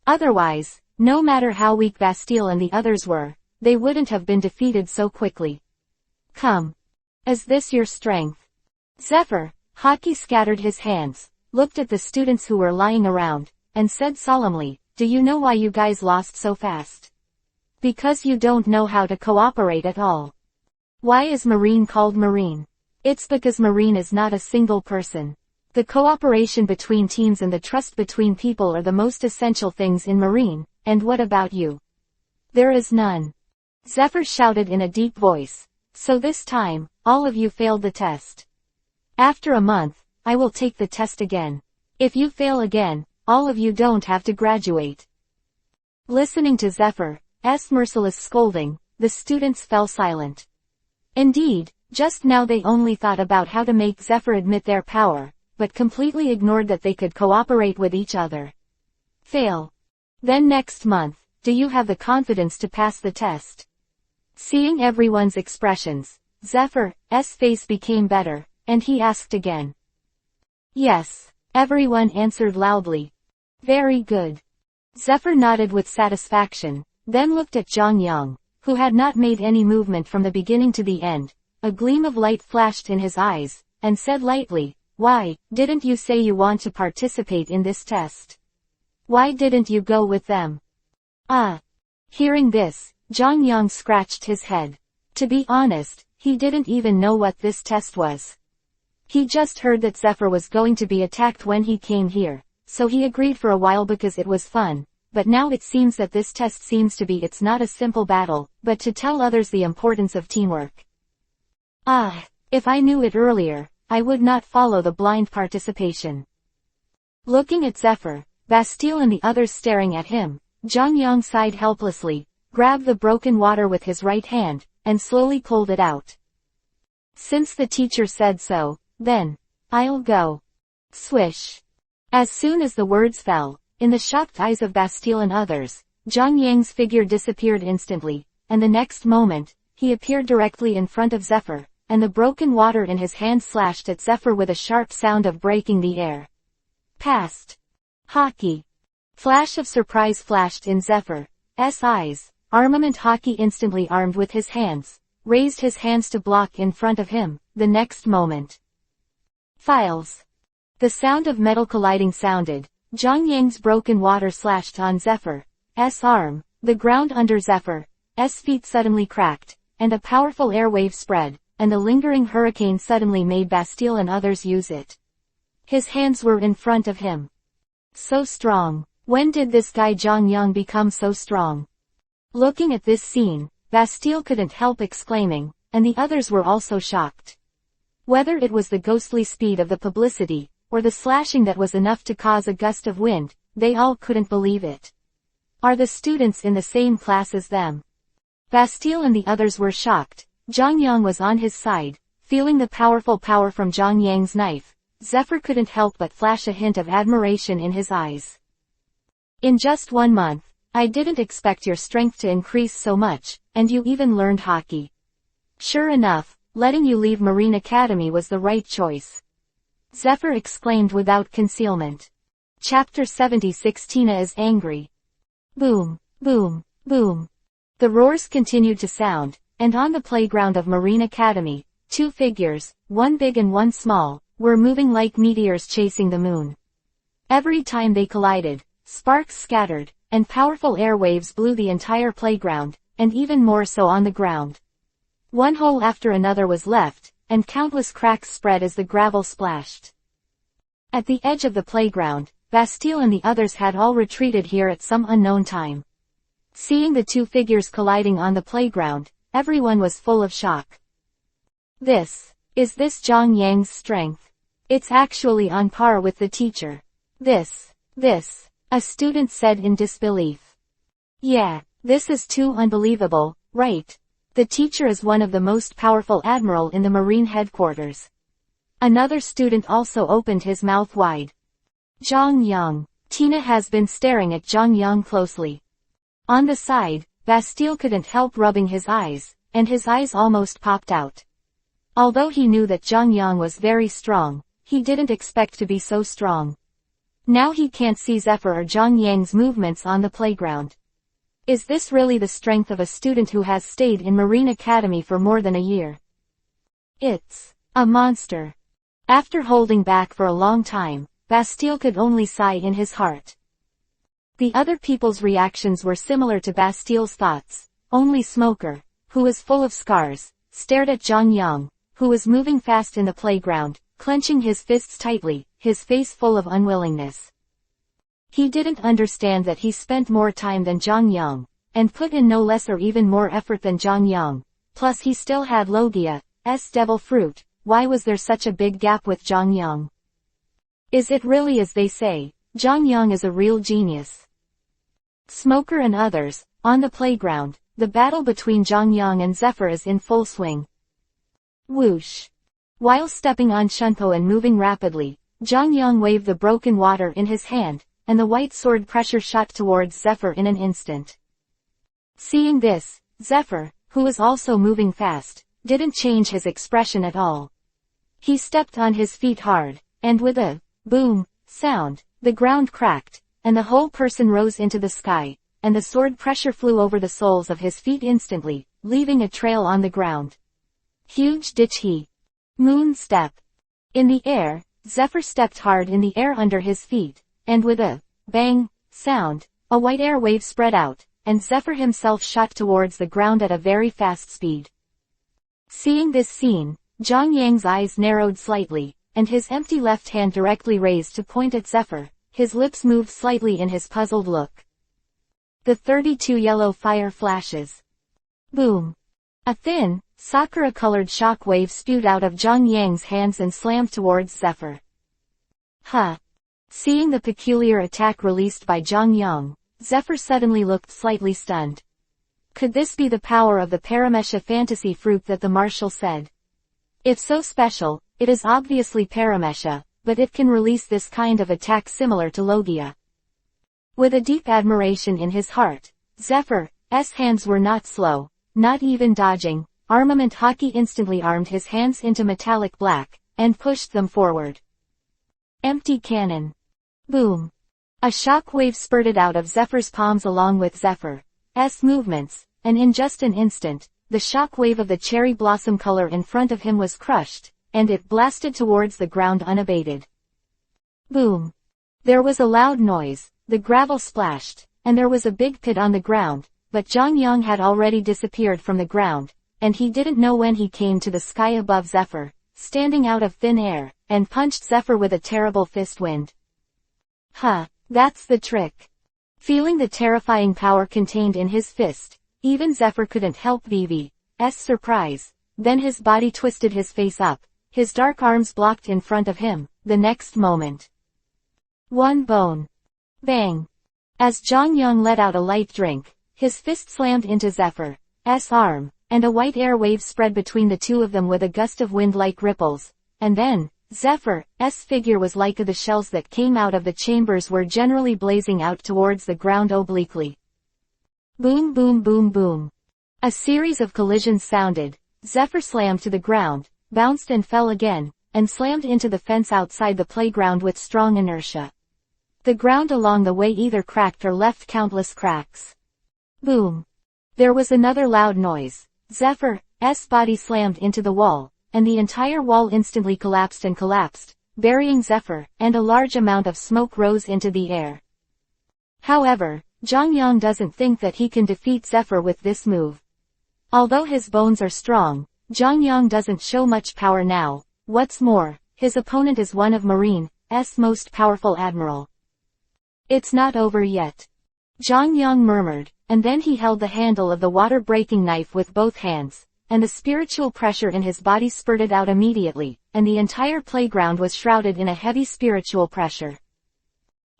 Otherwise, no matter how weak Bastille and the others were, they wouldn't have been defeated so quickly. "Come. Is this your strength?" Zephyr, Haki scattered his hands, looked at the students who were lying around, and said solemnly, "Do you know why you guys lost so fast? Because you don't know how to cooperate at all. Why is Marine called Marine? It's because Marine is not a single person. The cooperation between teams and the trust between people are the most essential things in Marine, and what about you? There is none." Zephyr shouted in a deep voice. "So this time, all of you failed the test. After a month, I will take the test again. If you fail again, all of you don't have to graduate." Listening to Zephyr's merciless scolding, the students fell silent. Indeed, just now they only thought about how to make Zephyr admit their power, but completely ignored that they could cooperate with each other. Fail. Then next month, do you have the confidence to pass the test? Seeing everyone's expressions, Zephyr's face became better, and he asked again. Yes, everyone answered loudly. Very good. Zephyr nodded with satisfaction, then looked at Zhang Yang, who had not made any movement from the beginning to the end. A gleam of light flashed in his eyes, and said lightly, "Why, didn't you say you want to participate in this test? Why didn't you go with them?" Hearing this, Zhang Yang scratched his head. To be honest, he didn't even know what this test was. He just heard that Zephyr was going to be attacked when he came here, so he agreed for a while because it was fun, but now it seems that this test seems to be it's not a simple battle, but to tell others the importance of teamwork. If I knew it earlier, I would not follow the blind participation. Looking at Zephyr, Bastille and the others staring at him, Zhang Yang sighed helplessly, grabbed the broken water with his right hand, and slowly pulled it out. Since the teacher said so, then, I'll go. Swish. As soon as the words fell, in the shocked eyes of Bastille and others, Zhang Yang's figure disappeared instantly, and the next moment, he appeared directly in front of Zephyr, and the broken water in his hand slashed at Zephyr with a sharp sound of breaking the air. Passed. Haki. Flash of surprise flashed in Zephyr's eyes. Armament Haki instantly armed with his hands, raised his hands to block in front of him, the next moment. Files. The sound of metal colliding sounded. Zhang Yang's broken water slashed on Zephyr's arm, the ground under Zephyr's feet suddenly cracked, and a powerful airwave spread, and the lingering hurricane suddenly made Bastille and others use it. His hands were in front of him. So strong. When did this guy Zhang Yang become so strong? Looking at this scene, Bastille couldn't help exclaiming, and the others were also shocked. Whether it was the ghostly speed of the publicity, or the slashing that was enough to cause a gust of wind, they all couldn't believe it. Are the students in the same class as them? Bastille and the others were shocked. Zhang Yang was on his side, feeling the powerful power from Zhang Yang's knife. Zephyr couldn't help but flash a hint of admiration in his eyes. In just 1 month, I didn't expect your strength to increase so much, and you even learned hockey. Sure enough, letting you leave Marine Academy was the right choice. Zephyr exclaimed without concealment. Chapter 76 Tina is angry. Boom, boom, boom. The roars continued to sound, and on the playground of Marine Academy, 2 figures, one big and one small, were moving like meteors chasing the moon. Every time they collided, sparks scattered, and powerful air waves blew the entire playground, and even more so on the ground. One hole after another was left, and countless cracks spread as the gravel splashed. At the edge of the playground, Bastille and the others had all retreated here at some unknown time. Seeing the 2 figures colliding on the playground, everyone was full of shock. Is this Zhang Yang's strength? It's actually on par with the teacher. This, a student said in disbelief. Yeah, this is too unbelievable, right? The teacher is one of the most powerful admiral in the Marine headquarters. Another student also opened his mouth wide. Zhang Yang. Tina has been staring at Zhang Yang closely. On the side, Bastille couldn't help rubbing his eyes, and his eyes almost popped out. Although he knew that Zhang Yang was very strong, he didn't expect to be so strong. Now he can't see Zephyr or Zhang Yang's movements on the playground. Is this really the strength of a student who has stayed in Marine Academy for more than a year? It's a monster. After holding back for a long time, Bastille could only sigh in his heart. The other people's reactions were similar to Bastille's thoughts. Only Smoker, who was full of scars, stared at Zhang Yang, who was moving fast in the playground, clenching his fists tightly, his face full of unwillingness. He didn't understand that he spent more time than Zhang Yang, and put in no less or even more effort than Zhang Yang. Plus he still had Logia's devil fruit. Why was there such a big gap with Zhang Yang? Is it really as they say? Zhang Yang is a real genius. Smoker and others, on the playground, the battle between Zhang Yang and Zephyr is in full swing. Whoosh! While stepping on Shunpo and moving rapidly, Zhang Yang waved the broken water in his hand, and the white sword pressure shot towards Zephyr in an instant. Seeing this, Zephyr, who was also moving fast, didn't change his expression at all. He stepped on his feet hard, and with a boom sound, the ground cracked, and the whole person rose into the sky, and the sword pressure flew over the soles of his feet instantly, leaving a trail on the ground. Huge ditch he. Moon step. In the air, Zephyr stepped hard in the air under his feet, and with a bang sound, a white air wave spread out, and Zephyr himself shot towards the ground at a very fast speed. Seeing this scene, Zhang Yang's eyes narrowed slightly, and his empty left hand directly raised to point at Zephyr. His lips moved slightly in his puzzled look. The 32 yellow fire flashes. Boom! A thin, sakura-colored shock wave spewed out of Zhang Yang's hands and slammed towards Zephyr. Huh! Seeing the peculiar attack released by Zhang Yang, Zephyr suddenly looked slightly stunned. Could this be the power of the Paramesha fantasy fruit that the marshal said? If so special, it is obviously Paramesha, but it can release this kind of attack similar to Logia. With a deep admiration in his heart, Zephyr's hands were not slow, not even dodging. Armament Hockey instantly armed his hands into metallic black, and pushed them forward. Empty cannon. Boom. A shock wave spurted out of Zephyr's palms along with Zephyr's movements, and in just an instant, the shock wave of the cherry blossom color in front of him was crushed, and it blasted towards the ground unabated. Boom. There was a loud noise, the gravel splashed, and there was a big pit on the ground, but Zhang Yang had already disappeared from the ground, and he didn't know when he came to the sky above Zephyr, standing out of thin air, and punched Zephyr with a terrible fist wind. Huh, that's the trick. Feeling the terrifying power contained in his fist, Even Zephyr couldn't help Vivi's surprise. Then his body twisted his face up, his dark arms blocked in front of him. The next moment, one bone. Bang! As Zhang Yang let out a light drink, his fist slammed into Zephyr's arm, and a white air wave spread between the two of them with a gust of wind like ripples. And then, Zephyr's figure was like the shells that came out of the chambers were generally blazing out towards the ground obliquely. Boom boom boom boom. A series of collisions sounded. Zephyr slammed to the ground, bounced and fell again, and slammed into the fence outside the playground with strong inertia. The ground along the way either cracked or left countless cracks. Boom. There was another loud noise. Zephyr's body slammed into the wall, and the entire wall instantly collapsed, burying Zephyr, and a large amount of smoke rose into the air. However, Zhang Yang doesn't think that he can defeat Zephyr with this move. Although his bones are strong, Zhang Yang doesn't show much power now. What's more, his opponent is one of Marine's most powerful admiral. It's not over yet. Zhang Yang murmured, and then he held the handle of the water-breaking knife with both hands, and the spiritual pressure in his body spurted out immediately, and the entire playground was shrouded in a heavy spiritual pressure.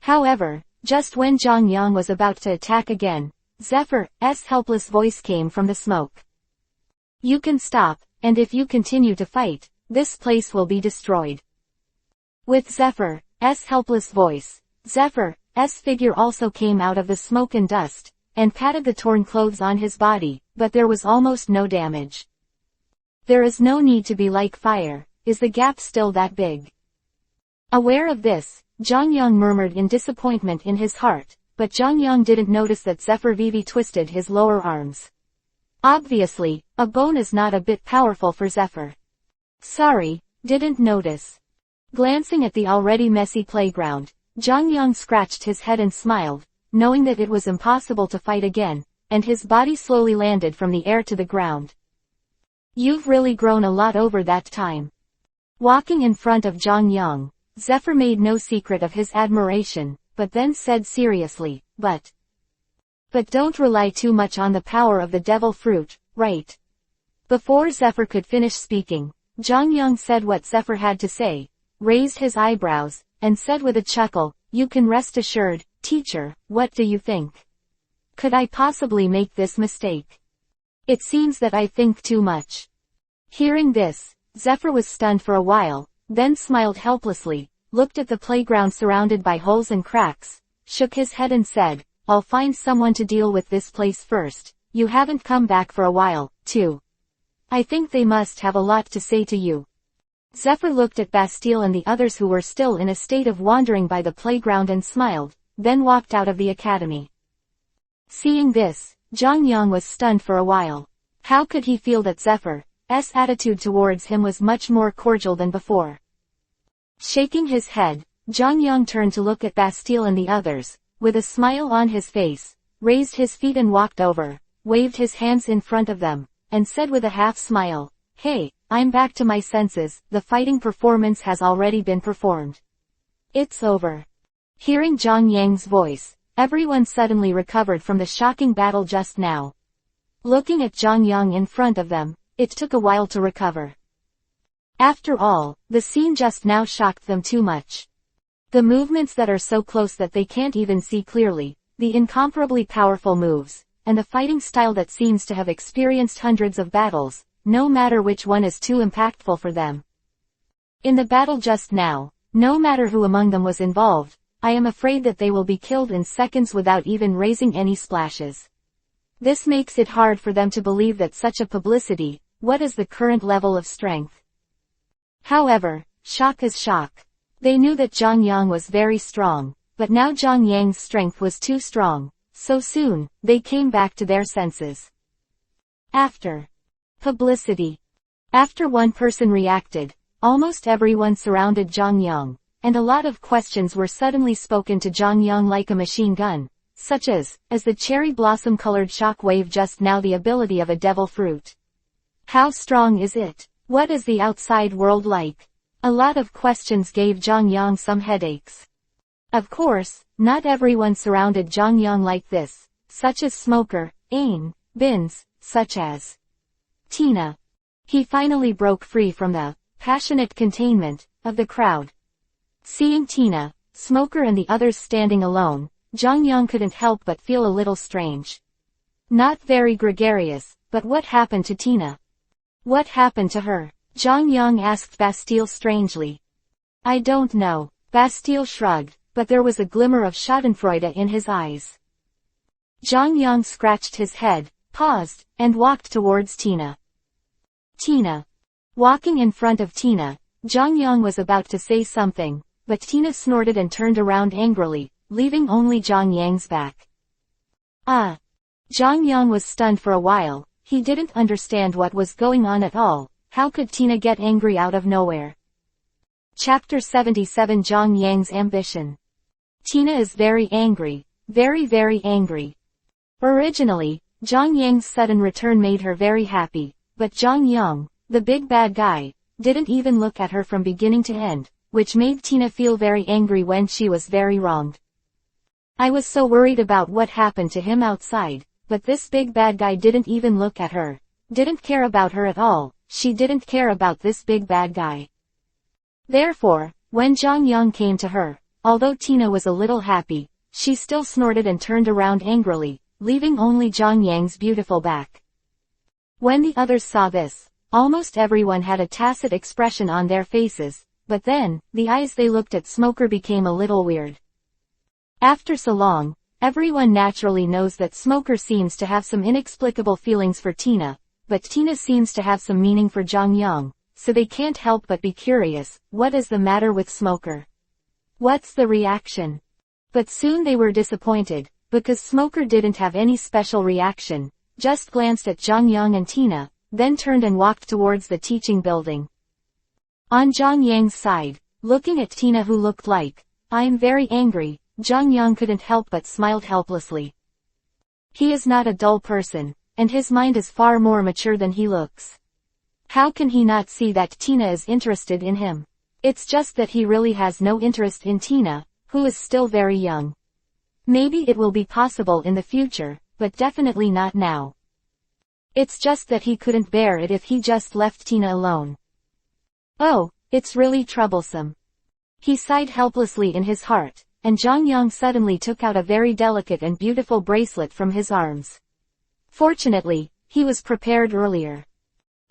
However, just when Zhang Yang was about to attack again, Zephyr's helpless voice came from the smoke. You can stop, and if you continue to fight, this place will be destroyed. With Zephyr's helpless voice, Zephyr's figure also came out of the smoke and dust, and patted the torn clothes on his body, but there was almost no damage. There is no need to be like fire. Is the gap still that big? Aware of this, Zhang Yang murmured in disappointment in his heart, but Zhang Yang didn't notice that Zephyr Vivi twisted his lower arms. Obviously, a bone is not a bit powerful for Zephyr. Sorry, didn't notice. Glancing at the already messy playground, Zhang Yang scratched his head and smiled, knowing that it was impossible to fight again, and his body slowly landed from the air to the ground. You've really grown a lot over that time. Walking in front of Zhang Yang, Zephyr made no secret of his admiration, but then said seriously, But don't rely too much on the power of the devil fruit, right? Before Zephyr could finish speaking, Zhang Yang said what Zephyr had to say, raised his eyebrows, and said with a chuckle, You can rest assured, teacher, what do you think? Could I possibly make this mistake? It seems that I think too much. Hearing this, Zephyr was stunned for a while, then smiled helplessly, looked at the playground surrounded by holes and cracks, shook his head and said, I'll find someone to deal with this place first. You haven't come back for a while, too. I think they must have a lot to say to you. Zephyr looked at Bastille and the others who were still in a state of wandering by the playground and smiled, then walked out of the academy. Seeing this, Zhang Yang was stunned for a while. How could he feel that Zephyr's attitude towards him was much more cordial than before? Shaking his head, Zhang Yang turned to look at Bastille and the others, with a smile on his face, raised his feet and walked over, waved his hands in front of them, and said with a half smile, Hey, I'm back to my senses, the fighting performance has already been performed. It's over. Hearing Zhang Yang's voice, everyone suddenly recovered from the shocking battle just now. Looking at Zhang Yang in front of them, it took a while to recover. After all, the scene just now shocked them too much. The movements that are so close that they can't even see clearly, the incomparably powerful moves, and the fighting style that seems to have experienced hundreds of battles, no matter which one is too impactful for them. In the battle just now, no matter who among them was involved, I am afraid that they will be killed in seconds without even raising any splashes. This makes it hard for them to believe that such a publicity, what is the current level of strength? However, shock is shock. They knew that Zhang Yang was very strong, but now Zhang Yang's strength was too strong, so soon, they came back to their senses. After publicity. After one person reacted, almost everyone surrounded Zhang Yang, and a lot of questions were suddenly spoken to Zhang Yang like a machine gun, such as the cherry blossom-colored shock wave just now the ability of a devil fruit? How strong is it? What is the outside world like? A lot of questions gave Zhang Yang some headaches. Of course, not everyone surrounded Zhang Yang like this, such as Smoker, Ain, bins, such as Tina. He finally broke free from the passionate containment of the crowd. Seeing Tina, Smoker and the others standing alone, Zhang Yang couldn't help but feel a little strange. Not very gregarious, but what happened to Tina? What happened to her? Zhang Yang asked Bastille strangely. I don't know. Bastille shrugged, but there was a glimmer of schadenfreude in his eyes. Zhang Yang scratched his head, paused, and walked towards Tina. Tina. Walking in front of Tina, Zhang Yang was about to say something, but Tina snorted and turned around angrily, leaving only Zhang Yang's back. Ah! Zhang Yang was stunned for a while. He didn't understand what was going on at all. How could Tina get angry out of nowhere? Chapter 77 Zhang Yang's Ambition. Tina is very angry. Very, very angry. Originally, Zhang Yang's sudden return made her very happy, but Zhang Yang, the big bad guy, didn't even look at her from beginning to end, which made Tina feel very angry when she was very wronged. I was so worried about what happened to him outside, but this big bad guy didn't even look at her. Didn't care about her at all. She didn't care about this big bad guy. Therefore, when Zhang Yang came to her, although Tina was a little happy, she still snorted and turned around angrily, leaving only Zhang Yang's beautiful back. When the others saw this, almost everyone had a tacit expression on their faces, but then, the eyes they looked at Smoker became a little weird. After so long, everyone naturally knows that Smoker seems to have some inexplicable feelings for Tina, but Tina seems to have some meaning for Zhang Yang, so they can't help but be curious, what is the matter with Smoker? What's the reaction? But soon they were disappointed, because Smoker didn't have any special reaction, just glanced at Zhang Yang and Tina, then turned and walked towards the teaching building. On Zhang Yang's side, looking at Tina who looked like, I'm very angry, Zhang Yang couldn't help but smiled helplessly. He is not a dull person, and his mind is far more mature than he looks. How can he not see that Tina is interested in him? It's just that he really has no interest in Tina, who is still very young. Maybe it will be possible in the future, but definitely not now. It's just that he couldn't bear it if he just left Tina alone. Oh, it's really troublesome. He sighed helplessly in his heart, and Zhang Yang suddenly took out a very delicate and beautiful bracelet from his arms. Fortunately, he was prepared earlier.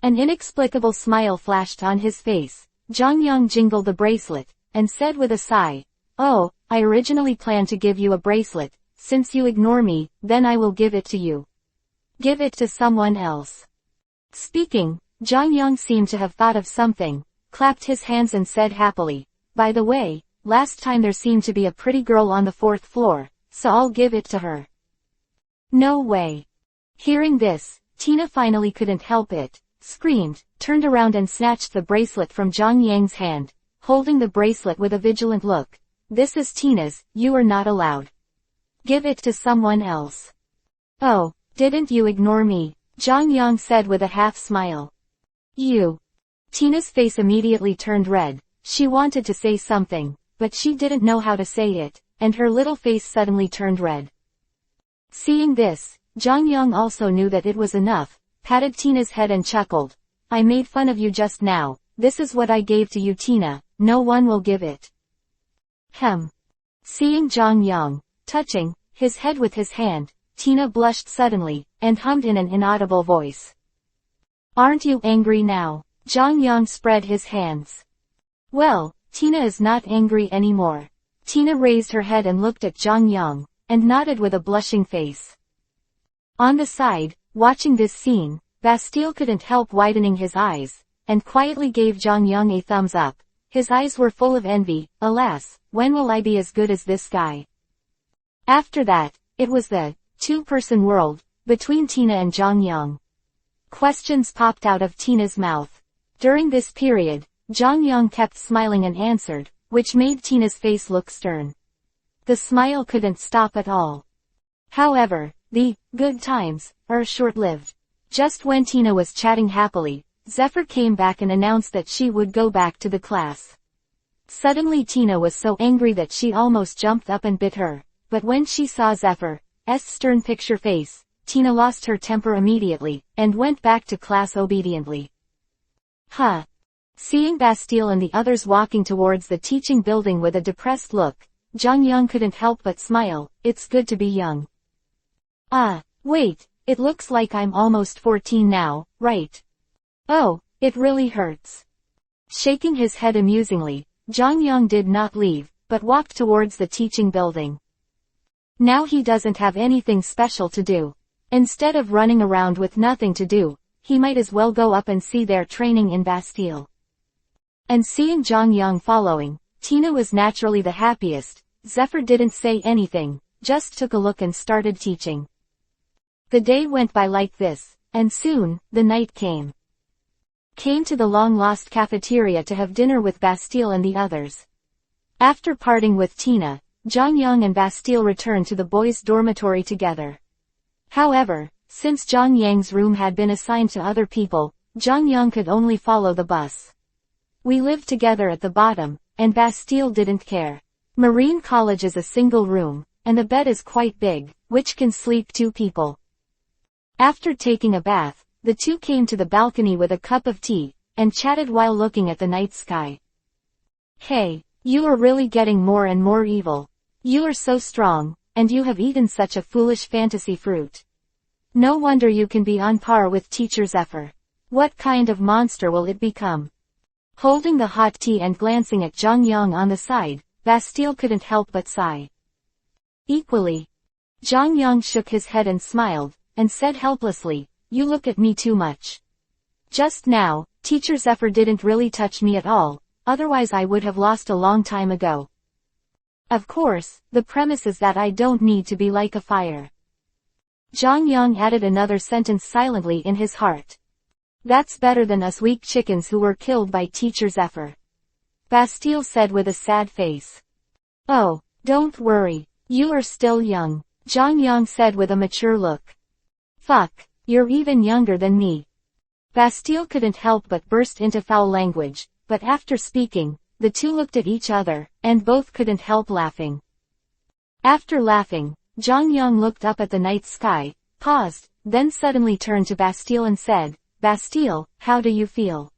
An inexplicable smile flashed on his face. Zhang Yang jingled the bracelet, and said with a sigh, Oh, I originally planned to give you a bracelet. Since you ignore me, then I will give it to you. Give it to someone else. Speaking, Zhang Yang seemed to have thought of something, clapped his hands and said happily, By the way, last time there seemed to be a pretty girl on the 4th floor, so I'll give it to her. No way. Hearing this, Tina finally couldn't help it, screamed, turned around and snatched the bracelet from Zhang Yang's hand, holding the bracelet with a vigilant look. This is Tina's, you are not allowed. Give it to someone else. Oh, didn't you ignore me? Zhang Yang said with a half smile. You. Tina's face immediately turned red. She wanted to say something, but she didn't know how to say it, and her little face suddenly turned red. Seeing this, Zhang Yang also knew that it was enough, patted Tina's head and chuckled. I made fun of you just now. This is what I gave to you, Tina. No one will give it. Seeing Zhang Yang, touching his head with his hand, Tina blushed suddenly, and hummed in an inaudible voice. Aren't you angry now? Zhang Yang spread his hands. Well, Tina is not angry anymore. Tina raised her head and looked at Zhang Yang, and nodded with a blushing face. On the side, watching this scene, Bastille couldn't help widening his eyes, and quietly gave Zhang Yang a thumbs up. His eyes were full of envy. Alas, when will I be as good as this guy? After that, it was the two-person world between Tina and Zhang Yang. Questions popped out of Tina's mouth. During this period, Zhang Yang kept smiling and answered, which made Tina's face look stern. The smile couldn't stop at all. However, the good times are short-lived. Just when Tina was chatting happily, Zephyr came back and announced that she would go back to the class. Suddenly Tina was so angry that she almost jumped up and bit her, but when she saw Zephyr's stern picture face, Tina lost her temper immediately, and went back to class obediently. Huh. Seeing Bastille and the others walking towards the teaching building with a depressed look, Zhang Yang couldn't help but smile. It's good to be young. Wait, it looks like I'm almost 14 now, right? Oh, it really hurts. Shaking his head amusingly, Zhang Yang did not leave, but walked towards the teaching building. Now he doesn't have anything special to do. Instead of running around with nothing to do, he might as well go up and see their training in Bastille. And seeing Zhang Yang following, Tina was naturally the happiest. Zephyr didn't say anything, just took a look and started teaching. The day went by like this, and soon, the night came. Came to the long-lost cafeteria to have dinner with Bastille and the others. After parting with Tina, Zhang Yang and Bastille returned to the boys' dormitory together. However, since Zhang Yang's room had been assigned to other people, Zhang Yang could only follow the bus. We lived together at the bottom, and Bastille didn't care. Marine College is a single room, and the bed is quite big, which can sleep 2 people. After taking a bath, the two came to the balcony with a cup of tea, and chatted while looking at the night sky. Hey, you are really getting more and more evil. You are so strong, and you have eaten such a foolish fantasy fruit. No wonder you can be on par with Teacher Zephyr. What kind of monster will it become? Holding the hot tea and glancing at Zhang Yang on the side, Bastille couldn't help but sigh. Equally. Zhang Yang shook his head and smiled, and said helplessly, you look at me too much. Just now, Teacher Zephyr didn't really touch me at all, otherwise I would have lost a long time ago. Of course, the premise is that I don't need to be like a fire. Zhang Yang added another sentence silently in his heart. That's better than us weak chickens who were killed by Teacher Zephyr. Bastille said with a sad face. Oh, don't worry, you are still young, Zhang Yang said with a mature look. Fuck, you're even younger than me. Bastille couldn't help but burst into foul language, but after speaking, the two looked at each other, and both couldn't help laughing. After laughing, Zhang Yang looked up at the night sky, paused, then suddenly turned to Bastille and said, Bastille, how do you feel?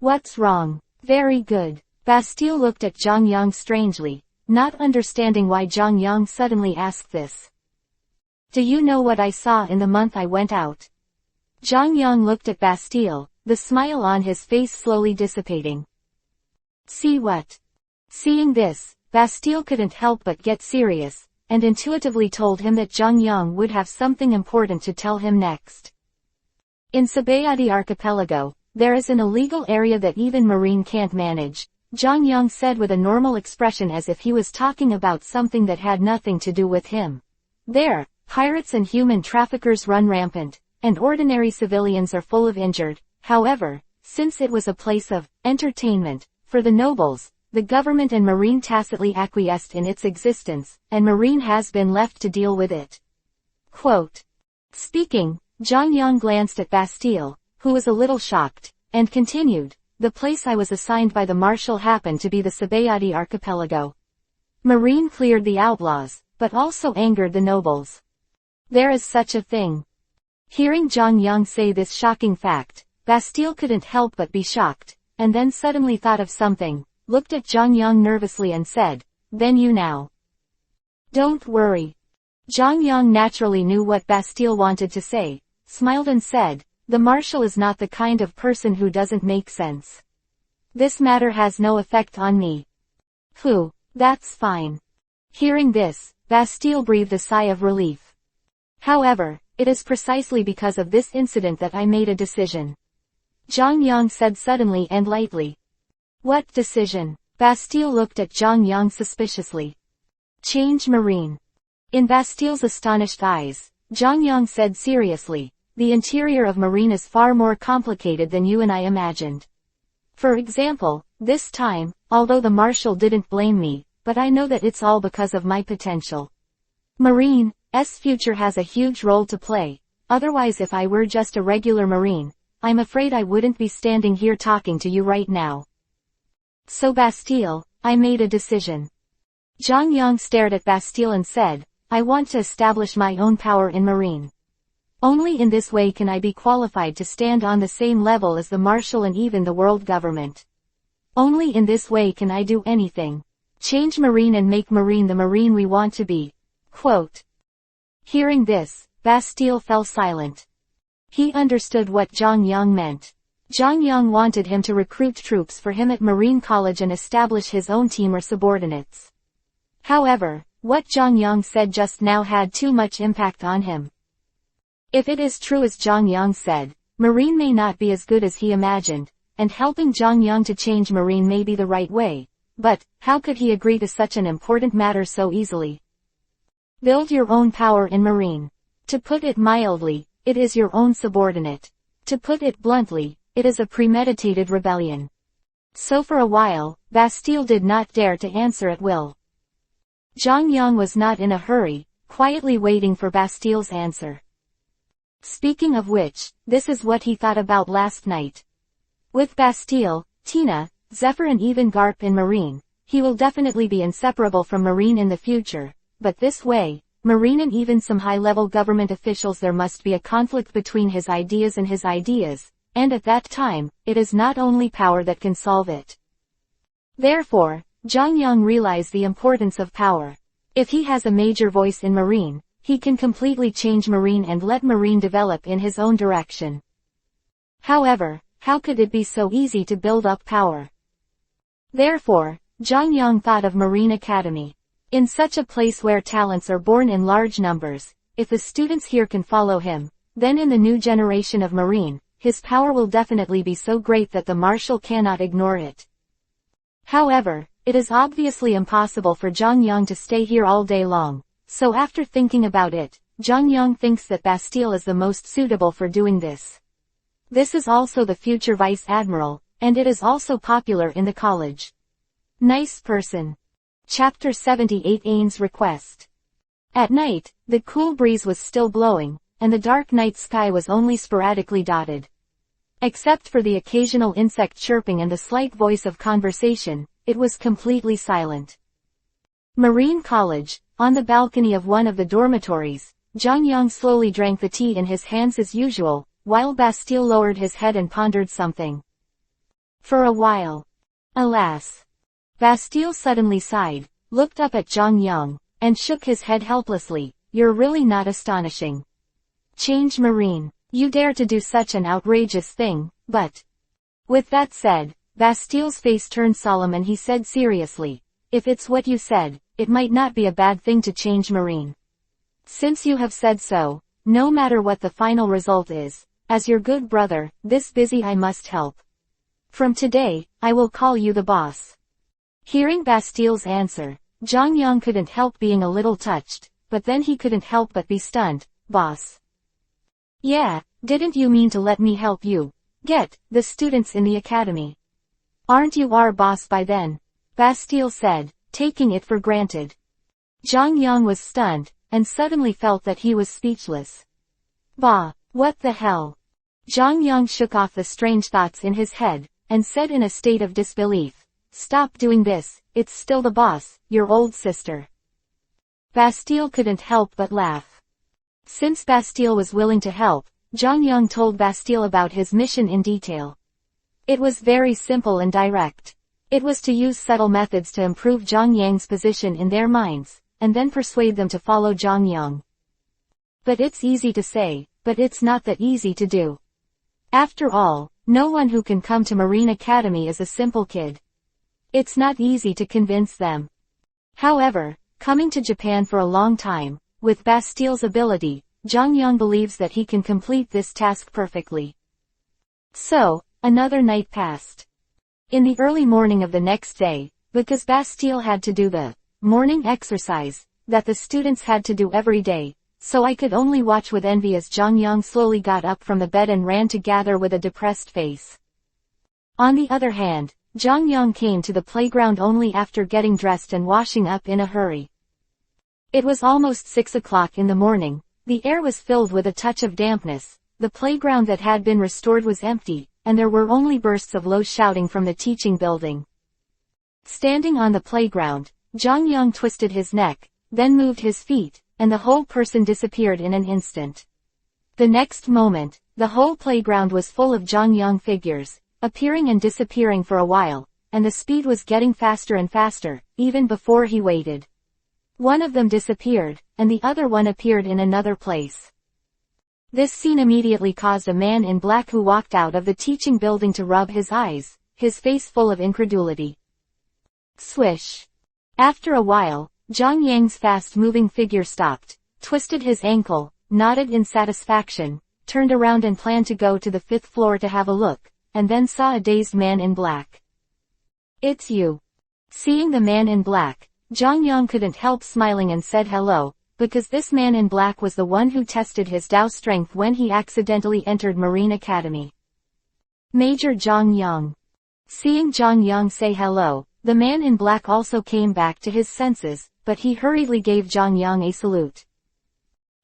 What's wrong? Very good. Bastille looked at Zhang Yang strangely, not understanding why Zhang Yang suddenly asked this. Do you know what I saw in the month I went out? Zhang Yang looked at Bastille, the smile on his face slowly dissipating. See what? Seeing this, Bastille couldn't help but get serious, and intuitively told him that Zhang Yang would have something important to tell him next. In Sci-fi archipelago, there is an illegal area that even Marine can't manage, Zhang Yang said with a normal expression as if he was talking about something that had nothing to do with him. There, pirates and human traffickers run rampant, and ordinary civilians are full of injured. However, since it was a place of entertainment for the nobles, the government and Marine tacitly acquiesced in its existence, and Marine has been left to deal with it. Quote. Speaking, Zhang Yang glanced at Bastille, who was a little shocked, and continued, the place I was assigned by the marshal happened to be the Sci-fi archipelago. Marine cleared the outlaws, but also angered the nobles. There is such a thing. Hearing Zhang Yang say this shocking fact, Bastille couldn't help but be shocked, and then suddenly thought of something, looked at Zhang Yang nervously and said, then you now. Don't worry. Zhang Yang naturally knew what Bastille wanted to say, smiled and said, the marshal is not the kind of person who doesn't make sense. This matter has no effect on me. Phew, that's fine. Hearing this, Bastille breathed a sigh of relief. However, it is precisely because of this incident that I made a decision. Zhang Yang said suddenly and lightly. What decision? Bastille looked at Zhang Yang suspiciously. Change Marine. In Bastille's astonished eyes, Zhang Yang said seriously, the interior of Marine is far more complicated than you and I imagined. For example, this time, although the marshal didn't blame me, but I know that it's all because of my potential. Marine's future has a huge role to play, otherwise if I were just a regular Marine, I'm afraid I wouldn't be standing here talking to you right now. So Bastille, I made a decision. Zhang Yang stared at Bastille and said, I want to establish my own power in Marine. Only in this way can I be qualified to stand on the same level as the Marshal and even the world government. Only in this way can I do anything. Change Marine and make Marine the Marine we want to be." Quote. Hearing this, Bastille fell silent. He understood what Zhang Yang meant. Zhang Yang wanted him to recruit troops for him at Marine College and establish his own team or subordinates. However, what Zhang Yang said just now had too much impact on him. If it is true as Zhang Yang said, Marine may not be as good as he imagined, and helping Zhang Yang to change Marine may be the right way, but how could he agree to such an important matter so easily? Build your own power in Marine. To put it mildly, it is your own subordinate. To put it bluntly, it is a premeditated rebellion. So for a while, Bastille did not dare to answer at will. Zhang Yang was not in a hurry, quietly waiting for Bastille's answer. Speaking of which, this is what he thought about last night. With Bastille, Tina, Zephyr and even Garp in Marine, he will definitely be inseparable from Marine in the future, but this way, Marine and even some high-level government officials, there must be a conflict between his ideas and his ideas, and at that time, it is not only power that can solve it. Therefore, Zhang Yang realized the importance of power. If he has a major voice in Marine, he can completely change Marine and let Marine develop in his own direction. However, how could it be so easy to build up power? Therefore, Zhang Yang thought of Marine Academy. In such a place where talents are born in large numbers, if the students here can follow him, then in the new generation of Marine, his power will definitely be so great that the Marshal cannot ignore it. However, it is obviously impossible for Zhang Yang to stay here all day long, so after thinking about it, Zhang Yang thinks that Bastille is the most suitable for doing this. This is also the future Vice Admiral, and it is also popular in the college. Nice person. Chapter 78 Ain's Request. At night, the cool breeze was still blowing, and the dark night sky was only sporadically dotted. Except for the occasional insect chirping and the slight voice of conversation, it was completely silent. Marine College, on the balcony of one of the dormitories, Zhang Yang slowly drank the tea in his hands as usual, while Bastille lowered his head and pondered something. For a while. Alas! Bastille suddenly sighed, looked up at Zhang Yang, and shook his head helplessly. You're really not astonishing. Change Marine. You dare to do such an outrageous thing, but... With that said, Bastille's face turned solemn and he said seriously, if it's what you said, it might not be a bad thing to change Marine. Since you have said so, no matter what the final result is, as your good brother, this busy I must help. From today, I will call you the boss. Hearing Bastille's answer, Zhang Yang couldn't help being a little touched, but then he couldn't help but be stunned. Boss. Yeah, didn't you mean to let me help you get the students in the academy? Aren't you our boss by then? Bastille said, taking it for granted. Zhang Yang was stunned, and suddenly felt that he was speechless. Bah, what the hell? Zhang Yang shook off the strange thoughts in his head, and said in a state of disbelief, stop doing this, it's still the boss, your old sister. Bastille couldn't help but laugh. Since Bastille was willing to help, Zhang Yang told Bastille about his mission in detail. It was very simple and direct. It was to use subtle methods to improve Zhang Yang's position in their minds, and then persuade them to follow Zhang Yang. But it's easy to say, but it's not that easy to do. After all, no one who can come to Marine Academy is a simple kid. It's not easy to convince them. However, coming to Japan for a long time, with Bastille's ability, Zhang Yang believes that he can complete this task perfectly. So, another night passed. In the early morning of the next day, because Bastille had to do the morning exercise that the students had to do every day, so I could only watch with envy as Zhang Yang slowly got up from the bed and ran to gather with a depressed face. On the other hand, Zhang Yang came to the playground only after getting dressed and washing up in a hurry. It was almost 6 o'clock in the morning, the air was filled with a touch of dampness, the playground that had been restored was empty, and there were only bursts of low shouting from the teaching building. Standing on the playground, Zhang Yang twisted his neck, then moved his feet, and the whole person disappeared in an instant. The next moment, the whole playground was full of Jongyang figures, appearing and disappearing for a while, and the speed was getting faster and faster, even before he waited. One of them disappeared, and the other one appeared in another place. This scene immediately caused a man in black who walked out of the teaching building to rub his eyes, his face full of incredulity. Swish. After a while, Jongyang's fast-moving figure stopped, twisted his ankle, nodded in satisfaction, turned around and planned to go to the 5th floor to have a look, and then saw a dazed man in black. "It's you." Seeing the man in black, Jongyang couldn't help smiling and said hello, because this man in black was the one who tested his Dao strength when he accidentally entered Marine Academy. Major Jongyang. Seeing Jongyang say hello, the man in black also came back to his senses, but he hurriedly gave Jongyang a salute.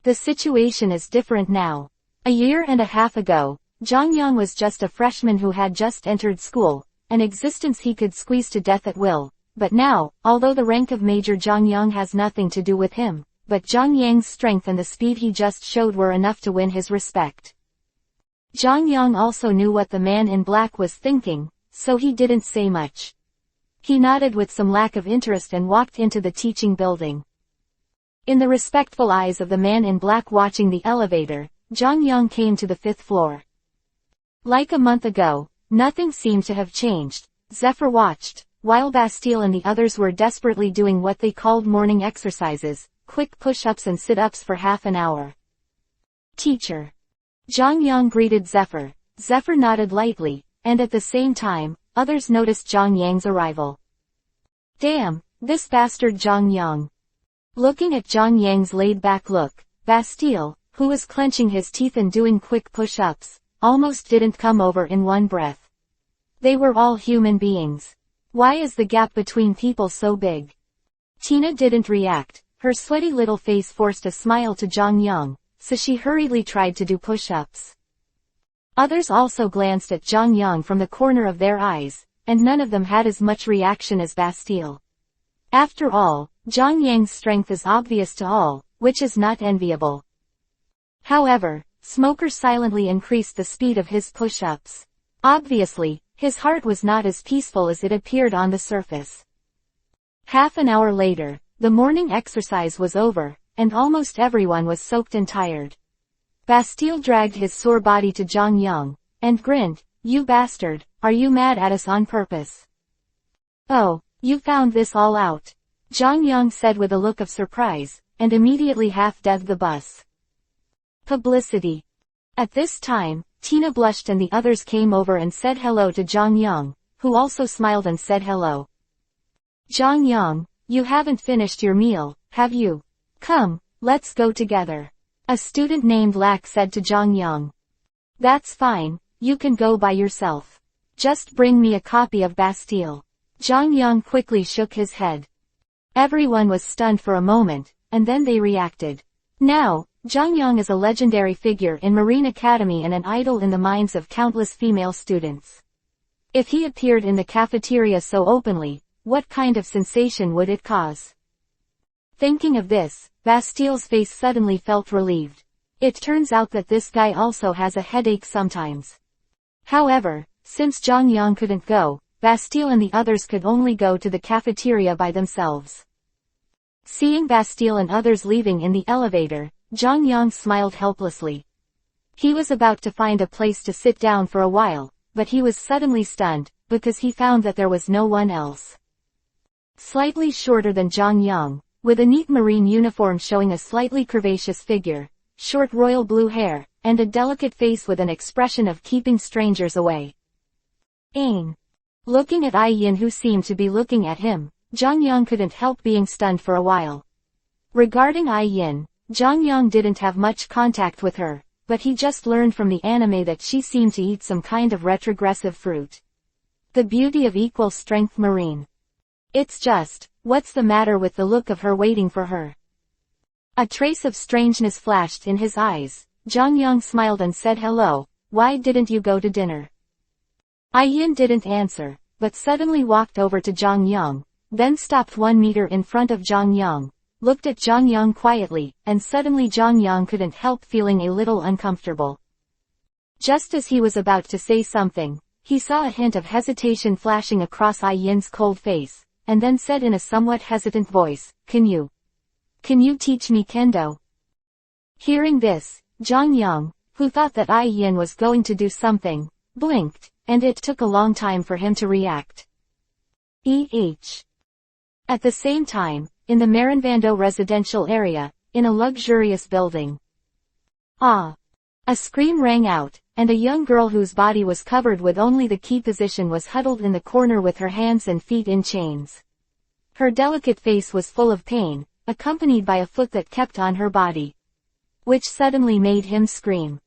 The situation is different now. A year and a half ago, Jongyang was just a freshman who had just entered school, an existence he could squeeze to death at will. But now, although the rank of Major Jongyang has nothing to do with him, but Jongyang's strength and the speed he just showed were enough to win his respect. Jongyang also knew what the man in black was thinking, so he didn't say much. He nodded with some lack of interest and walked into the teaching building. In the respectful eyes of the man in black watching the elevator, Jongyang came to the 5th floor. Like a month ago, nothing seemed to have changed. Zephyr watched, while Bastille and the others were desperately doing what they called morning exercises, quick push-ups and sit-ups for half an hour. "Teacher." Jongyang greeted Zephyr. Zephyr nodded lightly, and at the same time, others noticed Jongyang's arrival. "Damn, this bastard Jongyang." Looking at Jongyang's laid-back look, Bastille, who was clenching his teeth and doing quick push-ups, almost didn't come over in one breath. They were all human beings. Why is the gap between people so big? Tina didn't react. Her sweaty little face forced a smile to Jongyang, so she hurriedly tried to do push-ups. Others also glanced at Jongyang from the corner of their eyes, and none of them had as much reaction as Bastille. After all, Jongyang's strength is obvious to all, which is not enviable. However, Smoker silently increased the speed of his push-ups. Obviously, his heart was not as peaceful as it appeared on the surface. Half an hour later, the morning exercise was over, and almost everyone was soaked and tired. Bastille dragged his sore body to Jongyang, and grinned, "You bastard, are you mad at us on purpose?" "Oh, you found this all out," Jongyang said with a look of surprise, and immediately half-devved the bus. Publicity. At this time, Tina blushed and the others came over and said hello to Jongyang, who also smiled and said hello. "Jongyang, you haven't finished your meal, have you? Come, let's go together," a student named Lak said to Jongyang. "That's fine, you can go by yourself. Just bring me a copy of Bastille." Jongyang quickly shook his head. Everyone was stunned for a moment, and then they reacted. Now, Jongyang is a legendary figure in Marine Academy and an idol in the minds of countless female students. If he appeared in the cafeteria so openly, what kind of sensation would it cause? Thinking of this, Bastille's face suddenly felt relieved. It turns out that this guy also has a headache sometimes. However, since Jongyang couldn't go, Bastille and the others could only go to the cafeteria by themselves. Seeing Bastille and others leaving in the elevator, Jongyang smiled helplessly. He was about to find a place to sit down for a while, but he was suddenly stunned, because he found that there was no one else. Slightly shorter than Jongyang, with a neat marine uniform showing a slightly curvaceous figure, short royal blue hair, and a delicate face with an expression of keeping strangers away. Ain. Looking at Ai Yin who seemed to be looking at him, Jongyang couldn't help being stunned for a while. Regarding Ai Yin, Jongyang didn't have much contact with her, but he just learned from the anime that she seemed to eat some kind of retrogressive fruit. The beauty of equal strength marine. It's just, what's the matter with the look of her waiting for her? A trace of strangeness flashed in his eyes. Jongyang smiled and said hello, why didn't you go to dinner? Ai Yin didn't answer, but suddenly walked over to Jongyang, then stopped 1 meter in front of Jongyang, looked at Zhang Yang quietly, and suddenly Zhang Yang couldn't help feeling a little uncomfortable. Just as he was about to say something, he saw a hint of hesitation flashing across Ai Yin's cold face, and then said in a somewhat hesitant voice, Can you teach me kendo? Hearing this, Zhang Yang, who thought that Ai Yin was going to do something, blinked, and it took a long time for him to react. At the same time, in the Marinvando residential area, in a luxurious building. Ah! A scream rang out, and a young girl whose body was covered with only the key position was huddled in the corner with her hands and feet in chains. Her delicate face was full of pain, accompanied by a foot that kept on her body, which suddenly made him scream.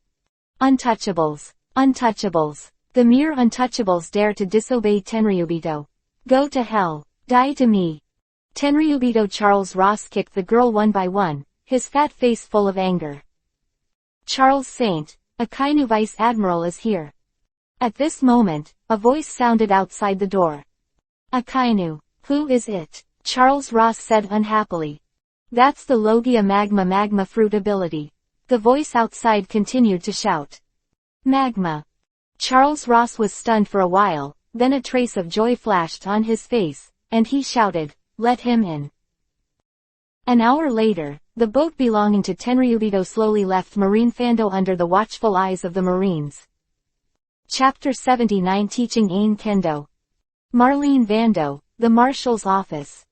Untouchables! Untouchables! The mere untouchables dare to disobey Tenryubito. Go to hell! Die to me! Tenryubito Charles Ross kicked the girl one by one, his fat face full of anger. Charles Saint, Akainu Vice Admiral is here. At this moment, a voice sounded outside the door. Akainu, who is it? Charles Ross said unhappily. That's the Logia magma fruit ability. The voice outside continued to shout. Magma. Charles Ross was stunned for a while, then a trace of joy flashed on his face, and he shouted, Let him in. An hour later, the boat belonging to Tenryubito slowly left Marine Fando under the watchful eyes of the Marines. Chapter 79 Teaching Ain Kendo. Marlene Vando, the Marshal's Office.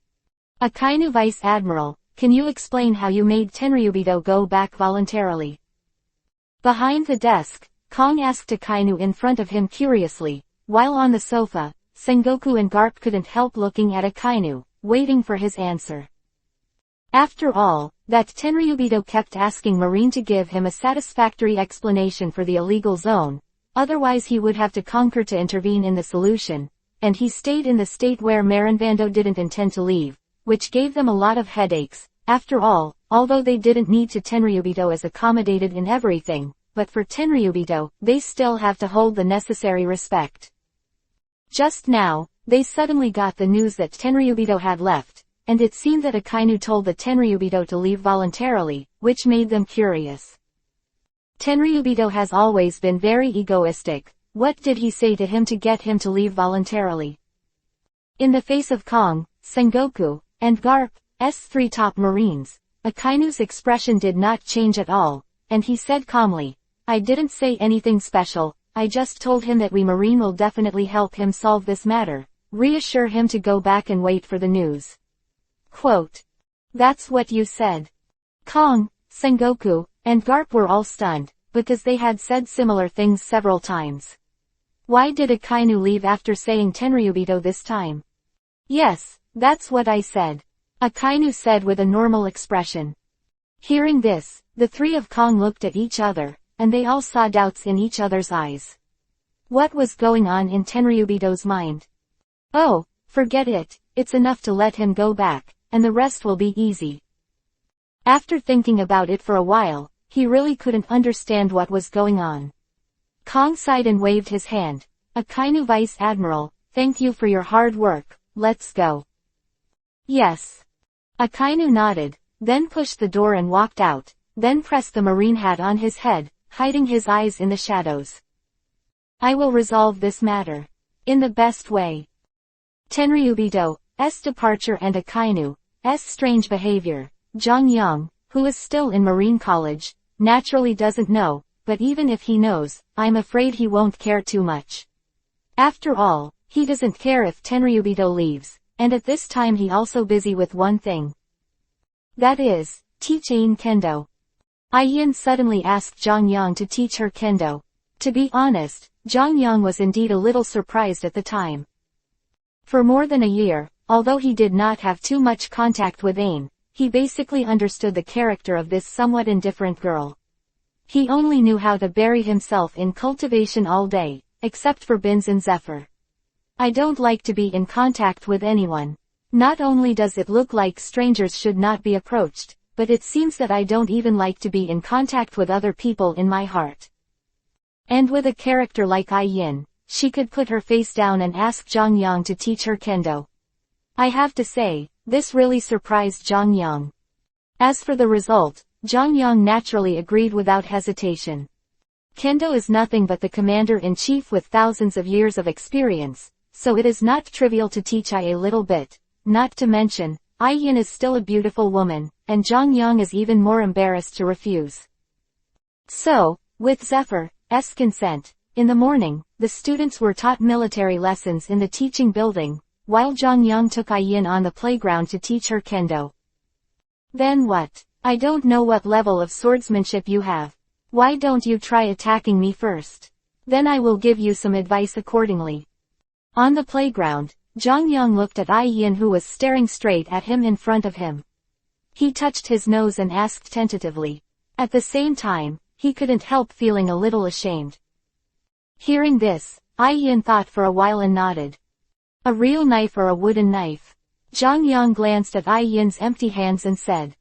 Akainu Vice Admiral, can you explain how you made Tenryubito go back voluntarily? Behind the desk, Kong asked Akainu in front of him curiously, while on the sofa, Sengoku and Garp couldn't help looking at Akainu, waiting for his answer. After all, that Tenryubito kept asking Marine to give him a satisfactory explanation for the illegal zone, otherwise he would have to conquer to intervene in the solution, and he stayed in the state where Marinvando didn't intend to leave, which gave them a lot of headaches. After all, although they didn't need to Tenryubito as accommodated in everything, but for Tenryubito, they still have to hold the necessary respect. Just now, they suddenly got the news that Tenryubito had left, and it seemed that Akainu told the Tenryubito to leave voluntarily, which made them curious. Tenryubito has always been very egoistic. What did he say to him to get him to leave voluntarily? In the face of Kong, Sengoku, and Garp's three top Marines, Akainu's expression did not change at all, and he said calmly, I didn't say anything special, I just told him that we Marine will definitely help him solve this matter, reassure him to go back and wait for the news. Quote. That's what you said. Kong, Sengoku, and Garp were all stunned, because they had said similar things several times. Why did Akainu leave after saying Tenryubito this time? Yes, that's what I said. Akainu said with a normal expression. Hearing this, the three of Kong looked at each other, and they all saw doubts in each other's eyes. What was going on in Tenryubito's mind? Oh, forget it, it's enough to let him go back, and the rest will be easy. After thinking about it for a while, he really couldn't understand what was going on. Kong sighed and waved his hand. Akainu Vice Admiral, thank you for your hard work, let's go. Yes. Akainu nodded, then pushed the door and walked out, then pressed the marine hat on his head, hiding his eyes in the shadows. I will resolve this matter. In the best way. Tenryubito's departure and Akainu's strange behavior. Zhang Yang, who is still in Marine College, naturally doesn't know, but even if he knows, I'm afraid he won't care too much. After all, he doesn't care if Tenryubito leaves, and at this time he also busy with one thing. That is, teaching kendo. Ai Yin suddenly asked Zhang Yang to teach her kendo. To be honest, Zhang Yang was indeed a little surprised at the time. For more than a year, although he did not have too much contact with Ain, he basically understood the character of this somewhat indifferent girl. He only knew how to bury himself in cultivation all day, except for Binz and Zephyr. I don't like to be in contact with anyone. Not only does it look like strangers should not be approached, but it seems that I don't even like to be in contact with other people in my heart. And with a character like Ai Yin, she could put her face down and ask Zhang Yang to teach her kendo. I have to say, this really surprised Zhang Yang. As for the result, Zhang Yang naturally agreed without hesitation. Kendo is nothing but the commander-in-chief with thousands of years of experience, so it is not trivial to teach a little bit. Not to mention, Yin is still a beautiful woman, and Zhang Yang is even more embarrassed to refuse. So, with Zephyr's consent, in the morning, the students were taught military lessons in the teaching building, while Zhang Yang took Yin on the playground to teach her kendo. Then what? I don't know what level of swordsmanship you have. Why don't you try attacking me first? Then I will give you some advice accordingly. On the playground, Zhang Yang looked at Yin who was staring straight at him in front of him. He touched his nose and asked tentatively. At the same time, he couldn't help feeling a little ashamed. Hearing this, Yin thought for a while and nodded. A real knife or a wooden knife? Zhang Yang glanced at Yin's empty hands and said.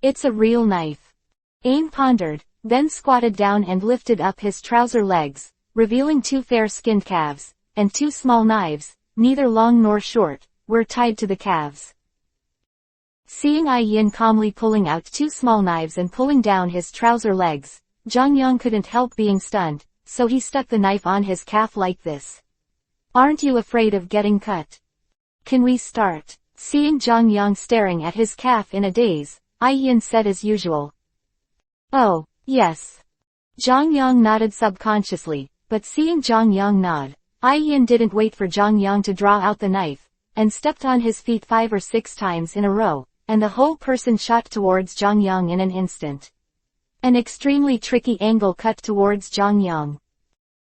It's a real knife. Yin pondered, then squatted down and lifted up his trouser legs, revealing 2 fair-skinned calves, and 2 small knives, neither long nor short, were tied to the calves. Seeing Yin calmly pulling out 2 small knives and pulling down his trouser legs, Zhang Yang couldn't help being stunned, so he stuck the knife on his calf like this. Aren't you afraid of getting cut? Can we start? Seeing Zhang Yang staring at his calf in a daze, Yin said as usual. Oh, yes. Zhang Yang nodded subconsciously, but seeing Zhang Yang nod, Yin didn't wait for Zhang Yang to draw out the knife, and stepped on his feet 5 or 6 times in a row, and the whole person shot towards Zhang Yang in an instant. An extremely tricky angle cut towards Zhang Yang.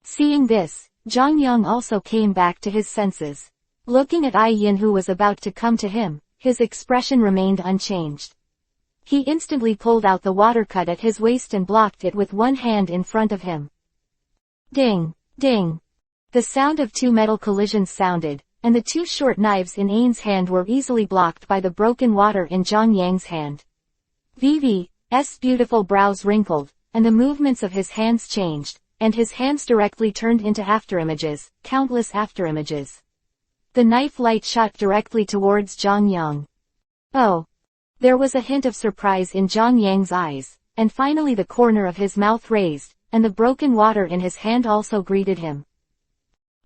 Seeing this, Zhang Yang also came back to his senses. Looking at Yin who was about to come to him, his expression remained unchanged. He instantly pulled out the water cut at his waist and blocked it with one hand in front of him. Ding! Ding! The sound of 2 metal collisions sounded, and the 2 short knives in Yin's hand were easily blocked by the broken water in Zhang Yang's hand. VV's beautiful brows wrinkled, and the movements of his hands changed, and his hands directly turned into afterimages, countless afterimages. The knife light shot directly towards Zhang Yang. Oh! There was a hint of surprise in Zhang Yang's eyes, and finally the corner of his mouth raised, and the broken water in his hand also greeted him.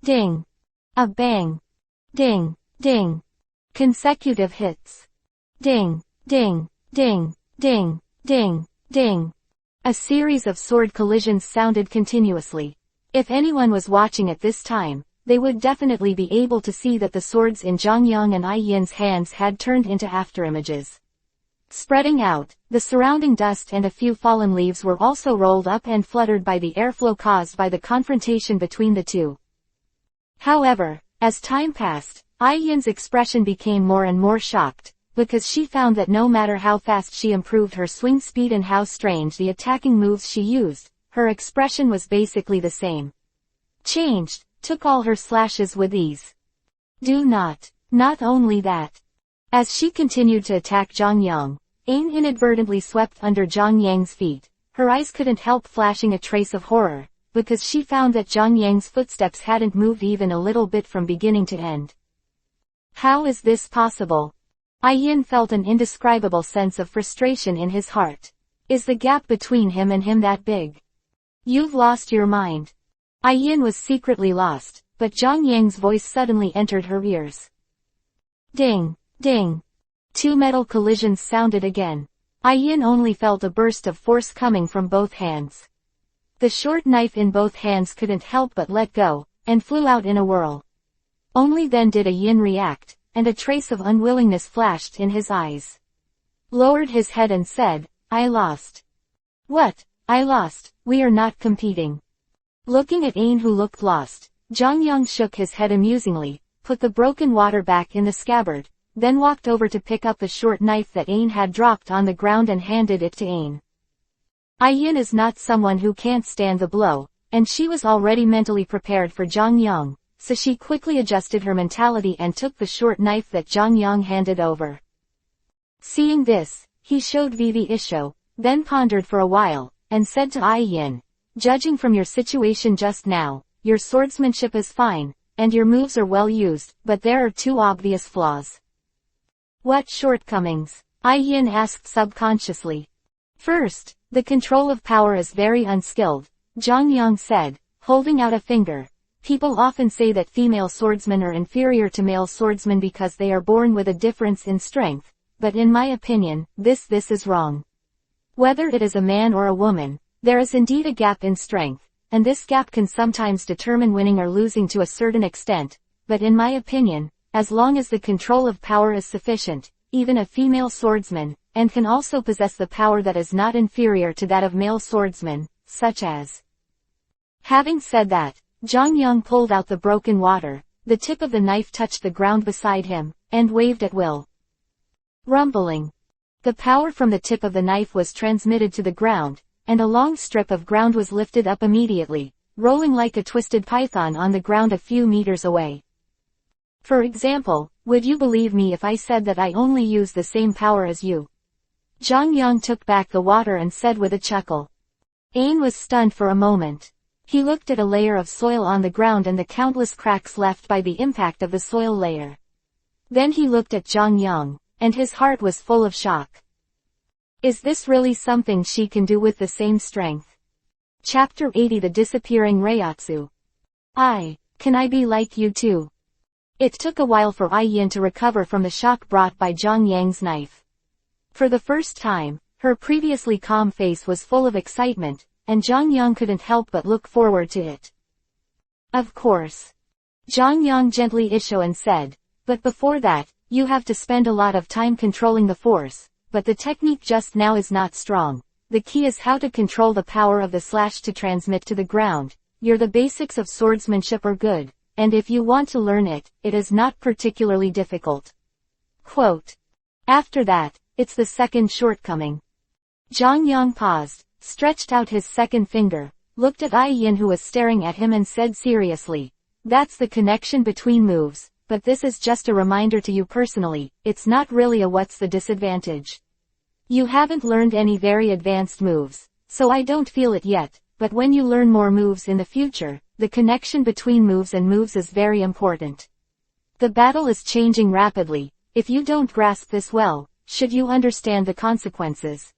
Ding! A bang! Ding! Ding! Consecutive hits. Ding! Ding! Ding! Ding! Ding! Ding! A series of sword collisions sounded continuously. If anyone was watching at this time, they would definitely be able to see that the swords in Zhang Yang and Yin's hands had turned into afterimages. Spreading out, the surrounding dust and a few fallen leaves were also rolled up and fluttered by the airflow caused by the confrontation between the 2. However, as time passed, Yin's expression became more and more shocked, because she found that no matter how fast she improved her swing speed and how strange the attacking moves she used, her expression was basically the same. Changed, took all her slashes with ease. Not only that. As she continued to attack Zhang Yang, Yin inadvertently swept under Zhang Yang's feet. Her eyes couldn't help flashing a trace of horror, because she found that Zhang Yang's footsteps hadn't moved even a little bit from beginning to end. How is this possible? Yin felt an indescribable sense of frustration in his heart. Is the gap between him and him that big? You've lost your mind. Yin was secretly lost, but Zhang Yang's voice suddenly entered her ears. Ding! Ding! 2 metal collisions sounded again. Yin only felt a burst of force coming from both hands. The short knife in both hands couldn't help but let go, and flew out in a whirl. Only then did Yin react, and a trace of unwillingness flashed in his eyes. Lowered his head and said, I lost. What? I lost? We are not competing. Looking at Yin who looked lost, Zhang Yang shook his head amusingly, put the broken water back in the scabbard, then walked over to pick up the short knife that Yin had dropped on the ground and handed it to Yin. Yin is not someone who can't stand the blow, and she was already mentally prepared for Zhang Yang, so she quickly adjusted her mentality and took the short knife that Zhang Yang handed over. Seeing this, he showed Vivi Isho, then pondered for a while, and said to Yin, judging from your situation just now, your swordsmanship is fine, and your moves are well used, but there are 2 obvious flaws. What shortcomings? Yin asked subconsciously. First, the control of power is very unskilled, Zhang Yang said, holding out a finger. People often say that female swordsmen are inferior to male swordsmen because they are born with a difference in strength, but in my opinion, this is wrong. Whether it is a man or a woman, there is indeed a gap in strength, and this gap can sometimes determine winning or losing to a certain extent, but in my opinion, as long as the control of power is sufficient, even a female swordsman, and can also possess the power that is not inferior to that of male swordsmen, such as. Having said that, Zhang Yang pulled out the broken water, the tip of the knife touched the ground beside him, and waved at will. Rumbling. The power from the tip of the knife was transmitted to the ground, and a long strip of ground was lifted up immediately, rolling like a twisted python on the ground a few meters away. For example, would you believe me if I said that I only use the same power as you? Zhang Yang took back the water and said with a chuckle. Ain was stunned for a moment. He looked at a layer of soil on the ground and the countless cracks left by the impact of the soil layer. Then he looked at Zhang Yang, and his heart was full of shock. Is this really something she can do with the same strength? Chapter 80 The Disappearing Reiatsu. Can I be like you too? It took a while for Yin to recover from the shock brought by Zhang Yang's knife. For the first time, her previously calm face was full of excitement, and Zhang Yang couldn't help but look forward to it. Of course. Zhang Yang gently issued and said, but before that, you have to spend a lot of time controlling the force, but the technique just now is not strong. The key is how to control the power of the slash to transmit to the ground. The basics of swordsmanship are good, and if you want to learn it, it is not particularly difficult. Quote. After that, it's the second shortcoming. Zhang Yang paused, stretched out his second finger, looked at Yin who was staring at him and said seriously, that's the connection between moves, but this is just a reminder to you personally, it's not really a what's the disadvantage. You haven't learned any very advanced moves, so I don't feel it yet, but when you learn more moves in the future, the connection between moves and moves is very important. The battle is changing rapidly, if you don't grasp this well, should you understand the consequences.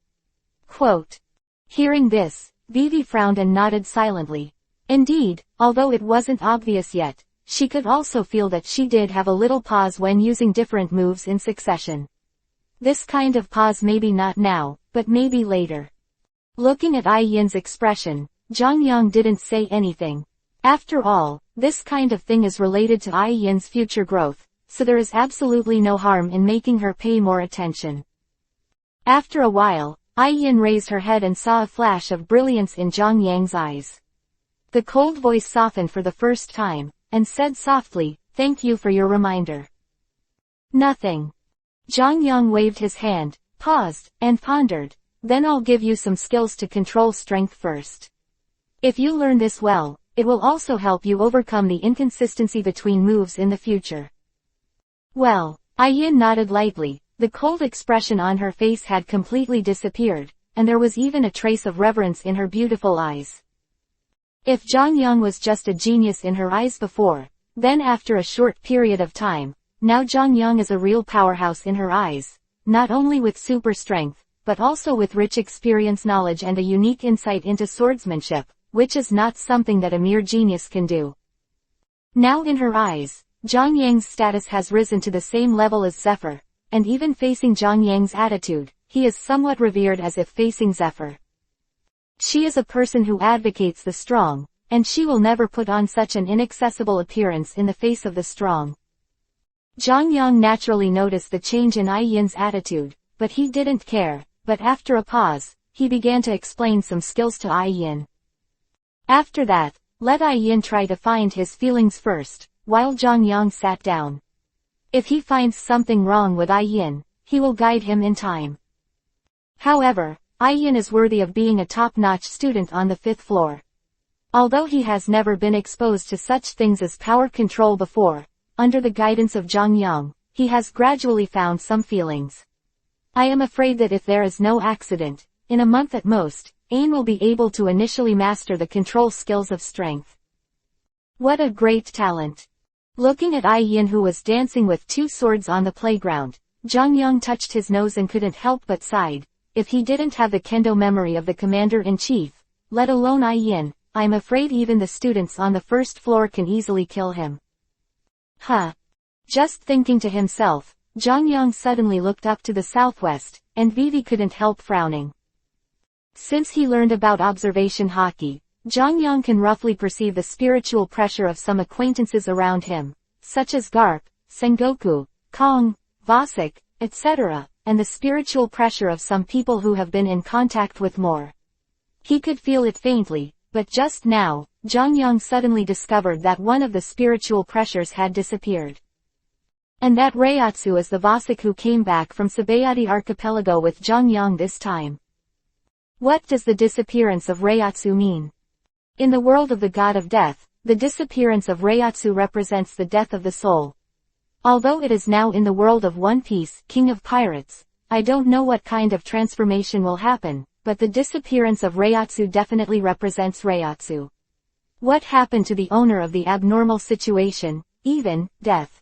Quote. Hearing this, Vivi frowned and nodded silently. Indeed, although it wasn't obvious yet, she could also feel that she did have a little pause when using different moves in succession. This kind of pause maybe not now, but maybe later. Looking at Yin's expression, Zhang Yang didn't say anything. After all, this kind of thing is related to Yin's future growth, so there is absolutely no harm in making her pay more attention. After a while, Yin raised her head and saw a flash of brilliance in Zhang Yang's eyes. The cold voice softened for the first time, and said softly, thank you for your reminder. Nothing. Zhang Yang waved his hand, paused, and pondered, then I'll give you some skills to control strength first. If you learn this well, it will also help you overcome the inconsistency between moves in the future. Well, Yin nodded lightly. The cold expression on her face had completely disappeared, and there was even a trace of reverence in her beautiful eyes. If Zhang Yang was just a genius in her eyes before, then after a short period of time, now Zhang Yang is a real powerhouse in her eyes, not only with super strength, but also with rich experience, knowledge and a unique insight into swordsmanship, which is not something that a mere genius can do. Now in her eyes, Zhang Yang's status has risen to the same level as Zephyr. And even facing Zhang Yang's attitude, he is somewhat revered as if facing Zephyr. She is a person who advocates the strong, and she will never put on such an inaccessible appearance in the face of the strong. Zhang Yang naturally noticed the change in Yin's attitude, but he didn't care, but after a pause, he began to explain some skills to Yin. After that, let Yin try to find his feelings first, while Zhang Yang sat down. If he finds something wrong with Yin, he will guide him in time. However, Yin is worthy of being a top-notch student on the 5th floor. Although he has never been exposed to such things as power control before, under the guidance of Zhang Yang, he has gradually found some feelings. I am afraid that if there is no accident, in a month at most, Ain will be able to initially master the control skills of strength. What a great talent! Looking at Yin who was dancing with 2 swords on the playground, Zhang Yang touched his nose and couldn't help but sighed. If he didn't have the kendo memory of the commander-in-chief, let alone Ai Yin, I'm afraid even the students on the first floor can easily kill him. Huh. Just thinking to himself, Zhang Yang suddenly looked up to the southwest, and Vivi couldn't help frowning. Since he learned about observation hockey, Zhang Yang can roughly perceive the spiritual pressure of some acquaintances around him, such as Garp, Sengoku, Kong, Vasek, etc., and the spiritual pressure of some people who have been in contact with more. He could feel it faintly, but just now, Zhang Yang suddenly discovered that one of the spiritual pressures had disappeared. And that Reiatsu is the Vasek who came back from Sabayati Archipelago with Zhang Yang this time. What does the disappearance of Reiatsu mean? In the world of the god of death, the disappearance of Reiatsu represents the death of the soul. Although it is now in the world of One Piece, King of Pirates, I don't know what kind of transformation will happen, but the disappearance of Reiatsu definitely represents Reiatsu. What happened to the owner of the abnormal situation, even, death?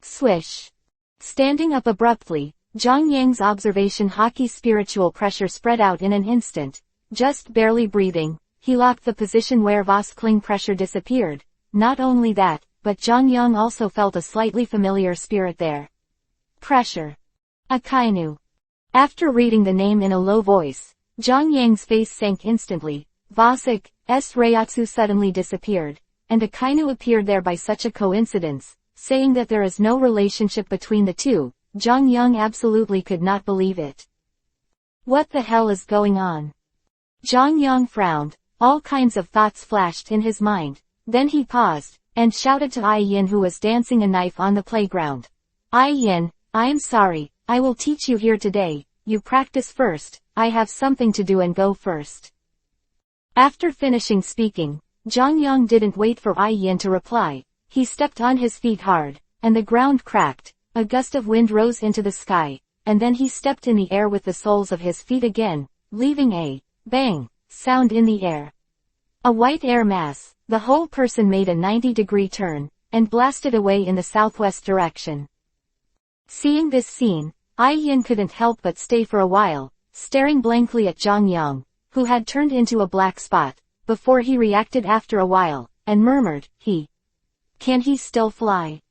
Swish. Standing up abruptly, Zhang Yang's observation hockey spiritual pressure spread out in an instant. Just barely breathing, he locked the position where Voskling pressure disappeared. Not only that, but Zhang Yang also felt a slightly familiar spirit there. Pressure. Akainu. After reading the name in a low voice, Zhang Yang's face sank instantly. Vasek's Reiatsu suddenly disappeared, and Akainu appeared there by such a coincidence, saying that there is no relationship between the two. Zhang Yang absolutely could not believe it. What the hell is going on? Zhang Yang frowned. All kinds of thoughts flashed in his mind. Then he paused, and shouted to Ai Yin, who was dancing a knife on the playground. Ai Yin, I'm sorry, I will teach you here today. You practice first, I have something to do and go first. After finishing speaking, Zhang Yang didn't wait for Ai Yin to reply. He stepped on his feet hard, and the ground cracked. A gust of wind rose into the sky, and then he stepped in the air with the soles of his feet again, leaving a bang sound in the air. A white air mass, the whole person made a 90-degree turn, and blasted away in the southwest direction. Seeing this scene, Ai Yin couldn't help but stay for a while, staring blankly at Zhang Yang, who had turned into a black spot, before he reacted after a while, and murmured, Can he still fly?